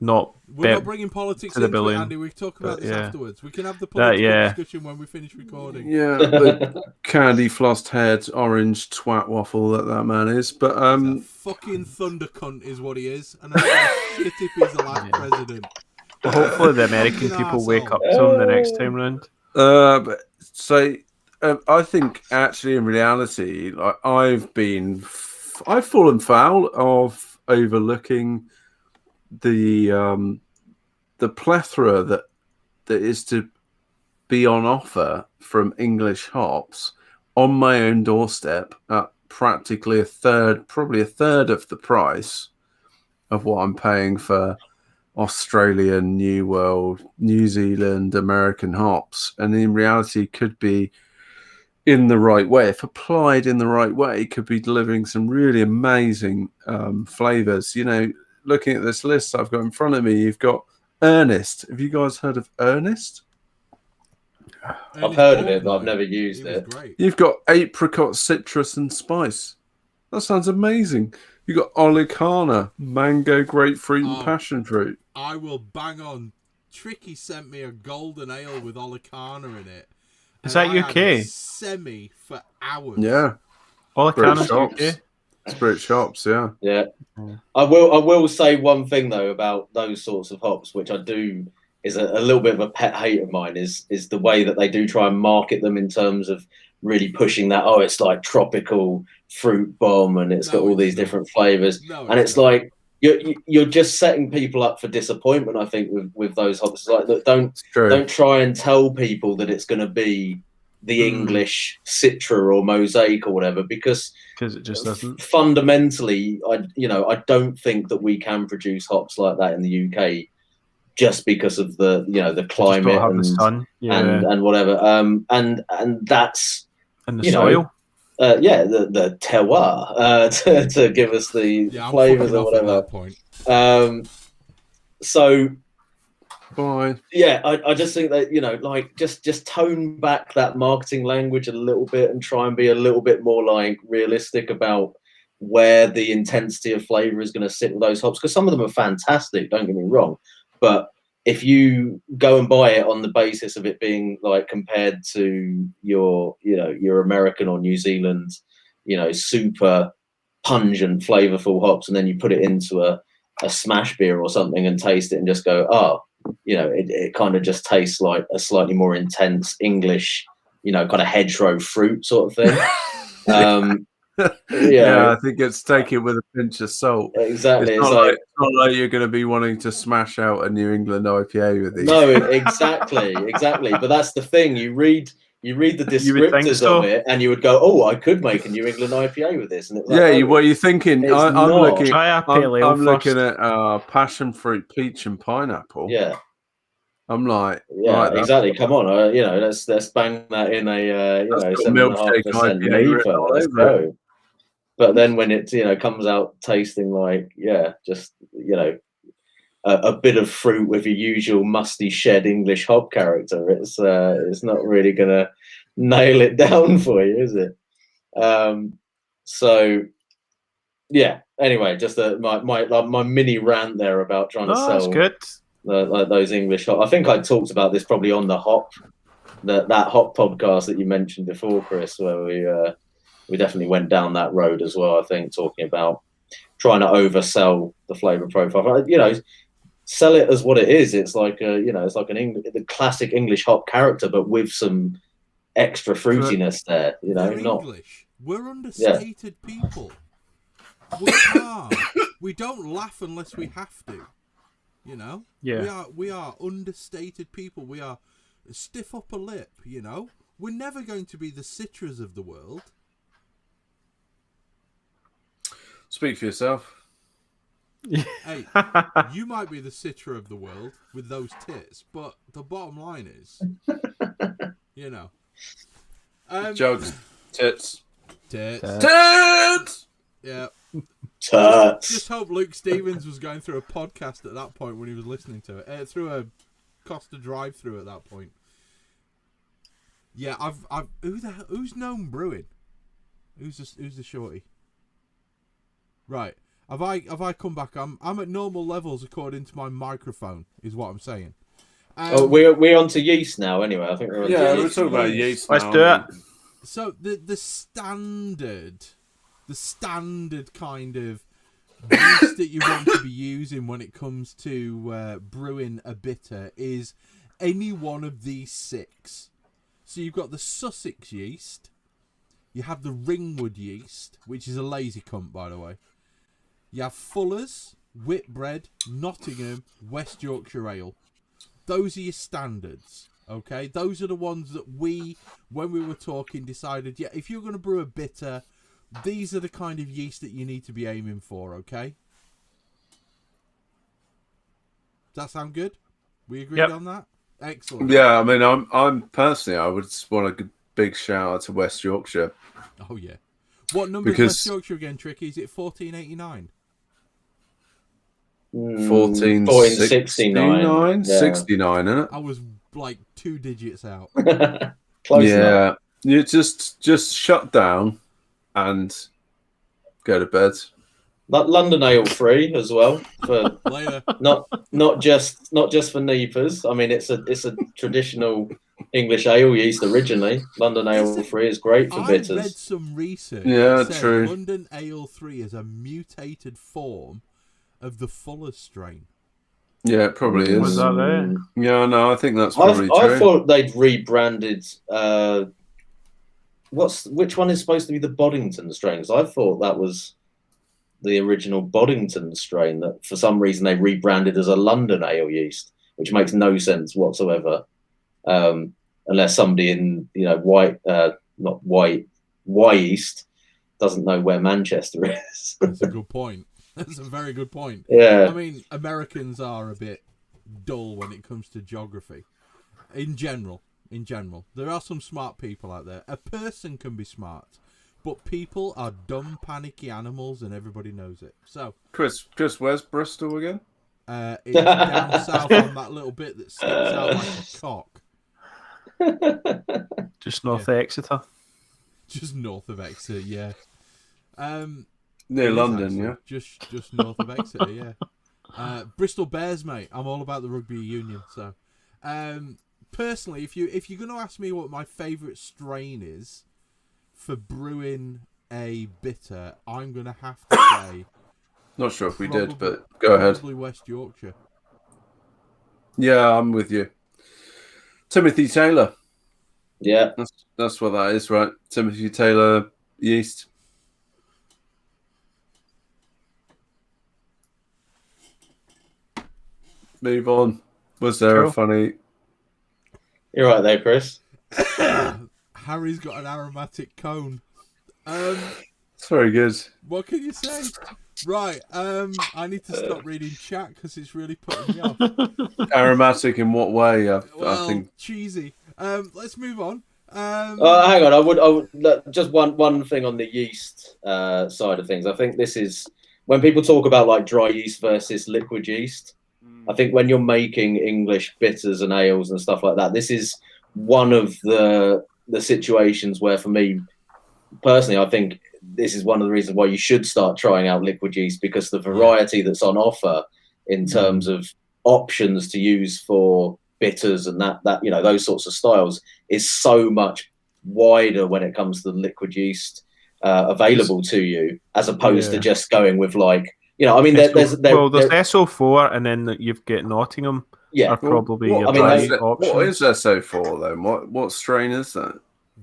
not. We're not bringing politics to the into it, billion, Andy. We talk about but, this yeah. afterwards. We can have the political yeah. discussion when we finish recording. Yeah, the candy flossed head, orange twat waffle that man is. But He's a fucking thunder cunt is what he is, and I don't give a shit if he's the last president. Well, hopefully the American Fucking people wake arsehole. up to him the next time round. I think actually in reality, like I've fallen foul of overlooking the plethora that is to be on offer from English hops on my own doorstep at practically probably a third of the price of what I'm paying for Australian, New World, New Zealand, American hops, and in reality could be in the right way, if applied in the right way, could be delivering some really amazing flavors. You know, looking at this list I've got in front of me, you've got Ernest. Have you guys heard of Ernest? I've heard of it, but I've never used it. Great. You've got apricot, citrus, and spice. That sounds amazing. You've got Olicana, mango, grapefruit, and passion fruit. I will bang on. Tricky sent me a golden ale with Olicana in it. Is that UK? Semi for hours. Yeah. Olicana's UK. Spirit shops, yeah. Yeah. I will say one thing though about those sorts of hops, which I do is a little bit of a pet hate of mine, is the way that they do try and market them in terms of really pushing that, oh, it's like tropical fruit bomb and it's got all these different flavors. And it's like you're just setting people up for disappointment, I think, with those hops. It's like, look, don't try and tell people that it's going to be the English Citra or Mosaic or whatever, because it just doesn't. Fundamentally, I don't think that we can produce hops like that in the UK just because of the climate and the sun. and whatever. And that's and the soil. The terroir to give us the flavors or whatever. So, I just think that just tone back that marketing language a little bit and try and be a little bit more like realistic about where the intensity of flavor is going to sit with those hops, because some of them are fantastic. Don't get me wrong, but if you go and buy it on the basis of it being like compared to your American or New Zealand, super pungent, flavorful hops, and then you put it into a smash beer or something and taste it and just go, it kind of just tastes like a slightly more intense English, kind of hedgerow fruit sort of thing. I think it's take it with a pinch of salt. Exactly. It's not like you're going to be wanting to smash out a New England IPA with these. No, exactly. But that's the thing. You read the descriptors of it, and you would go, "Oh, I could make a New England IPA with this." And it's like, what are you thinking? I'm looking at passion fruit, peach, and pineapple. Yeah. I'm like, exactly. Come on, let's bang that in a 7.5% IPA. Let's go. But then when it comes out tasting like just a bit of fruit with your usual musty shed English hop character, it's not really gonna nail it down for you, is it? Anyway, just my mini rant there about trying to sell. That's good. Those English hop. I think I talked about this probably on the that hop podcast that you mentioned before, Chris, where we definitely went down that road as well. I think talking about trying to oversell the flavor profile. Sell it as what it is. It's like the classic English hop character, but with some extra fruitiness there. English. We're understated people. We don't laugh unless we have to. We are understated people. We are stiff upper lip. We're never going to be the Citras of the world. Speak for yourself. Hey, you might be the Citra of the world with those tits, but the bottom line is, Jugs, tits. Yeah. Tits. Just hope Luke Stevens was going through a podcast at that point when he was listening to it. Through a Costa drive-through at that point. Yeah, who's known brewing? Who's the shorty? Right. Have I come back? I'm at normal levels according to my microphone, is what I'm saying. We're on to yeast now. Anyway, I think we're on we're talking about yeast. Let's now, do it. So the standard kind of yeast that you want to be using when it comes to brewing a bitter is any one of these 6. So you've got the Sussex yeast, you have the Ringwood yeast, which is a lazy cunt, by the way. You have Fuller's, Whitbread, Nottingham, West Yorkshire Ale. Those are your standards, okay? Those are the ones that we, when we were talking, decided, yeah, if you're going to brew a bitter, these are the kind of yeast that you need to be aiming for, okay? Does that sound good? We agreed on that? Excellent. Yeah, I mean, I'm personally, I would just want a big shout out to West Yorkshire. Oh, yeah. What number is West Yorkshire again, Tricky? Is it 1489? 1469, 69, isn't it? I was like 2 digits out. Close enough. You just shut down and go to bed. London Ale free as well for Later. not just for Neepers. I mean, it's a traditional English ale yeast originally. London Ale free is great for bitters. I read some research. Yeah, that said true. London Ale 3 is a mutated form of the Fuller's strain. Yeah, it probably is. Was that there? Yeah, no, I think that's probably true. I thought they'd rebranded. Which one is supposed to be the Boddington strain? 'Cause I thought that was the original Boddington strain that for some reason they rebranded as a London Ale yeast, which makes no sense whatsoever. Unless somebody in Y East doesn't know where Manchester is. That's a good point. That's a very good point. Yeah. I mean, Americans are a bit dull when it comes to geography. In general. There are some smart people out there. A person can be smart, but people are dumb, panicky animals, and everybody knows it. So, Chris, where's Bristol again? It's down south on that little bit that sticks out like a cock. Just north of Exeter. Just north of Exeter, yeah. Near London, actually. yeah. Just north of Exeter, yeah. Bristol Bears, mate. I'm all about the rugby union. So, personally, if you're going to ask me what my favourite strain is for brewing a bitter, I'm going to have to say. Not sure if we did, but go ahead. Probably West Yorkshire. Yeah, I'm with you. Timothy Taylor. Yeah, that's what that is, right? Timothy Taylor yeast. Move on. Was there a funny? You're right there, Chris. Harry's got an aromatic cone. It's very good. What can you say? Right, I need to stop reading chat because it's really putting me off. Aromatic in what way? I think cheesy. Let's move on. Hang on, I would just one thing on the yeast side of things. I think this is when people talk about like dry yeast versus liquid yeast. I think when you're making English bitters and ales and stuff like that, this is one of the situations where, for me personally, I think this is one of the reasons why you should start trying out liquid yeast, because the variety that's on offer in terms of options to use for bitters and that those sorts of styles is so much wider when it comes to the liquid yeast available to you, as opposed to just going with like. There's SO4, and then you've got Nottingham. Yeah, are probably what options. What is SO4 then? What strain is that?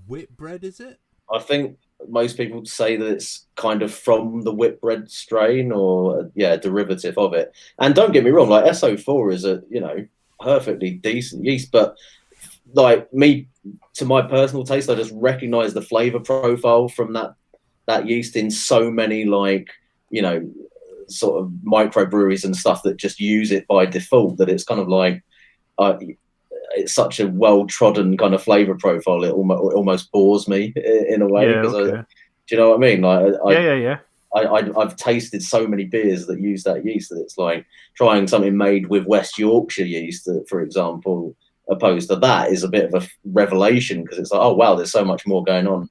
Whitbread, is it? I think most people say that it's kind of from the Whitbread strain or derivative of it. And don't get me wrong, like SO4 is a perfectly decent yeast, but like me, to my personal taste, I just recognise the flavour profile from that yeast in so many sort of microbreweries and stuff that just use it by default, that it's kind of like it's such a well-trodden kind of flavor profile. It almost bores me in a way. Do you know what I mean? Like, I've tasted so many beers that use that yeast that it's like trying something made with West Yorkshire yeast, for example, opposed to that is a bit of a revelation, because it's like, oh wow, there's so much more going on.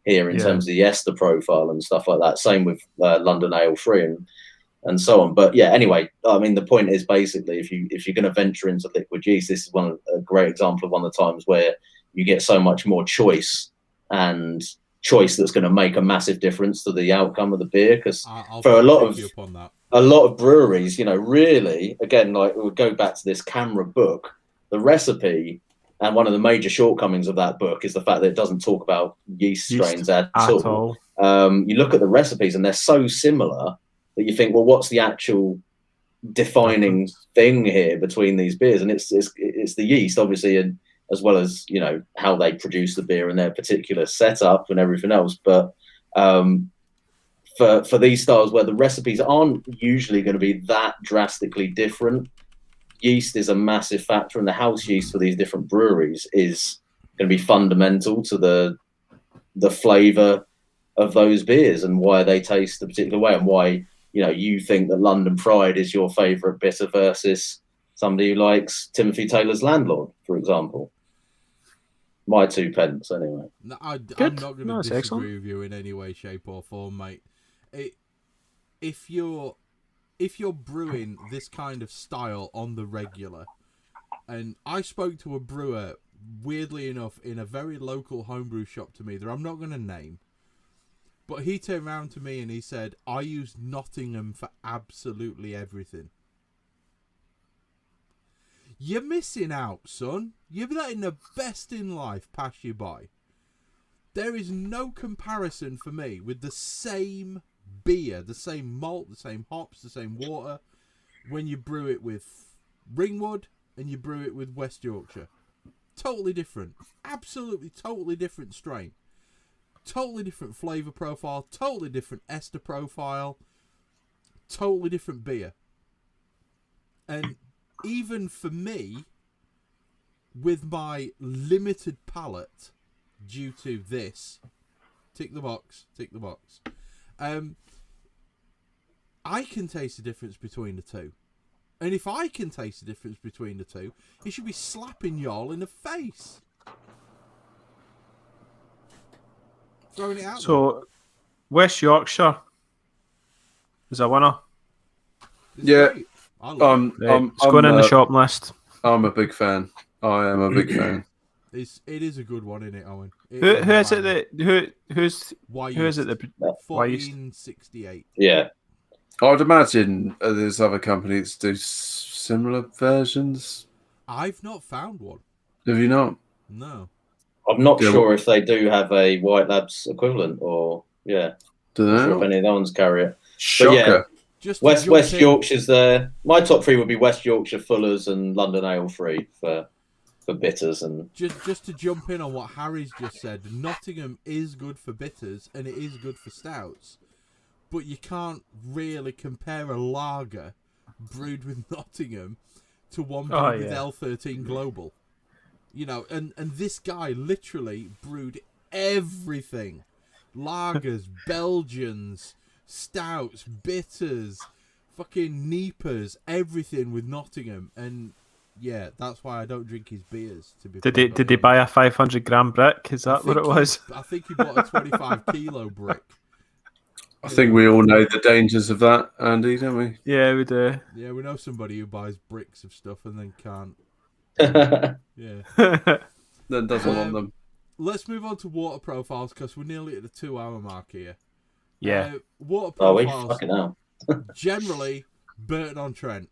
Here, in terms of the ester profile and stuff like that. Same with London Ale 3, and I think that's one of the reasons why you should start trying out liquid yeast. Because I think this is one of the reasons why you should start trying out liquid yeast, because I think and so on. But yeah, anyway, I mean, the point is basically if you're going to venture into liquid yeast, this is a great example of one of the times where you get so much more choice that's going to make a massive difference to the outcome of the beer. Because for a lot of breweries, really, again, like we'll go back to this camera book, the recipe. And one of the major shortcomings of that book is the fact that it doesn't talk about yeast strains at all. You look at the recipes and they're so similar that you think, well, what's the actual defining thing here between these beers? And it's the yeast, obviously, and as well as how they produce the beer and their particular setup and everything else. But for these styles where the recipes aren't usually going to be that drastically different, yeast is a massive factor, and the house yeast for these different breweries is going to be fundamental to the flavour of those beers and why they taste a particular way, and why you think that London Pride is your favourite bitter versus somebody who likes Timothy Taylor's Landlord, for example. My 2 pence, anyway. No, I'm not going to disagree with you in any way, shape, or form, mate. If you're brewing this kind of style on the regular, and I spoke to a brewer, weirdly enough, in a very local homebrew shop to me that I'm not going to name, but he turned around to me and he said, I use Nottingham for absolutely everything. You're missing out, son. You're letting the best in life pass you by. There is no comparison for me with the same beer, the same malt, the same hops, the same water, when you brew it with Ringwood and you brew it with West Yorkshire. Totally different. Absolutely totally different strain. Totally different flavour profile, totally different ester profile, totally different beer. And even for me, with my limited palate due to this, tick the box, I can taste the difference between the two. And if I can taste the difference between the two, it should be slapping y'all in the face. Throwing it out so, West Yorkshire is a winner. it's great. I love it. It's going in the shop list. I'm a big fan. I am a big fan. It is a good one, isn't it, Owen? Who is it that who is it that 1468? Yeah. I'd imagine there's other companies that do similar versions. I've not found one. Have you not? No. I'm not sure if they do have a White Labs equivalent or I'm not sure if any of the ones carry it. Shocker. But yeah, West Yorkshire's there. My top 3 would be West Yorkshire, Fuller's, and London Ale Free for bitters. And just to jump in on what Harry's just said, Nottingham is good for bitters and it is good for stouts, but you can't really compare a lager brewed with Nottingham to one brewed with L13 Global. And this guy literally brewed everything. Lagers, Belgians, stouts, bitters, fucking Neepers, everything with Nottingham. And yeah, that's why I don't drink his beers. Did they buy a 500-gram brick? Is that what it was? I think he bought a 25-kilo brick. I think we all know the dangers of that, Andy, don't we? Yeah, we do. Yeah, we know somebody who buys bricks of stuff and then can't. Yeah. Then doesn't want them. Let's move on to water profiles because we're nearly at the 2-hour mark here. Yeah. Water profiles. Fucking hell. Generally, Burton-on-Trent.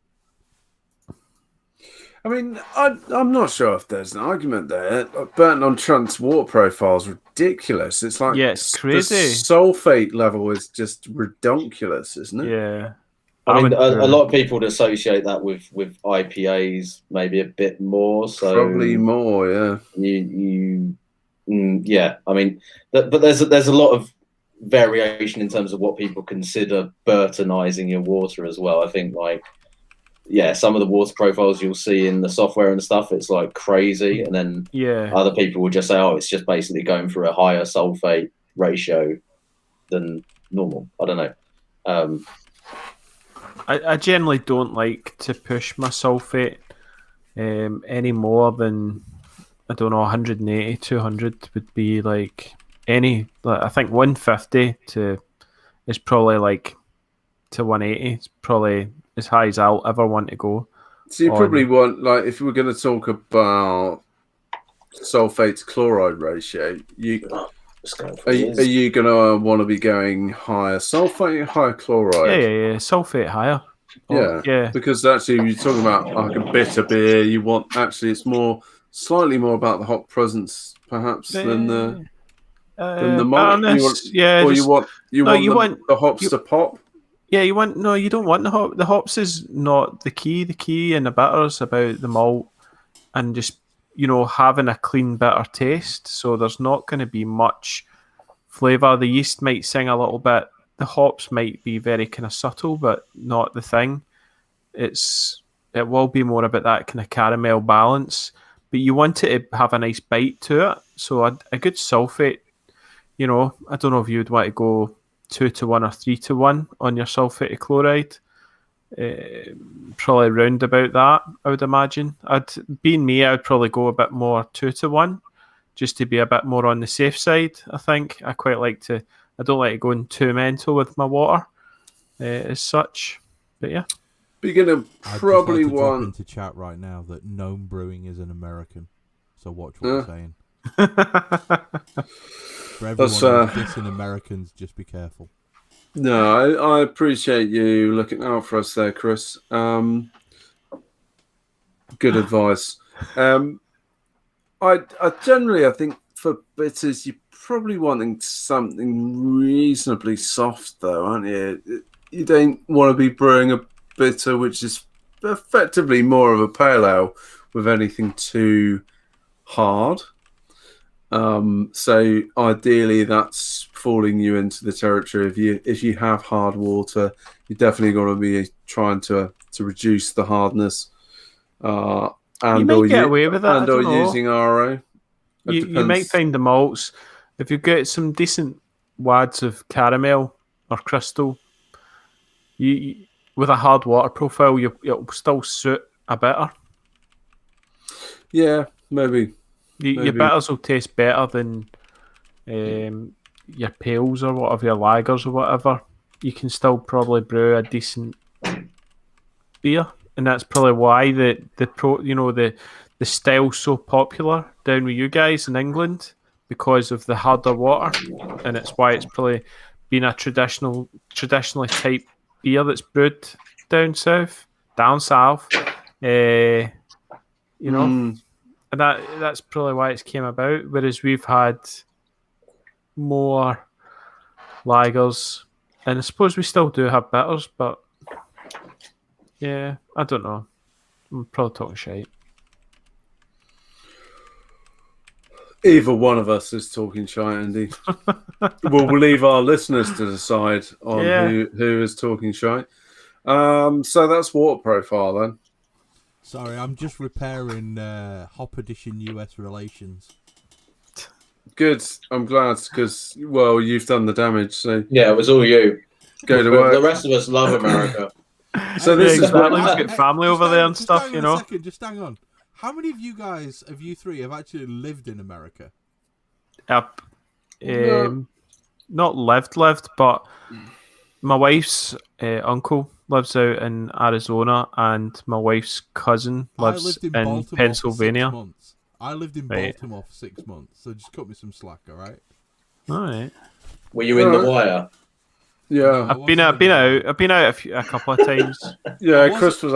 I mean, I'm not sure if there's an argument there. Burton-on-Trent's water profile is ridiculous. It's like it's crazy. The sulfate level is just redonkulous, isn't it? Yeah. I mean, a lot of people would associate that with IPAs, maybe a bit more. So probably more, yeah. Yeah. I mean, but there's a lot of variation in terms of what people consider Burtonizing your water as well. I think some of the water profiles you'll see in the software and stuff, it's like crazy, and then other people will just say, oh, it's just basically going for a higher sulfate ratio than normal. I don't know. I generally don't like to push my sulfate any more than, I don't know, 180, 200 would be I think 150 is probably to 180. It's probably as high as I'll ever want to go. So you probably want, like, if we're going to talk about sulfate to chloride ratio, are you going to want to be going higher sulfate, higher chloride? Yeah. Sulfate higher. Yeah. Because actually, you're talking about like a bitter beer. You want it's slightly more about the hop presence, perhaps, than the malt. You want the hops to pop. Yeah, you don't want the hop. The hops is not the key. The key in the bitter is about the malt and just, having a clean bitter taste. So there's not going to be much flavour. The yeast might sing a little bit. The hops might be very kind of subtle, but not the thing. It will be more about that kind of caramel balance. But you want it to have a nice bite to it. So a good sulfate, I don't know if you'd want to go 2-1 or 3-1 on your sulfate to chloride. Probably round about that, I would imagine. I'd probably go a bit more 2-1, just to be a bit more on the safe side. I think I quite like to. I don't like going too mental with my water, as such. But yeah, but you're gonna probably drop into chat right now that Gnome Brewing is an American. So watch what you're saying. For everyone who's dissing Americans, just be careful. No, I appreciate you looking out for us there, Chris. Good advice. I think for bitters, you're probably wanting something reasonably soft, though, aren't you? You don't want to be brewing a bitter which is effectively more of a pale ale with anything too hard. So ideally, that's falling you into the territory. If you have hard water, you're definitely going to be trying to reduce the hardness. And you might get away with that. And/or using RO. You might find the malts, if you get some decent wads of caramel or crystal, you with a hard water profile, it'll still suit a bitter. Yeah, maybe. Your bitters will taste better than your pales or whatever, your lagers or whatever. You can still probably brew a decent beer, and that's probably why the style's so popular down with you guys in England, because of the harder water, and it's why it's probably been a traditionally type beer that's brewed down south. And that's probably why it's came about. Whereas we've had more lagers, and I suppose we still do have bitters, but yeah, I don't know. I'm probably talking shite. Either one of us is talking shite, Andy. We'll leave our listeners to decide on who is talking shite. So that's water profile then. Sorry, I'm just repairing Hop Edition US relations. Good. I'm glad because, you've done the damage. So yeah, it was all you. Go to work. The rest of us love America. So this is exactly. We've got family over there and stuff, Just hang on. How many of you three, have actually lived in America? Yep. Not lived, but my wife's uncle lives out in Arizona, and my wife's cousin lives in Pennsylvania. I lived in Baltimore for 6 months, so just cut me some slack, all right? All right. Were you in the wire? Yeah, I've been out a couple of times. Yeah, Chris was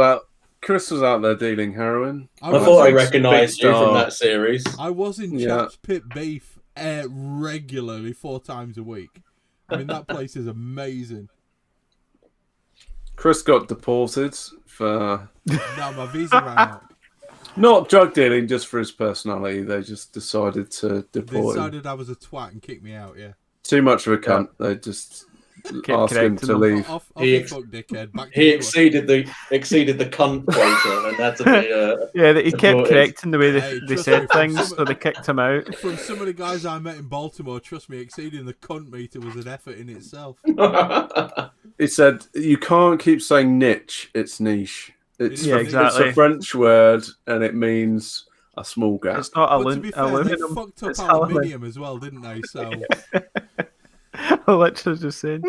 out there dealing heroin. I thought I recognised you from that series. I was in Chaps Pit Beef regularly 4 times a week. I mean, that place is amazing. Chris got deported for... No, my visa ran out. Not drug dealing, just for his personality. They just decided to deport him. They decided I was a twat and kicked me out, yeah. Too much of a cunt. Yeah. They just asked him to leave. He exceeded the cunt quota, and that's a bit, he kept correcting the way they said things, so they kicked him out. From some of the guys I met in Baltimore, trust me, exceeding the cunt meter was an effort in itself. He said, "You can't keep saying niche; it's niche. It's exactly. It's a French word, and it means a small gap. It's not to be fair, aluminum. they fucked up aluminium as well, didn't they? So literally just saying.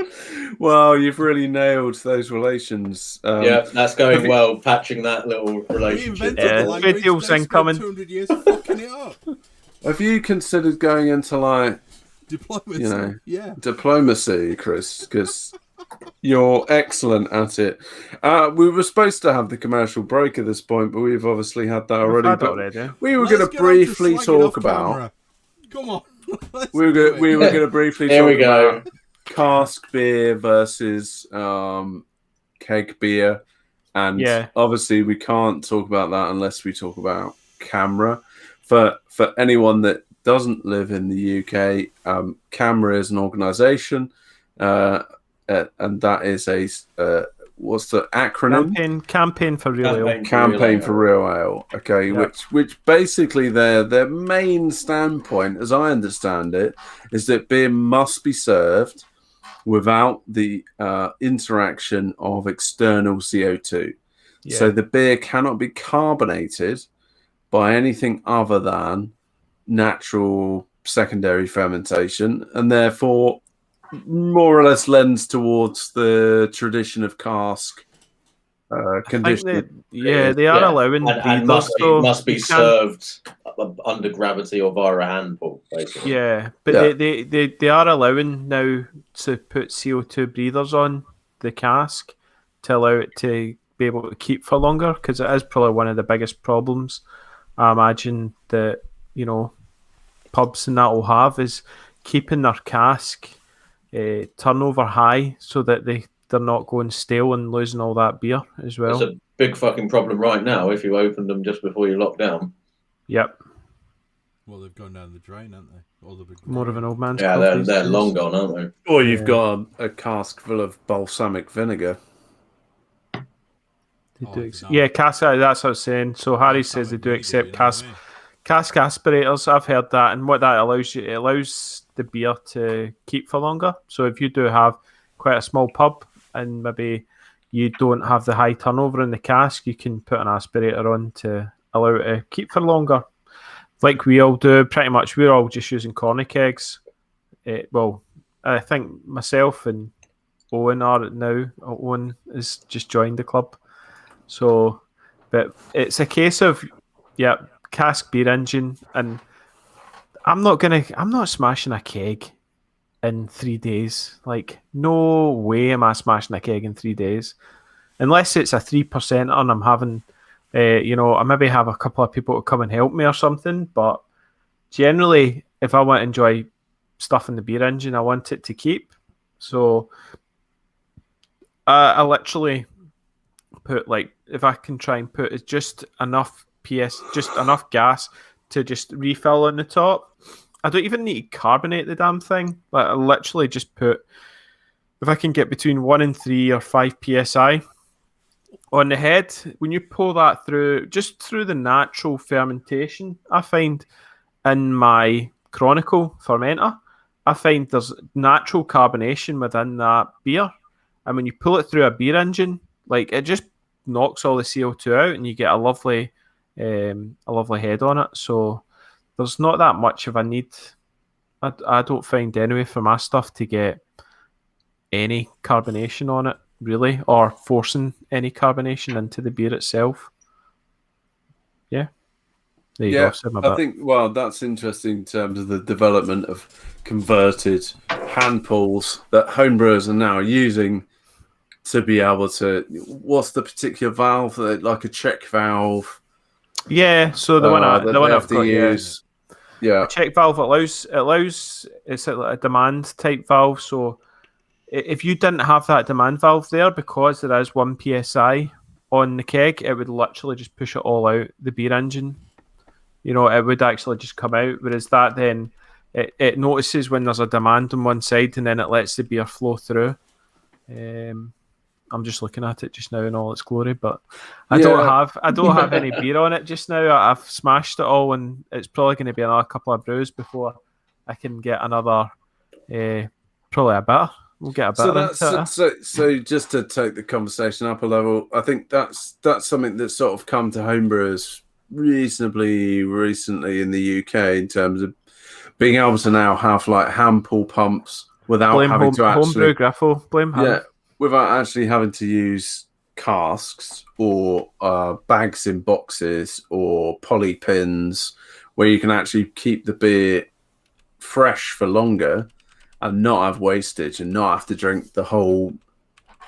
Well, you've really nailed those relations. Yeah, that's going well. Patching that little relationship. Reinvented the language. video's They incoming. spent 200 years fucking it up. Have you considered going into like Diplomacy. Yeah. diplomacy, Chris? Because you're excellent at it. We were supposed to have the commercial break at this point, but we've obviously had that already. We were going to briefly talk about. Camera. Come on. We were going to briefly Here talk we go. about cask beer versus keg beer, and obviously we can't talk about that unless we talk about Camera. For anyone that doesn't live in the UK, Camera is an organisation, and that is a what's the acronym? Campaign for Real Ale. Campaign for Real Ale. Okay, which basically their main standpoint, as I understand it, is that beer must be served without the interaction of external CO2. Yeah. So the beer cannot be carbonated by anything other than natural secondary fermentation, and therefore more or less lends towards the tradition of cask conditioning. They are allowing and must be served under gravity or via a hand pull, basically. Yeah, but they are allowing now to put CO2 breathers on the cask to allow it to be able to keep for longer, because it is probably one of the biggest problems I imagine that pubs and that will have, is keeping their cask turnover high so that they're not going stale and losing all that beer as well. It's a big fucking problem right now if you opened them just before you lock down. Yep. Well, they've gone down the drain, haven't they? All the big More of an old man's Yeah, they're long gone, aren't they? Or you've got a cask full of balsamic vinegar. Cask. That's what I was saying. So Harry says they do accept cask aspirators. I've heard that, and what that allows it allows the beer to keep for longer. So if you do have quite a small pub and maybe you don't have the high turnover in the cask, you can put an aspirator on to allow it to keep for longer. Like we all do, pretty much. We're all just using corny kegs. I think myself and Owen are now. Owen has just joined the club. So, but it's a case of, cask beer engine, and I'm not smashing a keg in 3 days. Like, no way am I smashing a keg in 3 days, unless it's a 3% and I'm having, I maybe have a couple of people to come and help me or something. But generally, if I want to enjoy stuff in the beer engine, I want it to keep. So, I literally put, like, if I can try and put just enough gas to just refill on the top. I don't even need to carbonate the damn thing. Like, I literally just put, if I can get between 1 and 3 or 5 psi on the head, when you pull that through, just through the natural fermentation, I find in my Chronicle fermenter, I find there's natural carbonation within that beer. And when you pull it through a beer engine, like, it just knocks all the CO2 out and you get a lovely head on it. So there's not that much of a need, I don't find anyway, for my stuff to get any carbonation on it, really, or forcing any carbonation into the beer itself. Yeah. There you go. I think, well, that's interesting in terms of the development of converted hand pulls that homebrewers are now using to be able to, what's the particular valve, like a check valve? Yeah, so the one I've got, use. Yeah, a check valve allows it's a demand type valve. So if you didn't have that demand valve there, because there is 1 psi on the keg, it would literally just push it all out the beer engine. It would actually just come out. Whereas that then it notices when there's a demand on one side, and then it lets the beer flow through. I'm just looking at it just now in all its glory, but I don't have any beer on it just now. I've smashed it all, and it's probably going to be another couple of brews before I can get another, probably a bitter. We'll get a bitter. So just to take the conversation up a level, I think that's something that's sort of come to homebrewers reasonably recently in the UK in terms of being able to now have like hand pull pumps without having to actually homebrew Griffo. Blame him. Without actually having to use casks or bags in boxes or poly pins, where you can actually keep the beer fresh for longer and not have wastage and not have to drink the whole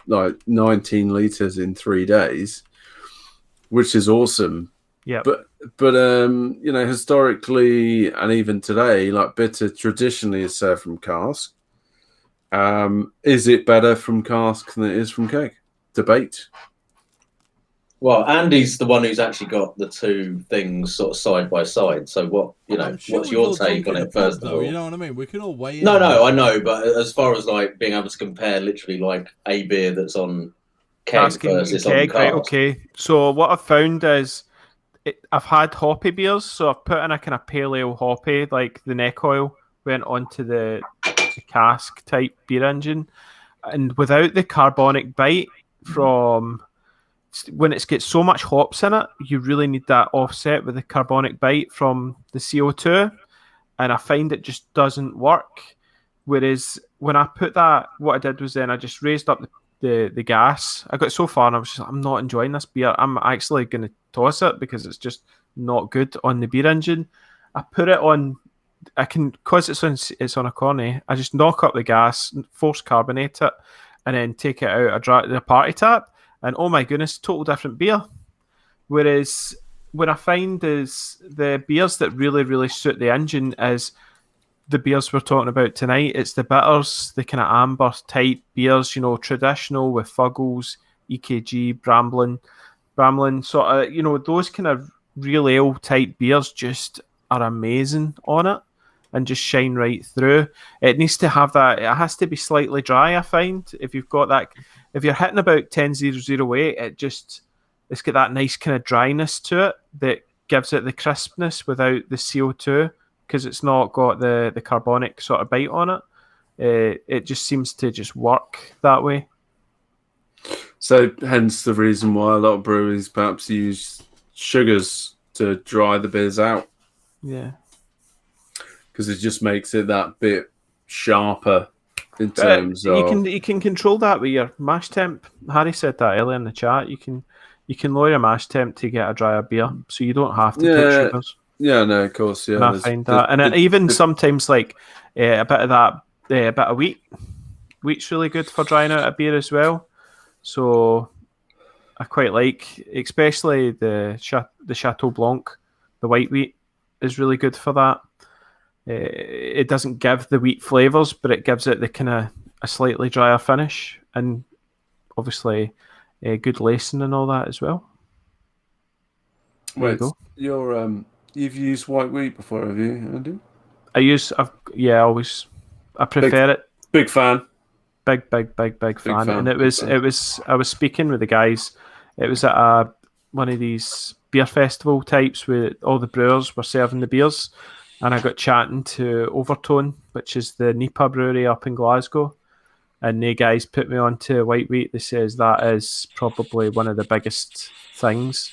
19 liters in 3 days, which is awesome. Yeah. But historically and even today, like bitter traditionally is served from cask. Is it better from cask than it is from keg? Debate. Well, Andy's the one who's actually got the two things sort of side by side. So what's your take on it first of all? You know what I mean? We can all weigh in. No, I know, but as far as like being able to compare literally like a beer that's on keg versus on cask. Right, okay. So what I've found is I've had hoppy beers, so I've put in a kind of paleo hoppy, like the neck oil went onto the cask type beer engine, and without the carbonic bite from when it gets so much hops in it, you really need that offset with the carbonic bite from the CO2, and I find it just doesn't work. Whereas when I put that, what I did was then I just raised up the gas. I got so far and I was just like, I'm not enjoying this beer. I'm actually going to toss it because it's just not good on the beer engine. I put it on, because it's on a corny, I just knock up the gas, force carbonate it, and then take it out the party tap, and oh my goodness, total different beer. Whereas what I find is the beers that really, really suit the engine is the beers we're talking about tonight. It's the bitters, the kind of amber type beers, traditional with Fuggles, EKG, Bramlin, sort of, those kind of real ale type beers just are amazing on it and just shine right through. It needs to have that, it has to be slightly dry, I find. If you've got that, if you're hitting about 10,008, it's got that nice kind of dryness to it that gives it the crispness without the CO2, because it's not got the carbonic sort of bite on it. It just seems to just work that way. So hence the reason why a lot of breweries perhaps use sugars to dry the beers out. Yeah. Because it just makes it that bit sharper in terms of... You can control that with your mash temp. Harry said that earlier in the chat. You can lower your mash temp to get a drier beer, so you don't have to put sugars. Yeah, no, of course, yeah. And I find that, and even sometimes like a bit of that, a bit of wheat. Wheat's really good for drying out a beer as well. So I quite like, especially the Chateau Blanc, the white wheat is really good for that. It doesn't give the wheat flavors, but it gives it the kind of a slightly drier finish, and obviously good lacing and all that as well. Wait, you've used white wheat before, have you, Andy? I prefer it. Big fan. Big fan. And it was I was speaking with the guys. It was at one of these beer festival types where all the brewers were serving the beers, and I got chatting to Overtone, which is the NEPA brewery up in Glasgow, and the guys put me on to white wheat. They says that is probably one of the biggest things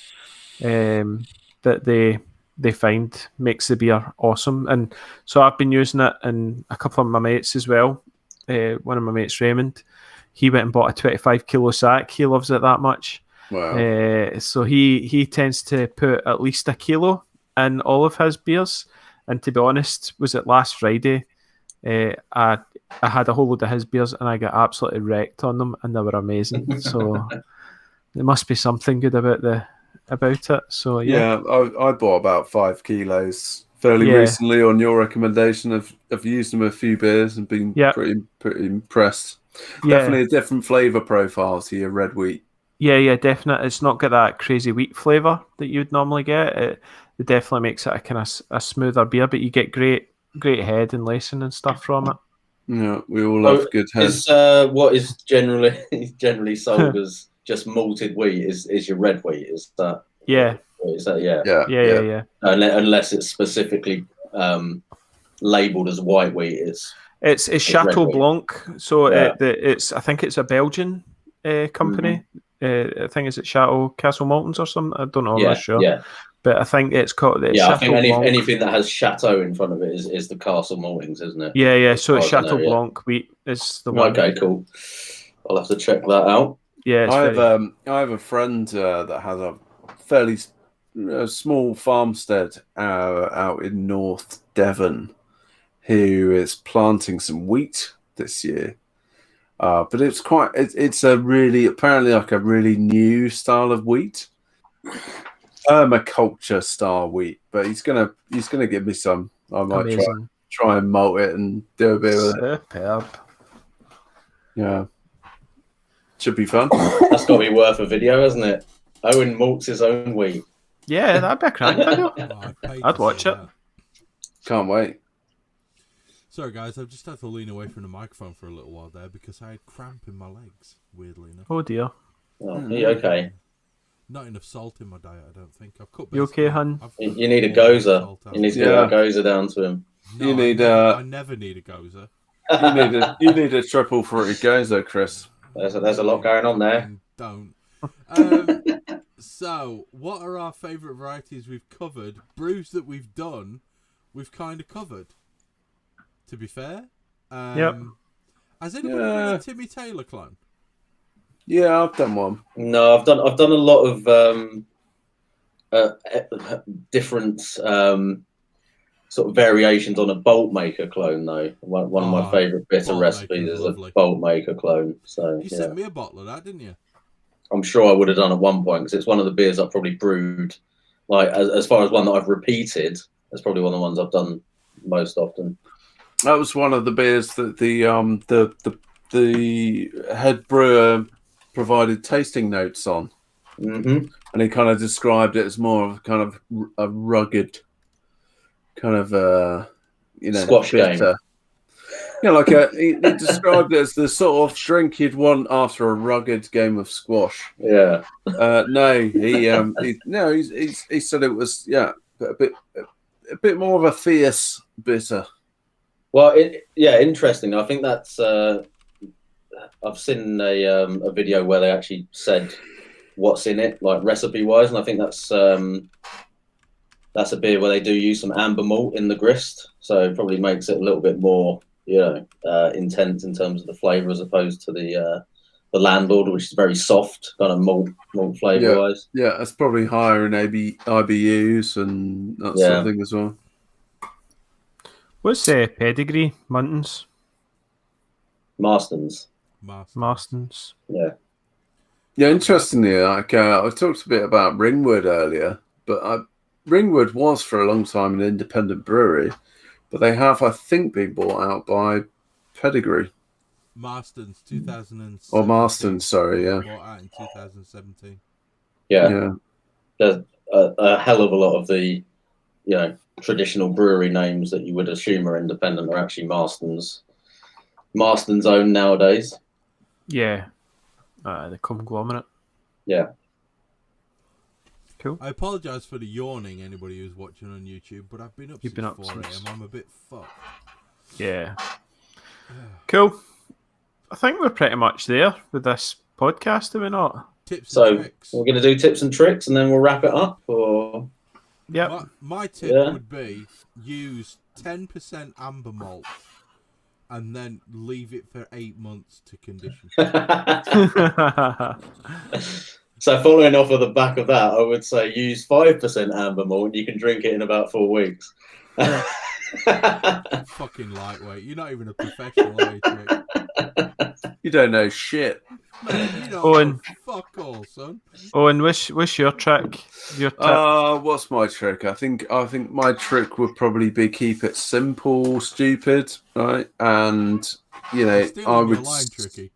that they find makes the beer awesome. And so I've been using it, and a couple of my mates as well. One of my mates, Raymond, he went and bought a 25 kilo sack. He loves it that much. Wow. So he tends to put at least a kilo in all of his beers. And to be honest, was it last Friday? I had a whole load of his beers and I got absolutely wrecked on them, and they were amazing. So there must be something good about it. So yeah, I bought about 5 kilos fairly recently on your recommendation. I've used them a few beers and been pretty impressed. Definitely a different flavour profile to your red wheat. Yeah, definitely. It's not got that crazy wheat flavour that you'd normally get. It definitely makes it a kind of a smoother beer, but you get great head and lacing and stuff from it. Yeah, we all love good head. What is generally sold as just malted wheat is your red wheat? Is that? Yeah. Is that yeah? Yeah. Unless it's specifically labelled as white wheat, it's Chateau Blanc. So it's I think it's a Belgian company. I think it's at Castle Maltons or something. I don't know. I'm not sure. Yeah. But I think it's called. I think anything that has Chateau in front of it is the Castle Maltings, isn't it? Yeah. So it's Chateau Blanc wheat. is the one. Okay, cool. I'll have to check that out. Yeah, it's I very... have a friend that has a fairly small farmstead out in North Devon, who is planting some wheat this year. But it's a really apparently like a really new style of wheat, permaculture style wheat. But he's gonna give me some. I might Amazing. try and malt it and do a bit with it. Superb. Yeah, should be fun. That's got to be worth a video, hasn't it? Owen malts his own wheat. Yeah, that'd be a crank video. I'd watch it. Can't wait. Sorry, guys, I've just had to lean away from the microphone for a little while there because I had cramp in my legs, weirdly enough. Oh, dear. Oh, are you okay? Not enough salt in my diet, I don't think. I've cut. You okay, hun? You need a gozer. You need to get a gozer down to him. No, You need I never need a gozer. You need a triple fruity gozer, Chris. There's a lot going on there. Don't. So, what are our favourite varieties we've covered? Brews that we've done, we've kind of covered. To be fair. Yep. Has anybody done a Timmy Taylor clone? Yeah, I've done one. No, I've done a lot of different sort of variations on a Bolt Maker clone, though. One of my favourite bitter recipes is a Bolt Maker clone. So you sent me a bottle of that, didn't you? I'm sure I would have done at one point because it's one of the beers I've probably brewed. Like as far as one that I've repeated, it's probably one of the ones I've done most often. That was one of the beers that the head brewer provided tasting notes on, and he kind of described it as more of kind of a rugged kind of squash bitter game. Yeah, like he described it as the sort of drink you'd want after a rugged game of squash. Yeah. No, he said it was a bit more of a fierce bitter. Well, interesting. I think that's. I've seen a video where they actually said what's in it, like recipe wise, and I think that's a beer where they do use some amber malt in the grist, so it probably makes it a little bit more, intense in terms of the flavour as opposed to the Landlord, which is very soft, kind of malt flavour wise. Yeah, it's probably higher in IBUs and that sort of thing as well. What's pedigree? Muntins? Marstons. Yeah. Yeah, interestingly, I talked a bit about Ringwood earlier, but Ringwood was for a long time an independent brewery, but they have, I think, been bought out by Pedigree. Marston's 2017. Or Marston, sorry, yeah. Bought out in 2017. Yeah. There's a hell of a lot of the, traditional brewery names that you would assume are independent are actually Marston's own nowadays. Yeah. The conglomerate. Yeah. Cool. I apologise for the yawning, anybody who's watching on YouTube, but I've been up since 4 a.m. I'm a bit fucked. Yeah. Cool. I think we're pretty much there with this podcast, are we not? Tips and tricks. We're going to do tips and tricks and then we'll wrap it up, or... Yep. My tip would be use 10% amber malt and then leave it for 8 months to condition. So following off of the back of that, I would say use 5% amber malt and you can drink it in about 4 weeks. Fucking lightweight. You're not even a professional, are you, Trick? You don't know shit. Man, you don't Owen. Fuck all, son. Owen, what's your trick? Your tip? What's my trick? I think my trick would probably be keep it simple, stupid, right? And I would. Line, Tricky.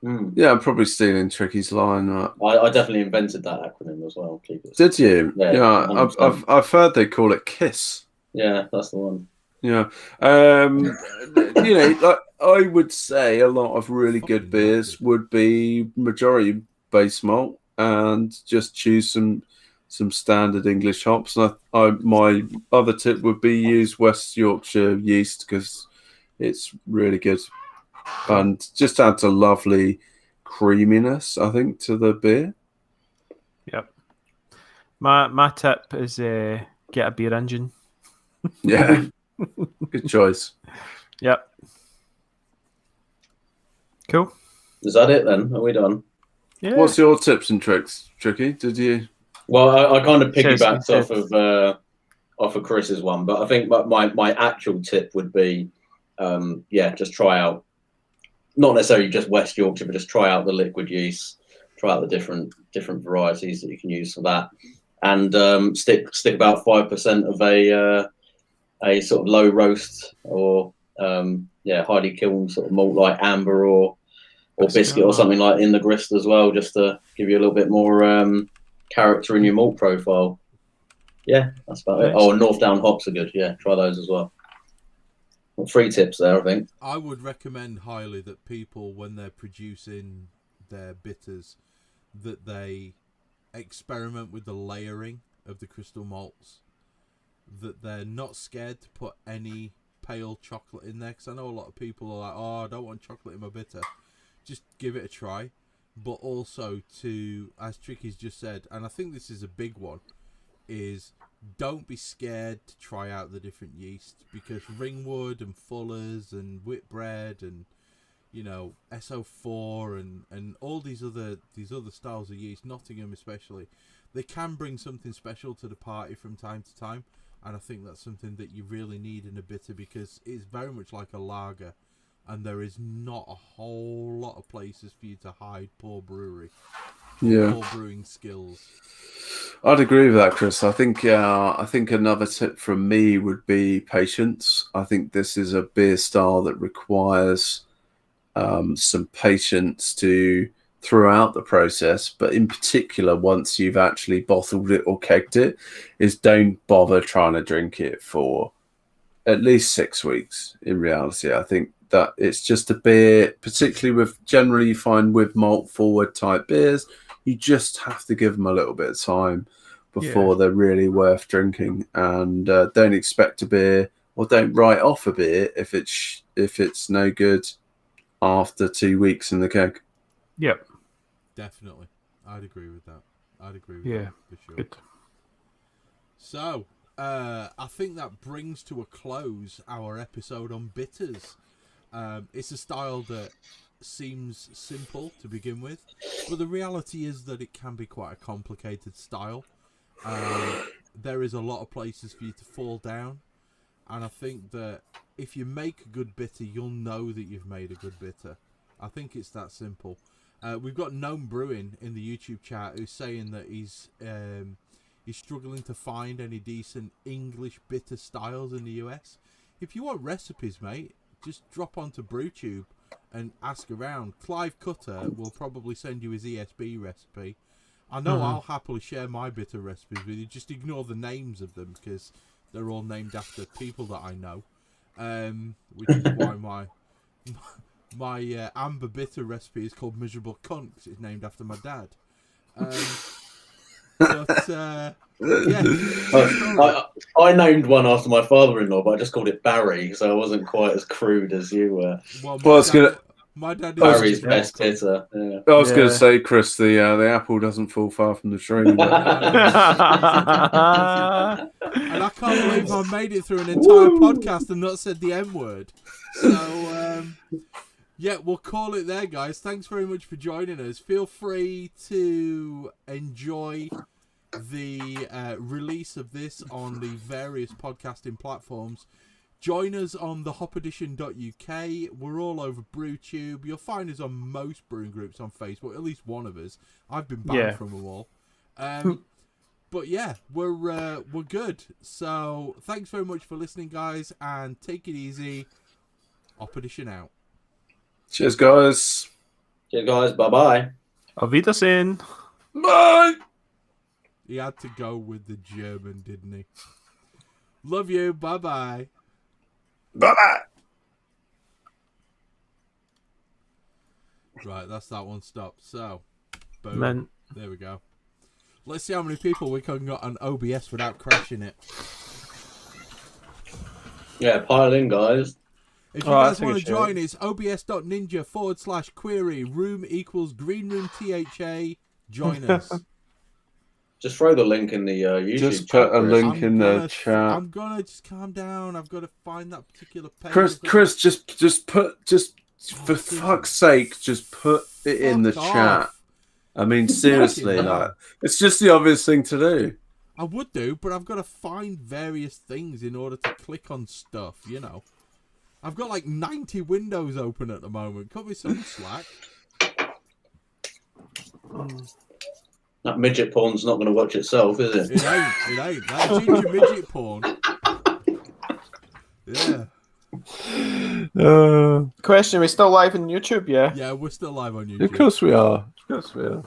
Yeah, I'm probably stealing Tricky's line. Right? I definitely invented that acronym as well. Keep it. Did you? Yeah. I've heard they call it KISS. Yeah, that's the one. Yeah. I would say a lot of really good beers would be majority base malt and just choose some standard English hops. And my other tip would be use West Yorkshire yeast because it's really good and just adds a lovely creaminess, I think, to the beer. Yep. My tip is get a beer engine. Yeah. Good choice. Yep. Cool. Is that it then? Are we done? Yeah. What's your tips and tricks, Tricky? Did you? Well, I kind of piggybacked Says- off of Chris's one, but I think my actual tip would be, just try out, not necessarily just West Yorkshire, but just try out the liquid yeast, try out the different varieties that you can use for that, and stick about 5% of a sort of low roast or highly kiln sort of malt like amber or biscuit or something like in the grist as well, just to give you a little bit more character in your malt profile. Yeah, that's about it. Oh, and North Down hops are good. Yeah, try those as well. 3 tips there, I think. I would recommend highly that people, when they're producing their bitters, that they experiment with the layering of the crystal malts. That they're not scared to put any pale chocolate in there, because I know a lot of people are like, oh, I don't want chocolate in my bitter. Just give it a try. But also to, as Tricky's just said, and I think this is a big one, is don't be scared to try out the different yeasts, because Ringwood and Fuller's and Whitbread and SO4 and all these other styles of yeast, Nottingham especially, they can bring something special to the party from time to time, and I think that's something that you really need in a bitter, because it's very much like a lager, and there is not a whole lot of places for you to hide poor brewery. Poor brewing skills. I'd agree with that, Chris. I think another tip from me would be patience. I think this is a beer style that requires some patience throughout the process, but in particular, once you've actually bottled it or kegged it, is don't bother trying to drink it for at least 6 weeks. In reality, I think that it's just a beer, particularly generally you find with malt forward type beers, you just have to give them a little bit of time before they're really worth drinking, and don't expect a beer, or don't write off a beer if it's no good after 2 weeks in the keg. Yep. Definitely. I'd agree with that. That for sure. Good. So, I think that brings to a close our episode on bitters. It's a style that seems simple to begin with, but the reality is that it can be quite a complicated style. There is a lot of places for you to fall down, and I think that if you make a good bitter, you'll know that you've made a good bitter. I think it's that simple. We've got Gnome Brewing in the YouTube chat who's saying that he's struggling to find any decent English bitter styles in the US. If you want recipes, mate, just drop onto BrewTube and ask around. Clive Cutter will probably send you his ESB recipe. I know I'll happily share my bitter recipes with you. Just ignore the names of them, because they're all named after people that I know. Which is why my amber bitter recipe is called Miserable Cunt, because it's named after my dad. I named one after my father-in-law, but I just called it Barry, so I wasn't quite as crude as you were. My dad Barry's best bitter. Yeah. I was going to say, Chris, the apple doesn't fall far from the tree. But... and I can't believe I made it through an entire podcast and not said the M word. So, we'll call it there, guys. Thanks very much for joining us. Feel free to enjoy the release of this on the various podcasting platforms. Join us on the hopedition.uk. We're all over BrewTube. You'll find us on most brewing groups on Facebook, at least one of us. I've been banned from them all. But yeah, we're good. So thanks very much for listening, guys, and take it easy. Hopedition out. Cheers, guys. Cheers, guys. Bye-bye. Auf Wiedersehen. Bye. He had to go with the German, didn't he? Love you. Bye-bye. Bye-bye. Right, that's that one stopped. So, boom. Man. There we go. Let's see how many people we can get on OBS without crashing it. Yeah, pile in, guys. If you guys want to join, it's obs.ninja/query room equals green room THA. Join us. Just throw the link in the YouTube Just chat. put a link in the chat. I'm gonna just calm down. I've got to find that particular page. Chris, just for fuck's sake, just put it in the chat. I mean, seriously, like, it's just the obvious thing to do. I would do, but I've got to find various things in order to click on stuff, you know. I've got like 90 windows open at the moment. Cut me some slack. That midget porn's not going to watch itself, is it? It ain't. That ginger midget porn. Yeah. Question: are we still live on YouTube? Yeah. Yeah, we're still live on YouTube. Of course we are. Of course we are.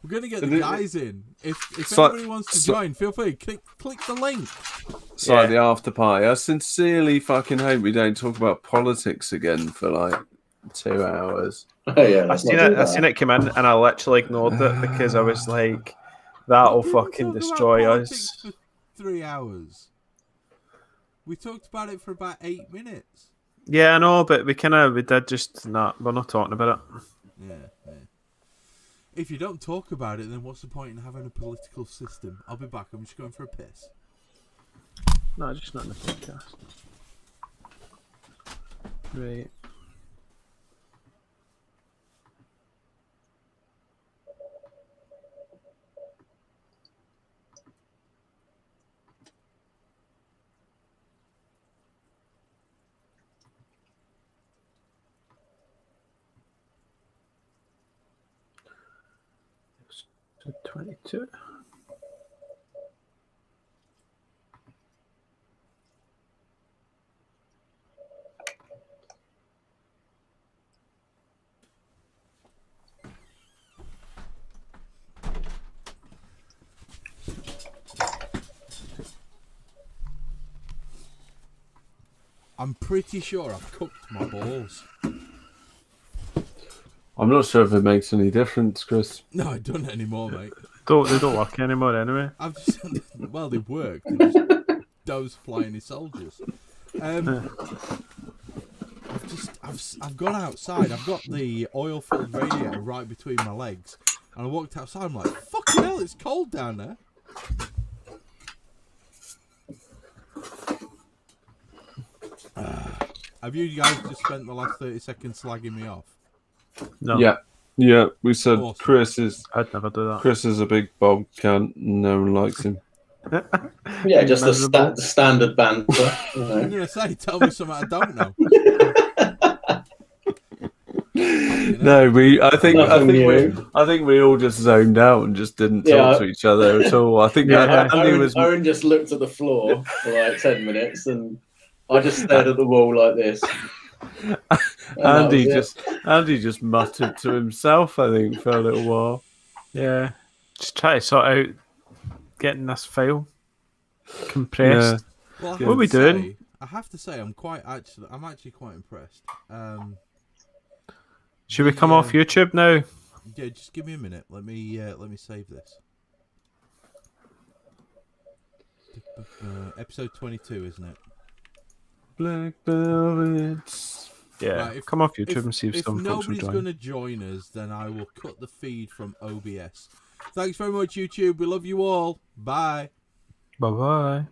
We're gonna get the guys in. If anybody wants to join, feel free. Click the link. It's like the after party. I sincerely fucking hope we don't talk about politics again for like 2 hours. Oh, yeah, I seen it come in and I literally ignored it because I was like, that'll fucking destroy us. For 3 hours. We talked about it for about 8 minutes. Yeah, I know, but we did just not. We're not talking about it. Yeah. If you don't talk about it, then what's the point in having a political system? I'll be back. I'm just going for a piss. No, just not in the podcast. Right. So 22. I'm pretty sure I've cooked my balls. I'm not sure if it makes any difference, Chris. No, I don't anymore, mate. They don't work anymore anyway. I've just well, they work. They're just those flying soldiers. I've gone outside. I've got the oil-filled radiator right between my legs, and I walked outside. I'm like, fucking hell, it's cold down there. Have you guys just spent the last 30 seconds slagging me off? No. Yeah. We said Awesome. I'd never do that. Chris is a big bob cunt. No one likes him. Yeah, just the standard banter. You know. I'm gonna say, tell me something I don't know. No, I think we all just zoned out and just didn't talk to each other at all. I think Owen just looked at the floor for like 10 minutes, and I just stared at the wall like this. Andy just muttered to himself, I think, for a little while. Yeah, just try to sort out getting this file compressed. Yeah. Well, what are we doing? I have to say, I'm actually quite impressed. Should we come off YouTube now? Yeah, just give me a minute. Let me save this. Episode 22, isn't it? Black Velvet. Yeah, right, come off YouTube and see if some folks will nobody's join. going to join us, then I will cut the feed from OBS. Thanks very much, YouTube. We love you all. Bye. Bye-bye.